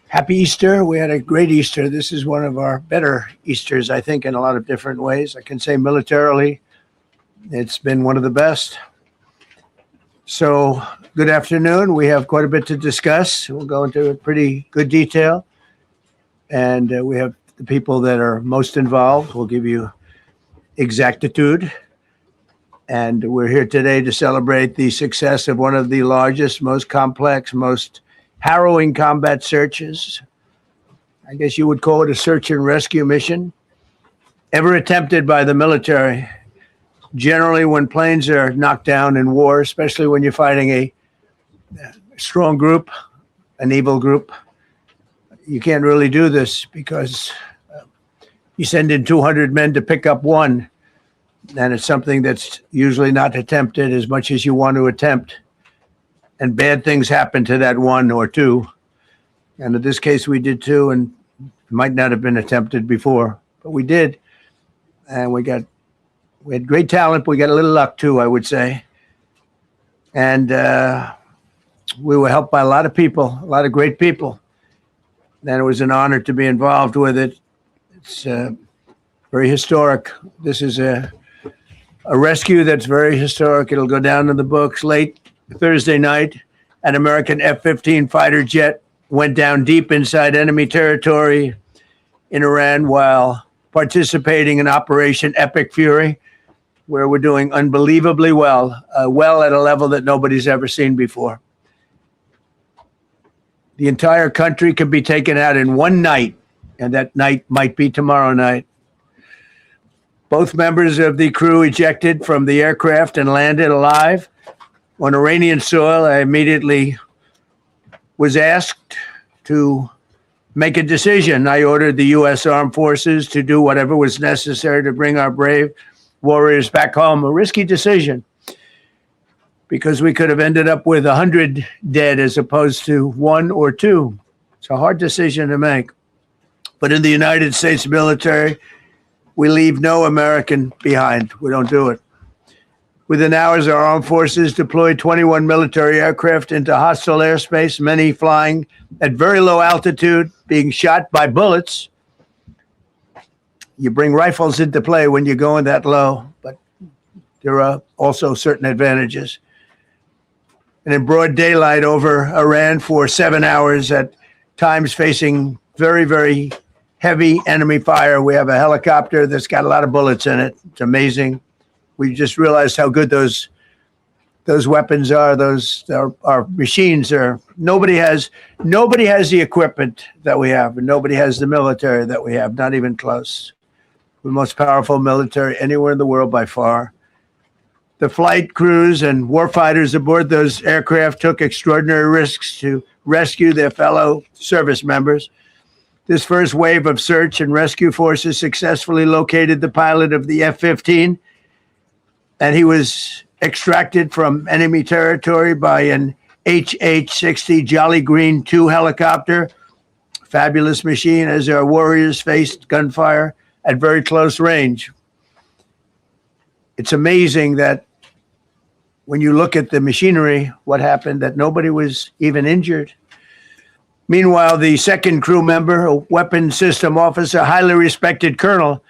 Happy Easter. We had a great Easter. This is one of our better Easters, I think, in a lot of different ways. I can say militarily, it's been one of the best. So good afternoon. We have quite a bit to discuss. We'll go into pretty good detail. And we have the people that are most involved. We'll give you exactitude. And we're here today to celebrate the success of one of the largest, most complex, most harrowing combat searches. I guess you would call it a search and rescue mission ever attempted by the military. Generally, when planes are knocked down in war, especially when you're fighting a strong group, an evil group, you can't really do this because you send in 200 men to pick up one, and it's something that's usually not attempted as much as you want to attempt. And bad things happen to that one or two. And in this case, we did two, and it might not have been attempted before, but we did. and we had great talent. We got a little luck too, I would say. And we were helped by a lot of people, a lot of great people. And it was an honor to be involved with it. It's very historic. This is a rescue that's very historic. It'll go down in the books. Late Thursday night, an American F-15 fighter jet went down deep inside enemy territory in Iran while participating in Operation Epic Fury, where we're doing unbelievably well at a level that nobody's ever seen before. The entire country could be taken out in one night, and that night might be tomorrow night. Both members of the crew ejected from the aircraft and landed alive on Iranian soil. I immediately was asked to make a decision. I ordered the U.S. Armed Forces to do whatever was necessary to bring our brave warriors back home. A risky decision, because we could have ended up with 100 dead as opposed to 1 or 2. It's a hard decision to make. But in the United States military, we leave no American behind. We don't do it. Within hours, our armed forces deployed 21 military aircraft into hostile airspace, many flying at very low altitude, being shot by bullets. You bring rifles into play when you're going that low, but there are also certain advantages. And in broad daylight over Iran for 7 hours, at times facing very, very heavy enemy fire. We have a helicopter that's got a lot of bullets in it. It's amazing. We just realized how good those weapons are. Our machines are. Nobody has the equipment that we have, and nobody has the military that we have. Not even close. We're the most powerful military anywhere in the world by far. The flight crews and warfighters aboard those aircraft took extraordinary risks to rescue their fellow service members. This first wave of search and rescue forces successfully located the pilot of the F-15, and he was extracted from enemy territory by an HH-60 Jolly Green II helicopter. Fabulous machine as our warriors faced gunfire at very close range. It's amazing that when you look at the machinery, what happened, that nobody was even injured. Meanwhile, the second crew member, a weapons system officer, highly respected colonel,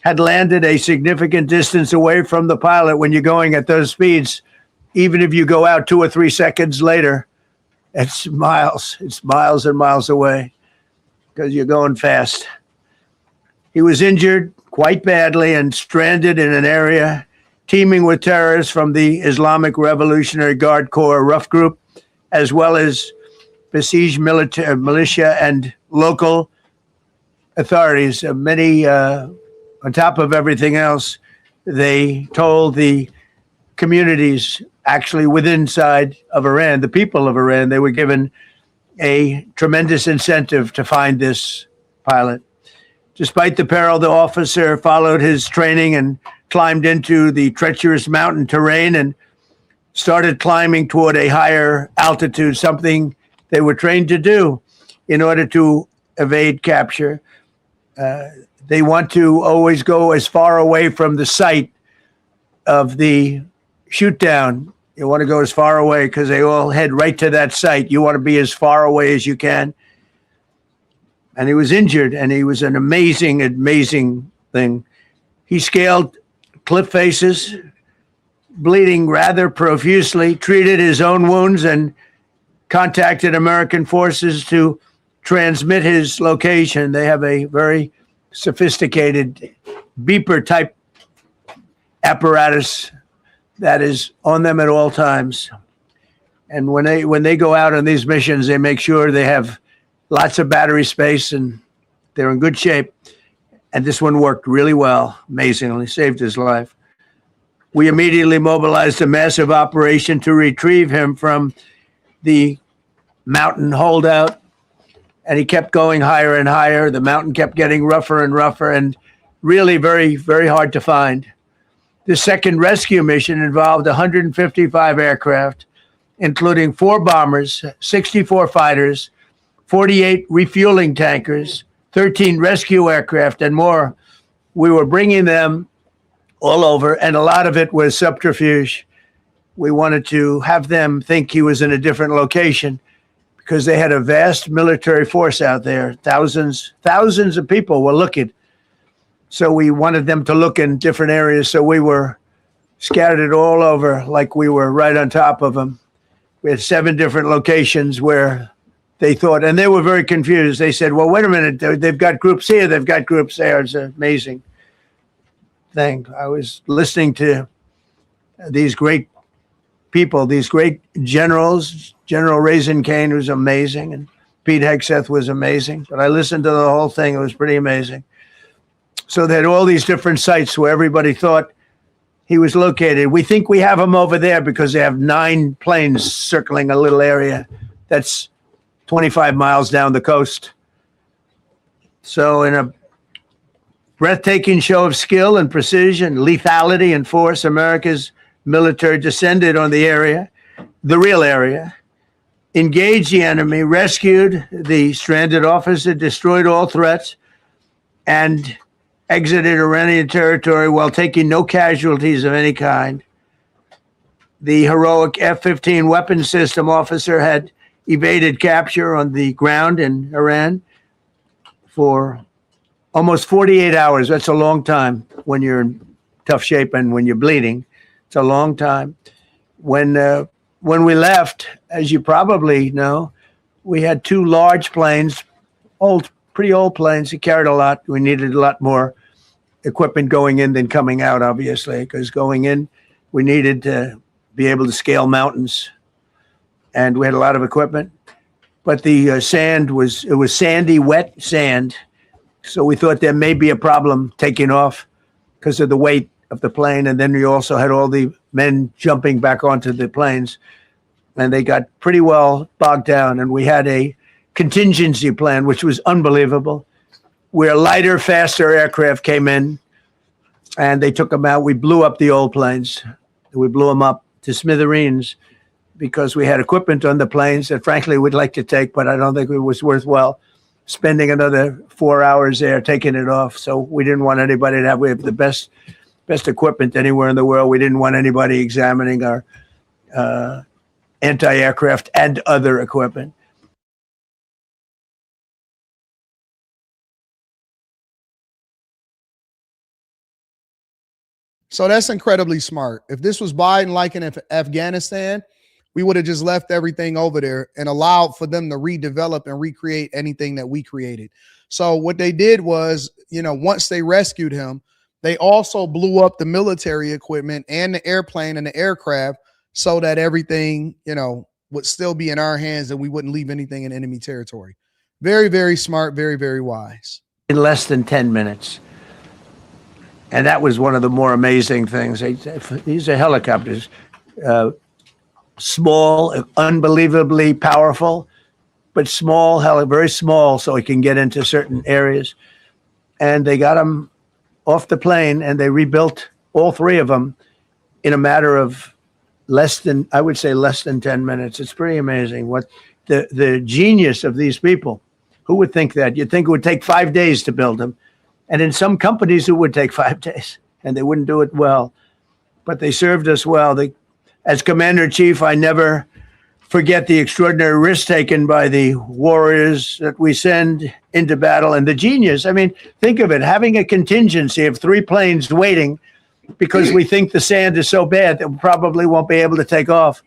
had landed a significant distance away from the pilot. When you're going at those speeds, even if you go out 2 or 3 seconds later, it's miles and miles away because you're going fast. He was injured quite badly and stranded in an area teeming with terrorists from the Islamic Revolutionary Guard Corps rough group, as well as besieged militia and local authorities. Many, on top of everything else, they told the communities actually within inside of Iran, the people of Iran, they were given a tremendous incentive to find this pilot. Despite the peril, the officer followed his training and climbed into the treacherous mountain terrain and started climbing toward a higher altitude, something they were trained to do in order to evade capture. They want to always go as far away from the site of the shoot down. You want to go as far away because they all head right to that site. You want to be as far away as you can. And he was injured, and he was an amazing, amazing thing. He scaled cliff faces, bleeding rather profusely, treated his own wounds, and contacted American forces to transmit his location. They have a very sophisticated beeper-type apparatus that is on them at all times. And when they go out on these missions, they make sure they have lots of battery space and they're in good shape. And this one worked really well, amazingly, saved his life. We immediately mobilized a massive operation to retrieve him from the mountain holdout. And he kept going higher and higher. The mountain kept getting rougher and rougher and really very, very hard to find. The second rescue mission involved 155 aircraft, including 4 bombers, 64 fighters, 48 refueling tankers, 13 rescue aircraft, and more. we were bringing them all over, and a lot of it was subterfuge. We wanted to have them think he was in a different location because they had a vast military force out there. Thousands of people were looking. So we wanted them to look in different areas. So we were scattered it all over like we were right on top of them. We had 7 different locations where they thought, and they were very confused. They said, well, wait a minute, they've got groups here, they've got groups there. It's an amazing thing. I was listening to these great people, these great generals. General Raisin Kane was amazing, and Pete Hegseth was amazing. But I listened to the whole thing. It was pretty amazing. So they had all these different sites where everybody thought he was located. We think we have him over there because they have 9 planes circling a little area that's 25 miles down the coast. So in a breathtaking show of skill and precision, lethality and force, America's military descended on the area, the real area, engaged the enemy, rescued the stranded officer, destroyed all threats, and exited Iranian territory while taking no casualties of any kind. The heroic F-15 weapon system officer had evaded capture on the ground in Iran for almost 48 hours. That's a long time when you're in tough shape and when you're bleeding. It's a long time. When we left, as you probably know, we had 2 large planes, pretty old planes that carried a lot. We needed a lot more equipment going in than coming out, obviously, because going in, we needed to be able to scale mountains. And we had a lot of equipment. But the sand was sandy, wet sand. So we thought there may be a problem taking off because of the weight of the plane. And then we also had all the men jumping back onto the planes. And they got pretty well bogged down. And we had a contingency plan, which was unbelievable, where lighter, faster aircraft came in and they took them out. We blew up the old planes. We blew them up to smithereens because we had equipment on the planes that frankly we'd like to take, but I don't think it was worthwhile spending another 4 hours there taking it off. So we didn't want anybody to have, we have the best equipment anywhere in the world. We didn't want anybody examining our anti-aircraft and other equipment. So that's incredibly smart. If this was Biden like in Afghanistan, we would have just left everything over there and allowed for them to redevelop and recreate anything that we created. So what they did was, once they rescued him, they also blew up the military equipment and the airplane and the aircraft so that everything, would still be in our hands and we wouldn't leave anything in enemy territory. Very, very smart, very, very wise. In less than 10 minutes. And that was one of the more amazing things. These are helicopters, small, unbelievably powerful, but small, very small, so it can get into certain areas. And they got them off the plane, and they rebuilt all 3 of them in a matter of less than 10 minutes. It's pretty amazing what the genius of these people. Who would think that? You'd think it would take 5 days to build them. And in some companies, it would take 5 days, and they wouldn't do it well. But they served us well. As Commander-in-Chief, I never forget the extraordinary risk taken by the warriors that we send into battle and the genius. I mean, think of it, having a contingency of 3 planes waiting because we think the sand is so bad that we probably won't be able to take off.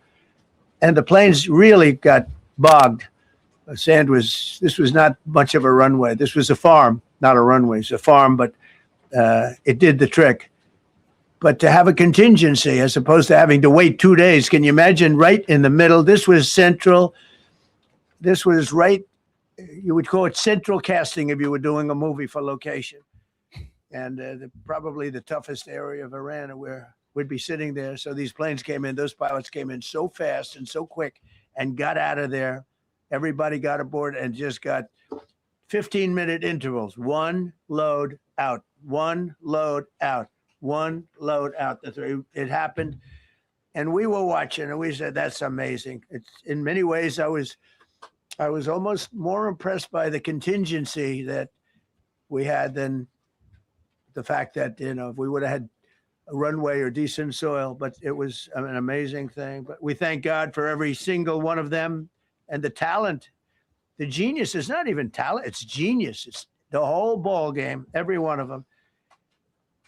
And the planes really got bogged. This was not much of a runway. This was a farm. Not a runway, it's a farm, but it did the trick. But to have a contingency as opposed to having to wait 2 days, can you imagine right in the middle? This was central. This was right, you would call it central casting if you were doing a movie for location. And probably the toughest area of Iran where we'd be sitting there. So these planes came in, those pilots came in so fast and so quick and got out of there. Everybody got aboard and just got 15-minute intervals, 1 load out, 1 load out, 1 load out. It happened, and we were watching, and we said, "That's amazing." It's in many ways, I was almost more impressed by the contingency that we had than the fact that, if we would have had a runway or decent soil, but it was an amazing thing. But we thank God for every single one of them and the talent. The genius is not even talent, it's genius. It's the whole ball game, every one of them.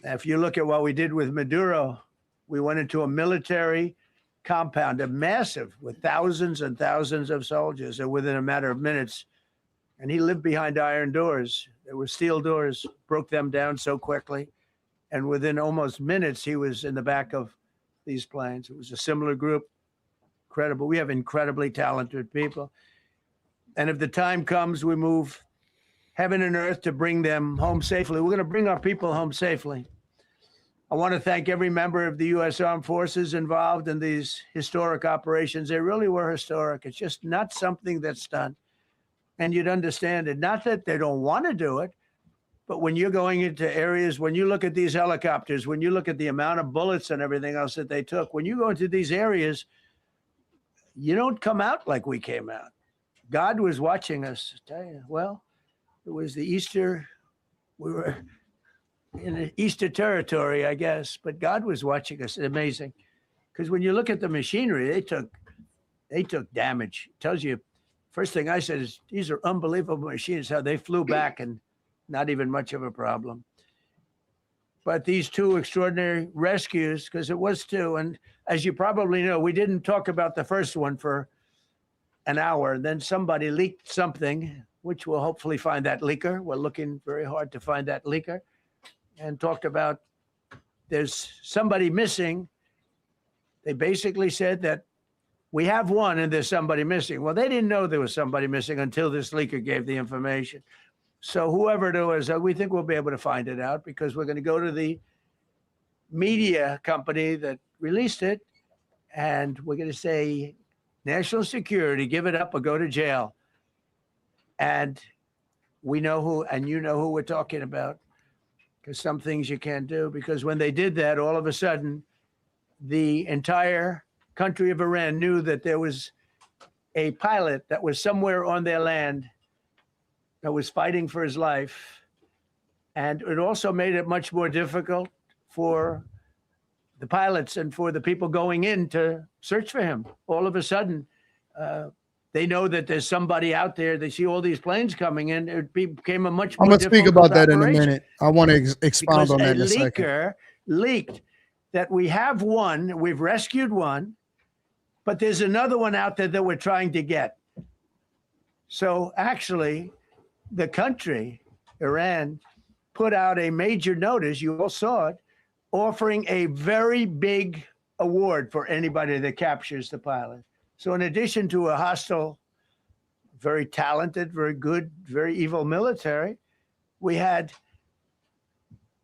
If you look at what we did with Maduro, we went into a military compound, a massive, with thousands and thousands of soldiers, and within a matter of minutes, and he lived behind iron doors. There were steel doors, broke them down so quickly. And within almost minutes, he was in the back of these planes. It was a similar group. Incredible. We have incredibly talented people. And if the time comes, we move heaven and earth to bring them home safely. We're going to bring our people home safely. I want to thank every member of the U.S. Armed Forces involved in these historic operations. They really were historic. It's just not something that's done. And you'd understand it. Not that they don't want to do it, but when you're going into areas, when you look at these helicopters, when you look at the amount of bullets and everything else that they took, when you go into these areas, you don't come out like we came out. God was watching us. I tell you, well, it was the Easter, we were in the Easter territory, I guess, but God was watching us. Amazing. Because when you look at the machinery, they took damage. It tells you, first thing I said is, these are unbelievable machines, how they flew back and not even much of a problem. But these two extraordinary rescues, because it was two, and as you probably know, we didn't talk about the first one for an hour, and then somebody leaked something, which we'll hopefully find that leaker. We're looking very hard to find that leaker, and talked about there's somebody missing. They basically said that we have one and there's somebody missing. Well, they didn't know there was somebody missing until this leaker gave the information. So whoever it was, we think we'll be able to find it out, because we're going to go to the media company that released it, and we're going to say, national security, give it up or go to jail. And we know who, and you know who we're talking about, because some things you can't do. Because when they did that, all of a sudden, the entire country of Iran knew that there was a pilot that was somewhere on their land that was fighting for his life. And it also made it much more difficult for the pilots and for the people going in to search for him. All of a sudden, they know that there's somebody out there. They see all these planes coming in. It became a much more I'm going to speak about that in a operation. minute. I want to expound Because on that in a a second. leaker leaked that we have one, we've rescued one, but there's another one out there that we're trying to get. So actually, the country, Iran, put out a major notice, you all saw it, offering a very big award for anybody that captures the pilot. So in addition to a hostile, very talented, very good, very evil military, we had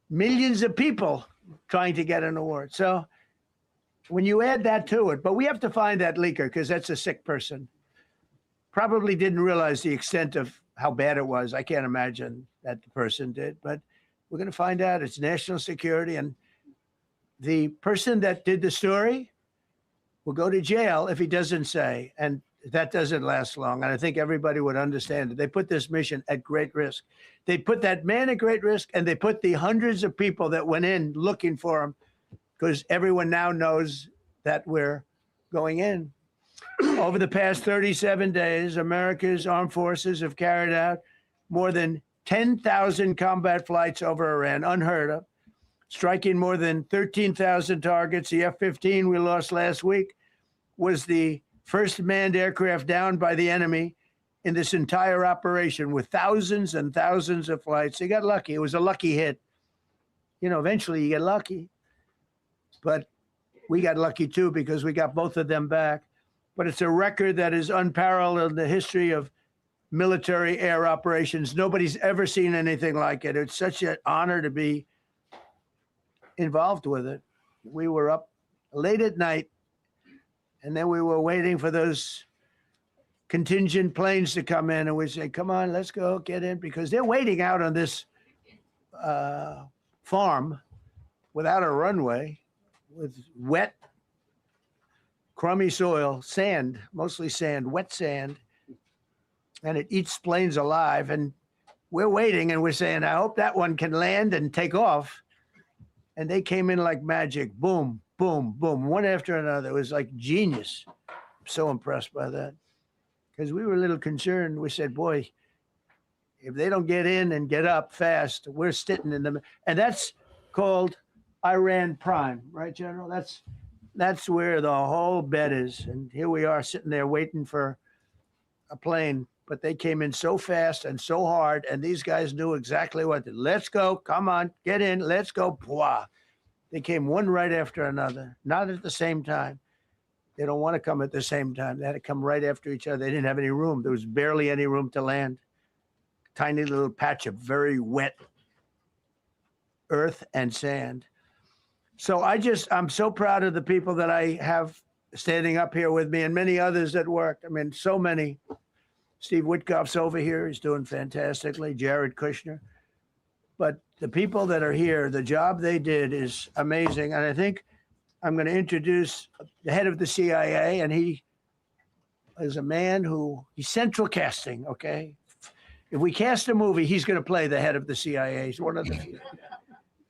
millions of people trying to get an award. So when you add that to it, but we have to find that leaker, because that's a sick person. Probably didn't realize the extent of how bad it was. I can't imagine that the person did, but we're going to find out. It's national security, and the person that did the story will go to jail if he doesn't say, and that doesn't last long. And I think everybody would understand it. They put this mission at great risk. They put that man at great risk, and they put the hundreds of people that went in looking for him, because everyone now knows that we're going in. Over the past 37 days, America's armed forces have carried out more than 10,000 combat flights over Iran, unheard of, striking more than 13,000 targets. The F-15 we lost last week was the first manned aircraft down by the enemy in this entire operation, with thousands and thousands of flights. They got lucky. It was a lucky hit. You know, eventually you get lucky. But we got lucky too, because we got both of them back. But it's a record that is unparalleled in the history of military air operations. Nobody's ever seen anything like it. It's such an honor to be involved with it. We were up late at night, and then we were waiting for those contingent planes to come in, and we say, come on, let's go, get in, because they're waiting out on this farm without a runway, with wet, crummy soil, sand, mostly sand, wet sand, and it eats planes alive. And we're waiting and we're saying, I hope that one can land and take off. And they came in like magic. Boom, boom, boom, one after another. It was like genius. I'm so impressed by that. Because we were a little concerned. We said, boy, if they don't get in and get up fast, we're sitting in them. And that's called Iran Prime, right, General? That's where the whole bet is. And here we are sitting there waiting for a plane. But they came in so fast and so hard, and these guys knew exactly what to. Let's go, come on, get in, let's go. Blah. They came one right after another, not at the same time. They don't want to come at the same time. They had to come right after each other. They didn't have any room. There was barely any room to land. Tiny little patch of very wet earth and sand. So I'm so proud of the people that I have standing up here with me and many others that worked. I mean, so many. Steve Witkoff's over here. He's doing fantastically. Jared Kushner. But the people that are here, the job they did is amazing. And I think I'm going to introduce the head of the CIA. And he is a man he's central casting, okay? If we cast a movie, he's going to play the head of the CIA. He's one of the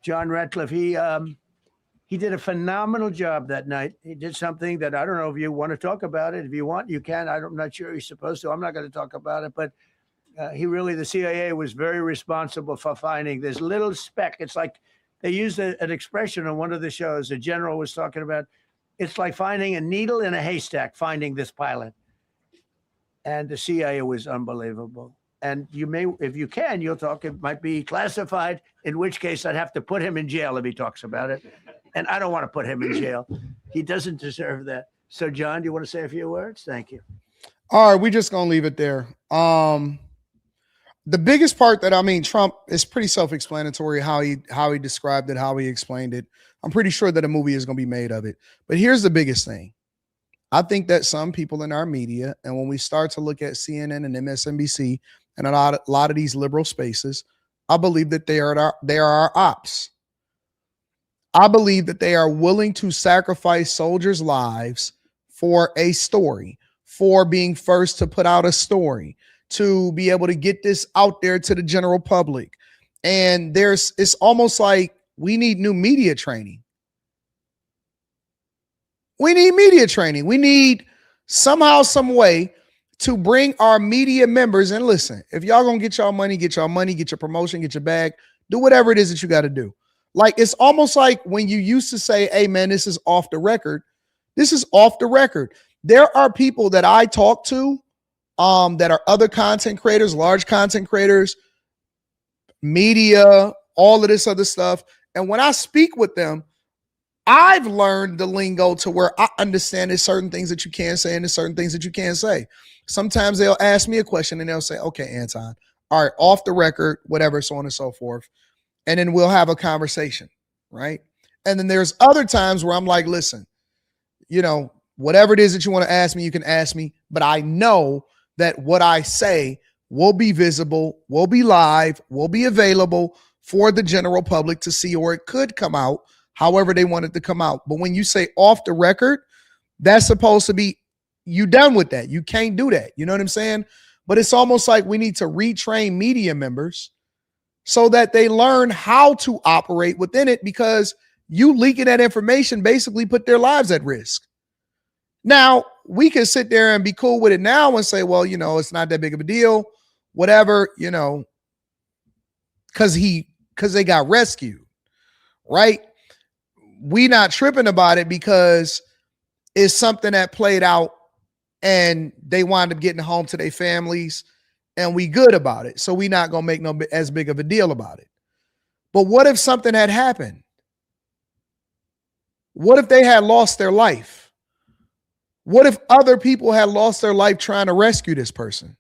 John Ratcliffe. He did a phenomenal job that night. He did something that I don't know if you want to talk about it. If you want, you can. I'm not sure he's supposed to. I'm not going to talk about it. But the CIA was very responsible for finding this little speck. It's like they used an expression on one of the shows. The general was talking about, it's like finding a needle in a haystack, finding this pilot. And the CIA was unbelievable. And you may, if you can, you'll talk. It might be classified, in which case I'd have to put him in jail if he talks about it. And I don't want to put him in jail. He doesn't deserve that. So, John, do you want to say a few words? Thank you. All right, we're just going to leave it there. The biggest part Trump is pretty self-explanatory how he described it, how he explained it. I'm pretty sure that a movie is going to be made of it. But here's the biggest thing. I think that some people in our media, and when we start to look at CNN and MSNBC and a lot of these liberal spaces, I believe that they are our ops. I believe that they are willing to sacrifice soldiers' lives for a story, for being first to put out a story, to be able to get this out there to the general public. And it's almost like we need new media training. We need media training. We need somehow, some way to bring our media members and listen, if y'all gonna get y'all money, get your promotion, get your bag, do whatever it is that you got to do. Like, it's almost like when you used to say, hey man, this is off the record. This is off the record. There are people that I talk to that are other content creators, large content creators, media, all of this other stuff. And when I speak with them, I've learned the lingo to where I understand there's certain things that you can say and there's certain things that you can't say. Sometimes they'll ask me a question and they'll say, okay, Anton, all right, off the record, whatever, so on and so forth. And then we'll have a conversation, right? And then there's other times where I'm like, listen, whatever it is that you want to ask me, you can ask me. But I know that what I say will be visible, will be live, will be available for the general public to see, or it could come out however they want it to come out. But when you say off the record, that's supposed to be, you done with that. You can't do that. You know what I'm saying? But it's almost like we need to retrain media members so that they learn how to operate within it, because you leaking that information basically put their lives at risk. Now, we can sit there and be cool with it now and say, well, it's not that big of a deal, whatever, because they got rescued, right? We not tripping about it because it's something that played out and they wound up getting home to their families, and we good about it. So we not going to make as big of a deal about it. But what if something had happened? What if they had lost their life? What if other people had lost their life trying to rescue this person?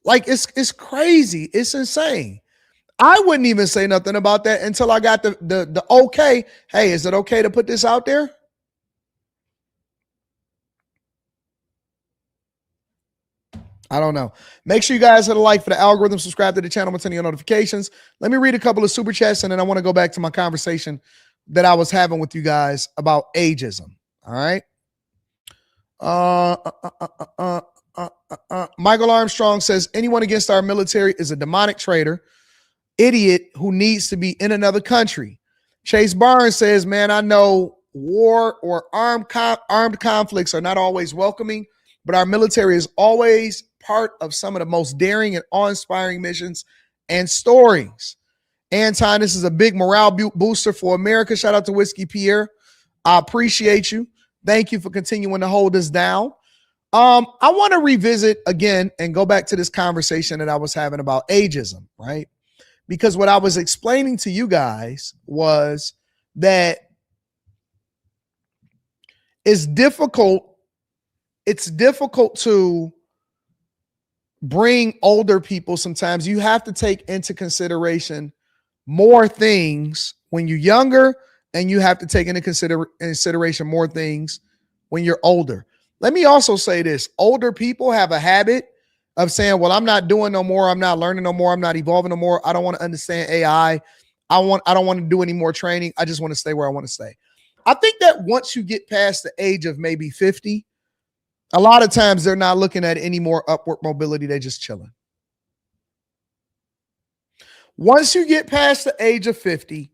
Like, it's crazy. It's insane. I wouldn't even say nothing about that until I got the okay. Hey, is it okay to put this out there? I don't know. Make sure you guys hit a like for the algorithm, subscribe to the channel, and turn on your notifications. Let me read a couple of super chats, and then I want to go back to my conversation that I was having with you guys about ageism. All right. Michael Armstrong says anyone against our military is a demonic traitor, idiot who needs to be in another country. Chase Barnes says, man, I know war or armed conflicts are not always welcoming, but our military is always part of some of the most daring and awe-inspiring missions and stories. Anton, this is a big morale booster for America. Shout out to Whiskey Pierre. I appreciate you. Thank you for continuing to hold us down. I want to revisit again and go back to this conversation that I was having about ageism, right? Because what I was explaining to you guys was that it's difficult to bring older people sometimes. You have to take into consideration more things when you're younger, and you have to take into consideration more things when you're older. Let me also say this. Older people have a habit of saying, well, I'm not doing no more. I'm not learning no more. I'm not evolving no more. I don't want to understand AI. I don't want to do any more training. I just want to stay where I want to stay. I think that once you get past the age of maybe 50, a lot of times they're not looking at any more upward mobility. They're just chilling. Once you get past the age of 50,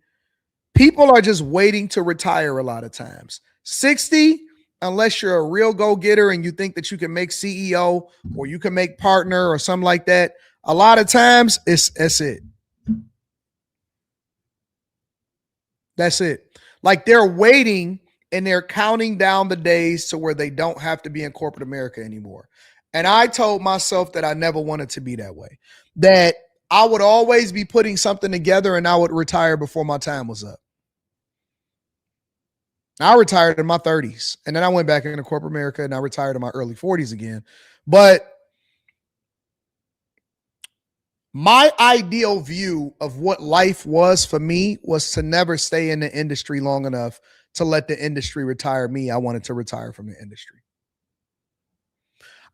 people are just waiting to retire a lot of times. 60, unless you're a real go-getter and you think that you can make CEO or you can make partner or something like that, a lot of times that's it. That's it. Like they're waiting and they're counting down the days to where they don't have to be in corporate America anymore. And I told myself that I never wanted to be that way, that I would always be putting something together and I would retire before my time was up. I retired in my 30s and then I went back into corporate America and I retired in my early 40s again. But my ideal view of what life was for me was to never stay in the industry long enough to let the industry retire me. I wanted to retire from the industry.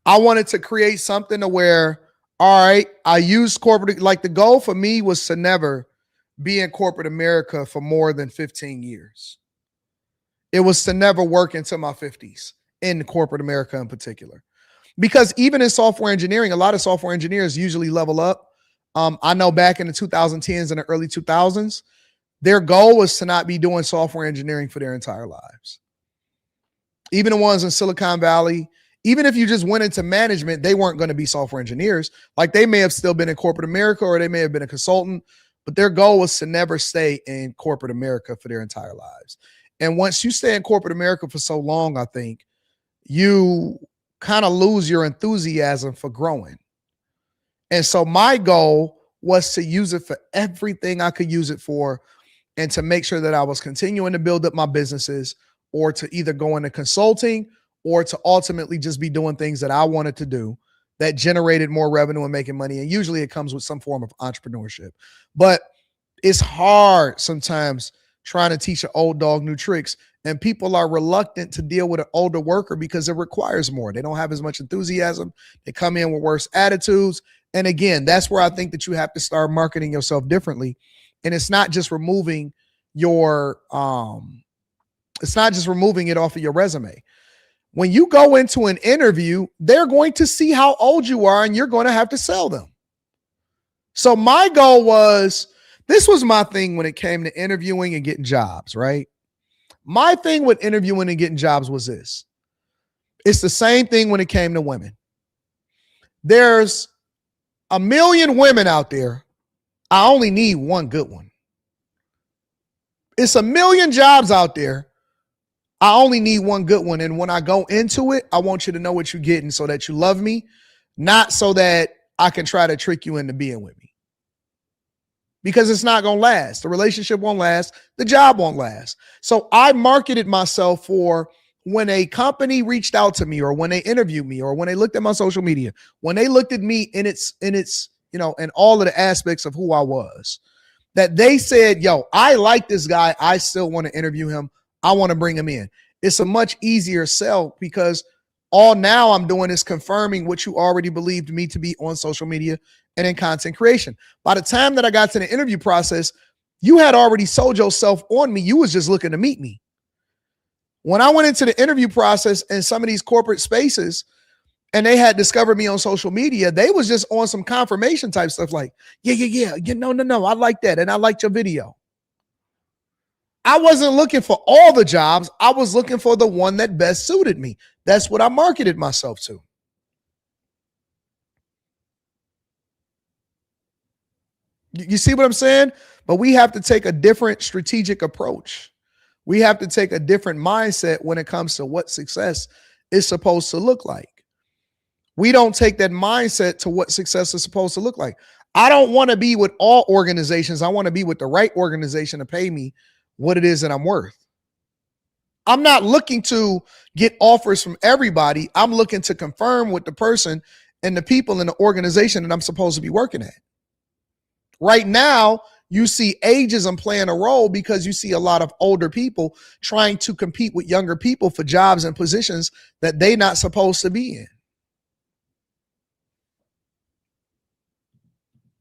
I wanted to create something to where, all right, I used corporate, like the goal for me was to never be in corporate America for more than 15 years. It was to never work into my 50s in corporate America in particular. Because even in software engineering, a lot of software engineers usually level up. I know back in the 2010s and the early 2000s, their goal was to not be doing software engineering for their entire lives. Even the ones in Silicon Valley, even if you just went into management, they weren't going to be software engineers. Like they may have still been in corporate America or they may have been a consultant, but their goal was to never stay in corporate America for their entire lives. And once you stay in corporate America for so long, I think you kind of lose your enthusiasm for growing. And so my goal was to use it for everything I could use it for and to make sure that I was continuing to build up my businesses or to either go into consulting or to ultimately just be doing things that I wanted to do that generated more revenue and making money. And usually it comes with some form of entrepreneurship. But it's hard sometimes trying to teach an old dog new tricks, and people are reluctant to deal with an older worker because it requires more. They don't have as much enthusiasm. They come in with worse attitudes. And again, that's where I think that you have to start marketing yourself differently. And it's not just removing your, it's not just removing it off of your resume. When you go into an interview, they're going to see how old you are and you're going to have to sell them. So my goal was, this was my thing when it came to interviewing and getting jobs, right? My thing with interviewing and getting jobs was this. It's the same thing when it came to women. There's 1 million women out there. I only need one good one. It's 1 million jobs out there. I only need one good one. And when I go into it, I want you to know what you're getting so that you love me, not so that I can try to trick you into being with me. Because it's not going to last. The relationship won't last. The job won't last. So I marketed myself for when a company reached out to me or when they interviewed me or when they looked at my social media, when they looked at me in its, in all of the aspects of who I was, that they said, yo, I like this guy. I still want to interview him. I want to bring him in. It's a much easier sell because all now I'm doing is confirming what you already believed me to be on social media and in content creation. By the time that I got to the interview process, you had already sold yourself on me. You was just looking to meet me. When I went into the interview process in some of these corporate spaces, and they had discovered me on social media, they was just on some confirmation type stuff like, yeah, no, I like that. And I liked your video. I wasn't looking for all the jobs. I was looking for the one that best suited me. That's what I marketed myself to. You see what I'm saying? But we have to take a different strategic approach. We have to take a different mindset when it comes to what success is supposed to look like. We don't take that mindset to what success is supposed to look like. I don't want to be with all organizations. I want to be with the right organization to pay me what it is that I'm worth. I'm not looking to get offers from everybody. I'm looking to confirm with the person and the people in the organization that I'm supposed to be working at. Right now, you see ageism playing a role because you see a lot of older people trying to compete with younger people for jobs and positions that they're not supposed to be in.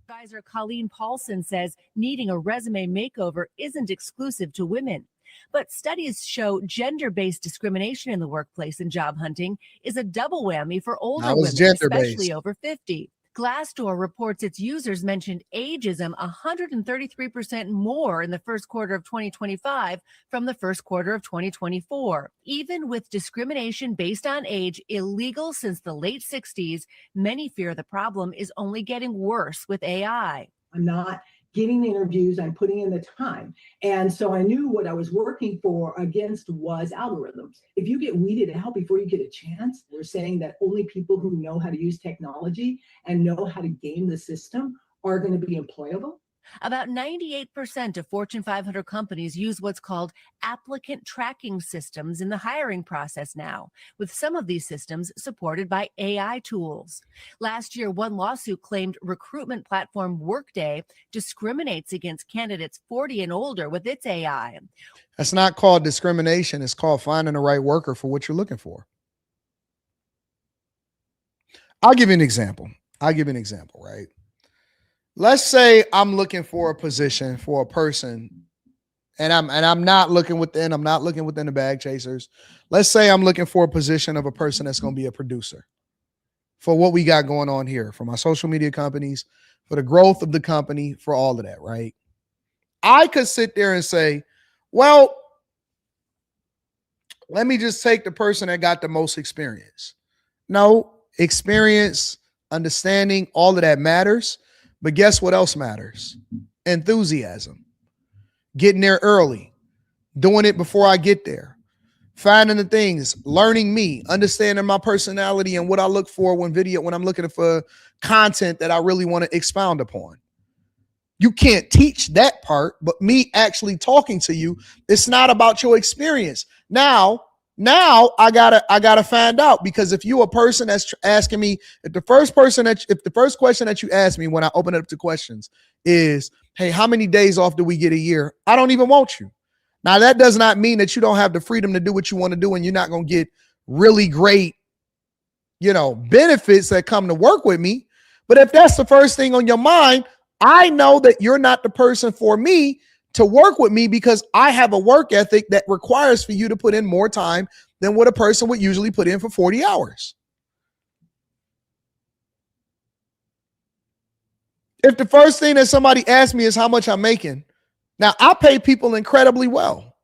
Advisor Colleen Paulson says needing a resume makeover isn't exclusive to women. But studies show gender-based discrimination in the workplace and job hunting is a double whammy for older women, especially over 50. Glassdoor reports its users mentioned ageism 133% more in the first quarter of 2025 from the first quarter of 2024. Even with discrimination based on age illegal since the late 60s, many fear the problem is only getting worse with AI. I'm not getting the interviews, I'm putting in the time. And so I knew what I was working for against was algorithms. If you get weeded out before you get a chance, we're saying that only people who know how to use technology and know how to game the system are going to be employable. About 98% of Fortune 500 companies use what's called applicant tracking systems in the hiring process now, with some of these systems supported by AI tools. Last year, one lawsuit claimed recruitment platform Workday discriminates against candidates 40 and older with its AI. That's not called discrimination. It's called finding the right worker for what you're looking for. I'll give you an example, right? Let's say I'm looking for a position for a person, and I'm not looking within the bag chasers. Let's say I'm looking for a position of a person that's going to be a producer for what we got going on here, for my social media companies, for the growth of the company, for all of that, right? I could sit there and say, well, let me just take the person that got the most experience. No, experience, understanding, all of that matters. But guess what else matters? Enthusiasm. Getting there early. Doing it before I get there. Finding the things. Learning me. Understanding my personality and what I look for when I'm looking for content that I really want to expound upon. You can't teach that part, but me actually talking to you, it's not about your experience. Now I gotta find out, because if you a person that's asking me, if the first question that you ask me when I open it up to questions is, hey, how many days off do we get a year? I don't even want you. Now that does not mean that you don't have the freedom to do what you want to do, and you're not gonna get really great, benefits that come to work with me. But if that's the first thing on your mind, I know that you're not the person for me to work with me, because I have a work ethic that requires for you to put in more time than what a person would usually put in for 40 hours. If the first thing that somebody asks me is how much I'm making, now I pay people incredibly well.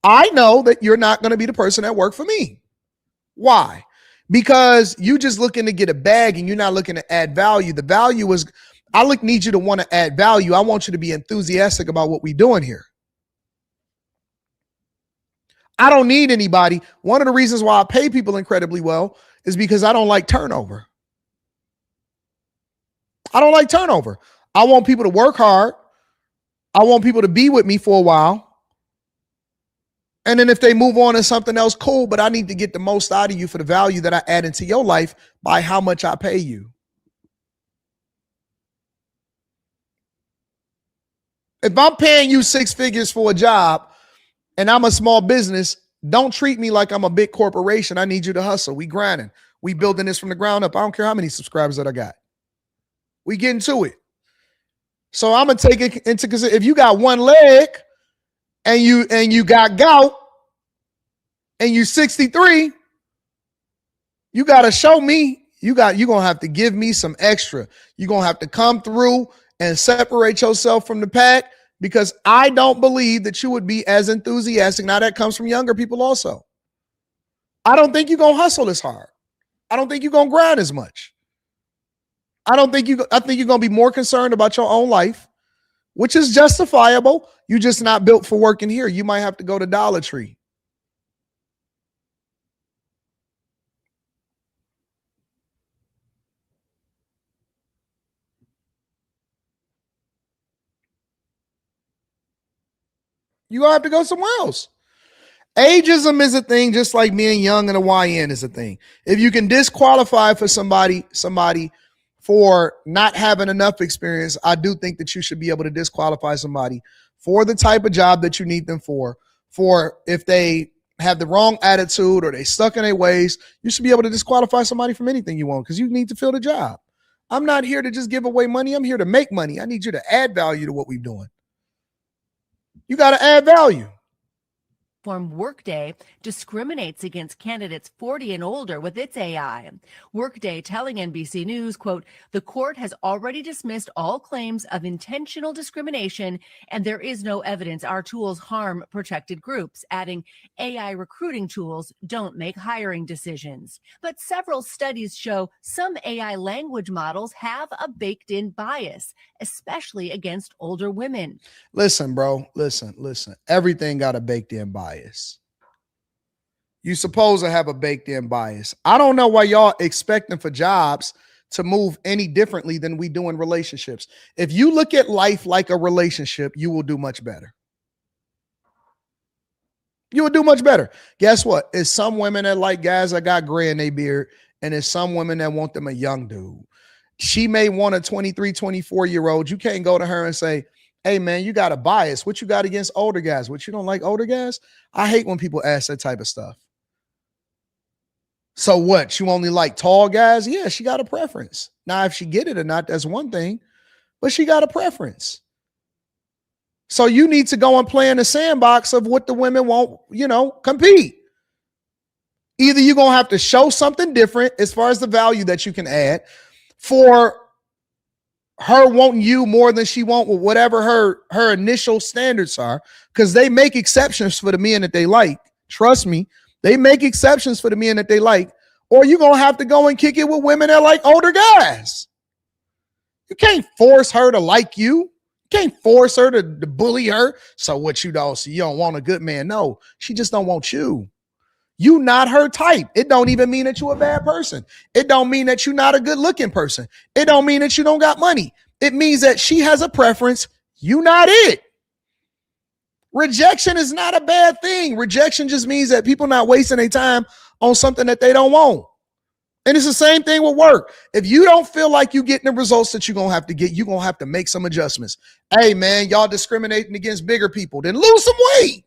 I know that you're not going to be the person that work for me. Why? Because you just looking to get a bag and you're not looking to add value. The value is, need you to want to add value. I want you to be enthusiastic about what we're doing here. I don't need anybody. One of the reasons why I pay people incredibly well is because I don't like turnover. I don't like turnover. I want people to work hard. I want people to be with me for a while. And then if they move on to something else, cool, but I need to get the most out of you for the value that I add into your life by how much I pay you. If I'm paying you 6 figures for a job and I'm a small business, don't treat me like I'm a big corporation. I need you to hustle. We grinding. We building this from the ground up. I don't care how many subscribers that I got. We getting to it. So I'm going to take it into consideration. If you got one leg and you got gout and you 63, you got to show me You're going to have to give me some extra. You're going to have to come through and separate yourself from the pack, because I don't believe that you would be as enthusiastic. Now that comes from younger people also. I don't think you're going to hustle as hard. I don't think you're going to grind as much. I think you're going to be more concerned about your own life, which is justifiable. You're just not built for working here. You might have to go to Dollar Tree. You're going to have to go somewhere else. Ageism is a thing, just like being young and a YN is a thing. If you can disqualify for somebody for not having enough experience, I do think that you should be able to disqualify somebody for the type of job that you need them for if they have the wrong attitude or they stuck in their ways. You should be able to disqualify somebody from anything you want, because you need to fill the job. I'm not here to just give away money. I'm here to make money. I need you to add value to what we're doing. You got to add value. Workday discriminates against candidates 40 and older with its AI. Workday telling NBC News, quote, "The court has already dismissed all claims of intentional discrimination, and there is no evidence our tools harm protected groups," adding, "AI recruiting tools don't make hiring decisions." But several studies show some AI language models have a baked-in bias, especially against older women. Listen, bro, listen. Everything got a baked-in bias. You supposed to have a baked-in bias. I don't know why y'all expecting for jobs to move any differently than we do in relationships. If you look at life like a relationship, you will do much better. You will do much better. Guess what? It's some women that like guys that got gray in their beard, and it's some women that want them a young dude. She may want a 23, 24-year-old. You can't go to her and say, "Hey, man, you got a bias. What you got against older guys? What, you don't like older guys?" I hate when people ask that type of stuff. So what? You only like tall guys? Yeah, she got a preference. Now, if she get it or not, that's one thing, but she got a preference. So you need to go and play in the sandbox of what the women want, compete. Either you're going to have to show something different as far as the value that you can add for her wanting you more than she want with whatever her initial standards are, because they make exceptions for the men that they like. Trust me, they make exceptions for the men that they like. Or you're going to have to go and kick it with women that like older guys. You can't force her to like you. You can't force her to bully her. So what you don't see, you don't want a good man. No, she just don't want you. You not her type. It don't even mean that you a bad person. It don't mean that you're not a good looking person. It don't mean that you don't got money. It means that she has a preference. You not it. Rejection is not a bad thing. Rejection just means that people not wasting their time on something that they don't want. And it's the same thing with work. If you don't feel like you're getting the results that you're going to have to get, you're going to have to make some adjustments. Hey, man, y'all discriminating against bigger people. Then lose some weight.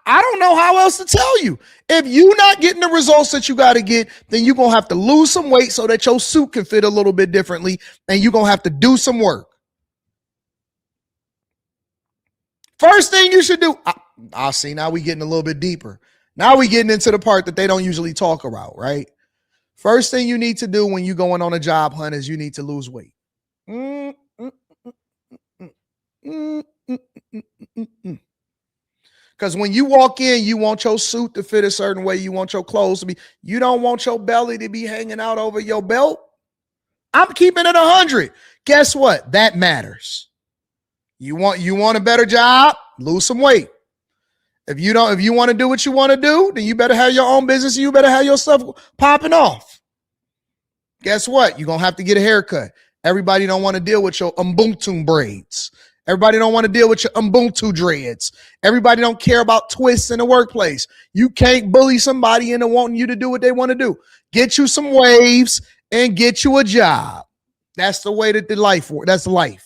I don't know how else to tell you. If you're not getting the results that you got to get, then you're going to have to lose some weight so that your suit can fit a little bit differently, and you're going to have to do some work. First thing you should do, I'll see, now we getting a little bit deeper. Now we getting into the part that they don't usually talk about, right? First thing you need to do when you're going on a job hunt is you need to lose weight. Because when you walk in, you want your suit to fit a certain way. You want your clothes to be, you don't want your belly to be hanging out over your belt. I'm keeping it 100. Guess what? That matters. You want a better job? Lose some weight. If you want to do what you want to do, then you better have your own business. You better have your stuff popping off. Guess what? You're going to have to get a haircut. Everybody don't want to deal with your Ubuntu braids. Everybody don't want to deal with your Ubuntu dreads. Everybody don't care about twists in the workplace. You can't bully somebody into wanting you to do what they want to do. Get you some waves and get you a job. That's the way that the life works. That's life.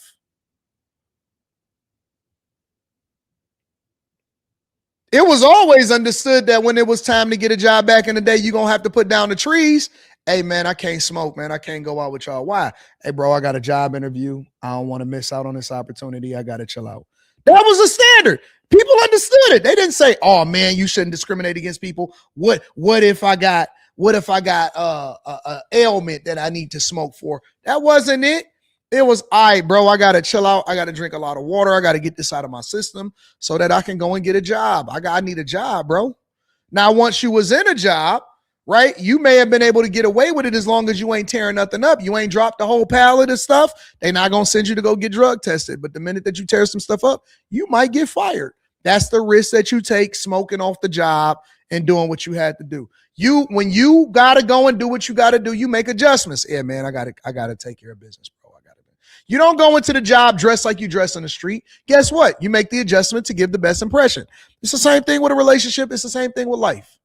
It was always understood that when it was time to get a job back in the day, you're going to have to put down the trees. Hey, man, I can't smoke, man. I can't go out with y'all. Why? Hey, bro, I got a job interview. I don't want to miss out on this opportunity. I got to chill out. That was the standard. People understood it. They didn't say, oh, man, you shouldn't discriminate against people. What if I got What if I got a ailment that I need to smoke for? That wasn't it. It was, all right, bro, I got to chill out. I got to drink a lot of water. I got to get this out of my system so that I can go and get a job. I need a job, bro. Now, once you was in a job, right, you may have been able to get away with it as long as you ain't tearing nothing up. You ain't dropped the whole pallet of stuff. They're not going to send you to go get drug tested. But the minute that you tear some stuff up, you might get fired. That's the risk that you take smoking off the job and doing what you had to do. When you got to go and do what you got to do, you make adjustments. Yeah, man, I got to take care of business, bro. You don't go into the job dressed like you dress on the street. Guess what? You make the adjustment to give the best impression. It's the same thing with a relationship. It's the same thing with life.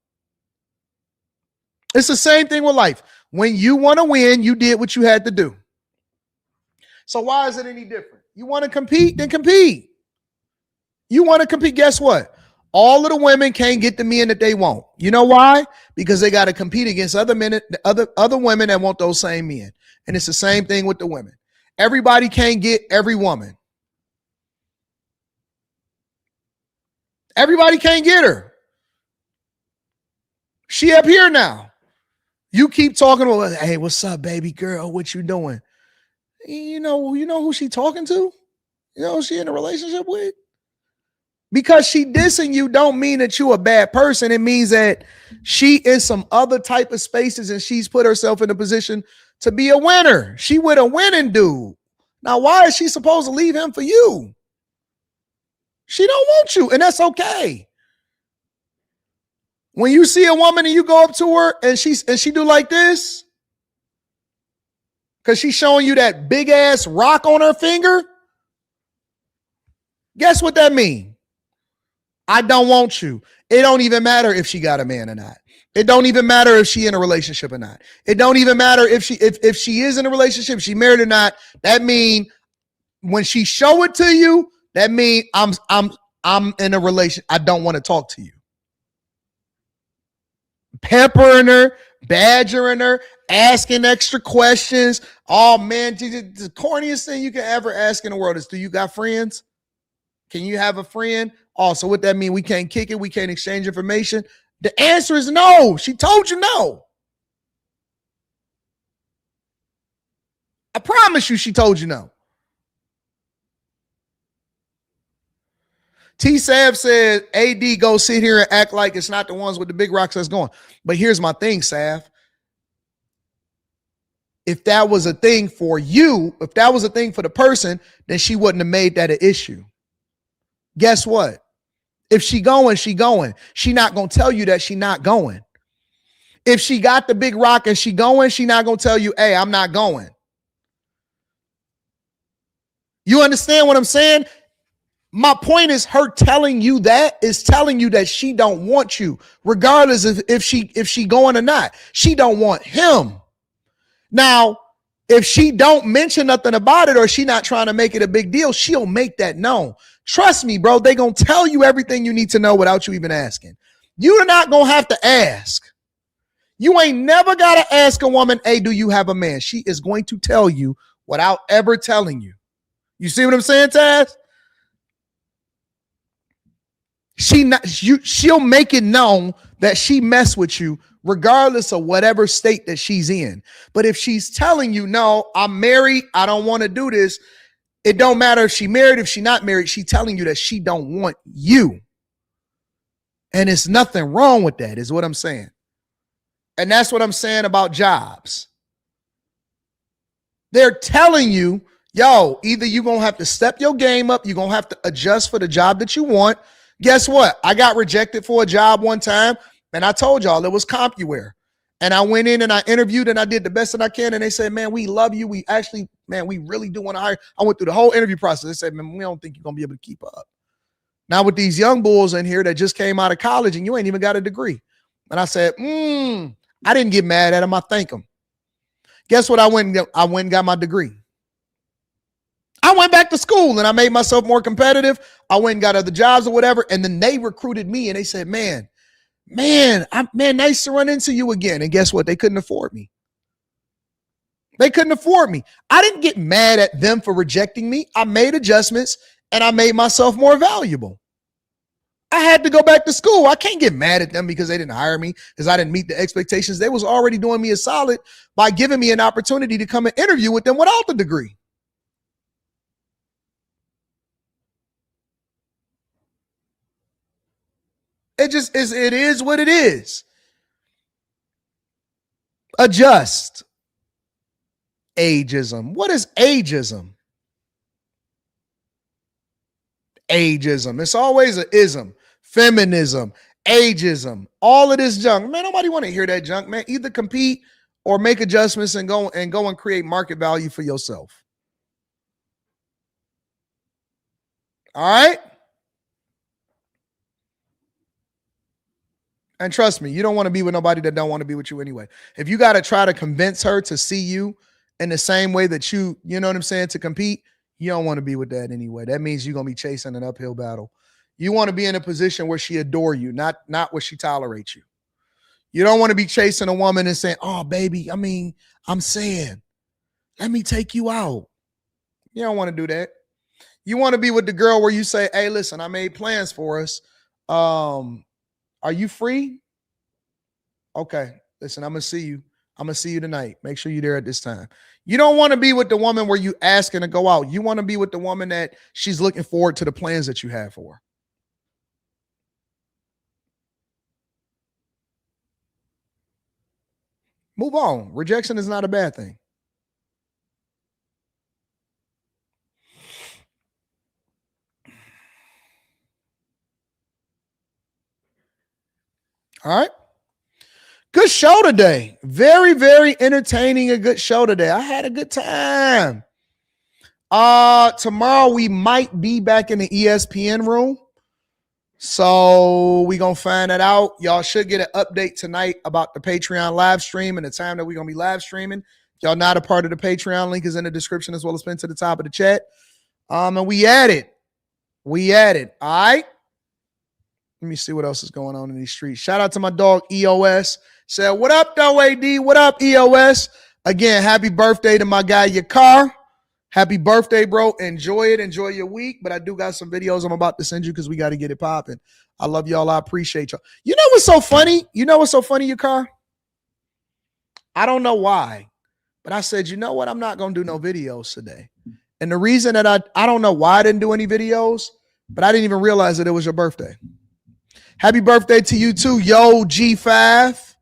It's the same thing with life. When you want to win, you did what you had to do. So why is it any different? You want to compete? Then compete. You want to compete? Guess what? All of the women can't get the men that they want. You know why? Because they got to compete against other men, other women that want those same men. And it's the same thing with the women. Everybody can't get every woman. Everybody can't get her. She up here now. You keep talking about, hey, what's up, baby girl? What you doing? You know who she talking to? You know who she in a relationship with? Because she dissing you don't mean that you a bad person. It means that she in some other type of spaces and she's put herself in a position to be a winner. She with a winning dude. Now, why is she supposed to leave him for you? She don't want you, and that's okay. When you see a woman and you go up to her and she do like this, because she's showing you that big ass rock on her finger, guess what that means? I don't want you. It don't even matter if she got a man or not. It don't even matter if she in a relationship or not. It don't even matter if she is in a relationship, she married or not. That mean when she show it to you, that mean I'm in a relation. I don't want to talk to you. Peppering her, badgering her, asking extra questions. Oh man, the corniest thing you can ever ask in the world is, do you got friends? Can you have a friend? Also, what that mean? We can't kick it. We can't exchange information. The answer is no. She told you no. I promise you she told you no. T-Sav said, AD, go sit here and act like it's not the ones with the big rocks that's going. But here's my thing, Sav. If that was a thing for you, if that was a thing for the person, then she wouldn't have made that an issue. Guess what? If she going, she going. She not going to tell you that she not going. If she got the big rock and she going, she not going to tell you, hey, I'm not going. You understand what I'm saying? My point is her telling you that is telling you that she don't want you, regardless of if she going or not. She don't want him. Now, if she don't mention nothing about it or she not trying to make it a big deal, she'll make that known. Trust me, bro, they going to tell you everything you need to know without you even asking. You're not going to have to ask. You ain't never got to ask a woman, hey, do you have a man? She is going to tell you without ever telling you. You see what I'm saying, Taz? She'll make it known that she mess with you regardless of whatever state that she's in. But if she's telling you, no, I'm married, I don't want to do this, it don't matter if she married, if she not married, she telling you that she don't want you. And it's nothing wrong with that, is what I'm saying. And that's what I'm saying about jobs. They're telling you, yo, either you're going to have to step your game up, you're going to have to adjust for the job that you want. Guess what? I got rejected for a job one time, and I told y'all it was CompuWare. And I went in and I interviewed and I did the best that I can. And they said, man, we love you. We actually, man, we really do want to hire. I went through the whole interview process. They said, man, we don't think you're going to be able to keep up. Now with these young bulls in here that just came out of college and you ain't even got a degree. And I said, I didn't get mad at them. I thank them. Guess what? I went and got my degree. I went back to school and I made myself more competitive. I went and got other jobs or whatever. And then they recruited me and they said, man, nice to run into you again. And guess what? They couldn't afford me. They couldn't afford me. I didn't get mad at them for rejecting me. I made adjustments and I made myself more valuable. I had to go back to school. I can't get mad at them because they didn't hire me because I didn't meet the expectations. They was already doing me a solid by giving me an opportunity to come and interview with them without the degree. It just is. It is what it is. Adjust. Ageism. What is ageism? Ageism. It's always an ism. Feminism. Ageism. All of this junk. Man, nobody want to hear that junk, man. Either compete or make adjustments and go and create market value for yourself. All right? And trust me, you don't want to be with nobody that don't want to be with you anyway. If you got to try to convince her to see you in the same way that you know what I'm saying, to compete, you don't want to be with that anyway. That means you're going to be chasing an uphill battle. You want to be in a position where she adore you, not where she tolerates you. You don't want to be chasing a woman and saying, oh, baby, I mean, I'm saying, let me take you out. You don't want to do that. You want to be with the girl where you say, hey, listen, I made plans for us. Are you free? Okay, listen, I'm going to see you. I'm going to see you tonight. Make sure you're there at this time. You don't want to be with the woman where you asking to go out. You want to be with the woman that she's looking forward to the plans that you have for her. Move on. Rejection is not a bad thing. All right. Good show today. Very, very entertaining. A good show today. I had a good time. Tomorrow we might be back in the ESPN room. So we're going to find that out. Y'all should get an update tonight about the Patreon live stream and the time that we're going to be live streaming. If y'all not a part of the Patreon, link is in the description as well as pinned to the top of the chat. And we at it. All right. Let me see what else is going on in these streets. Shout out to my dog EOS. Said, what up, though, AD? What up, EOS? Again, happy birthday to my guy, Yakar. Happy birthday, bro. Enjoy it. Enjoy your week. But I do got some videos I'm about to send you because we got to get it popping. I love y'all. I appreciate y'all. You know what's so funny? Yakar? I don't know why, but I said, you know what? I'm not going to do no videos today. And the reason that I don't know why I didn't do any videos, but I didn't even realize that it was your birthday. Happy birthday to you too, yo, G5.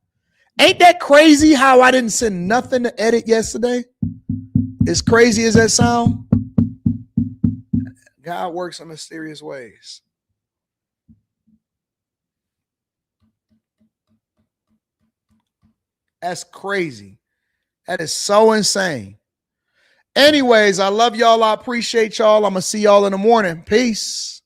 Ain't that crazy how I didn't send nothing to edit yesterday? As crazy as that sound, God works in mysterious ways. That's crazy. That is so insane. Anyways, I love y'all. I appreciate y'all. I'm going to see y'all in the morning. Peace.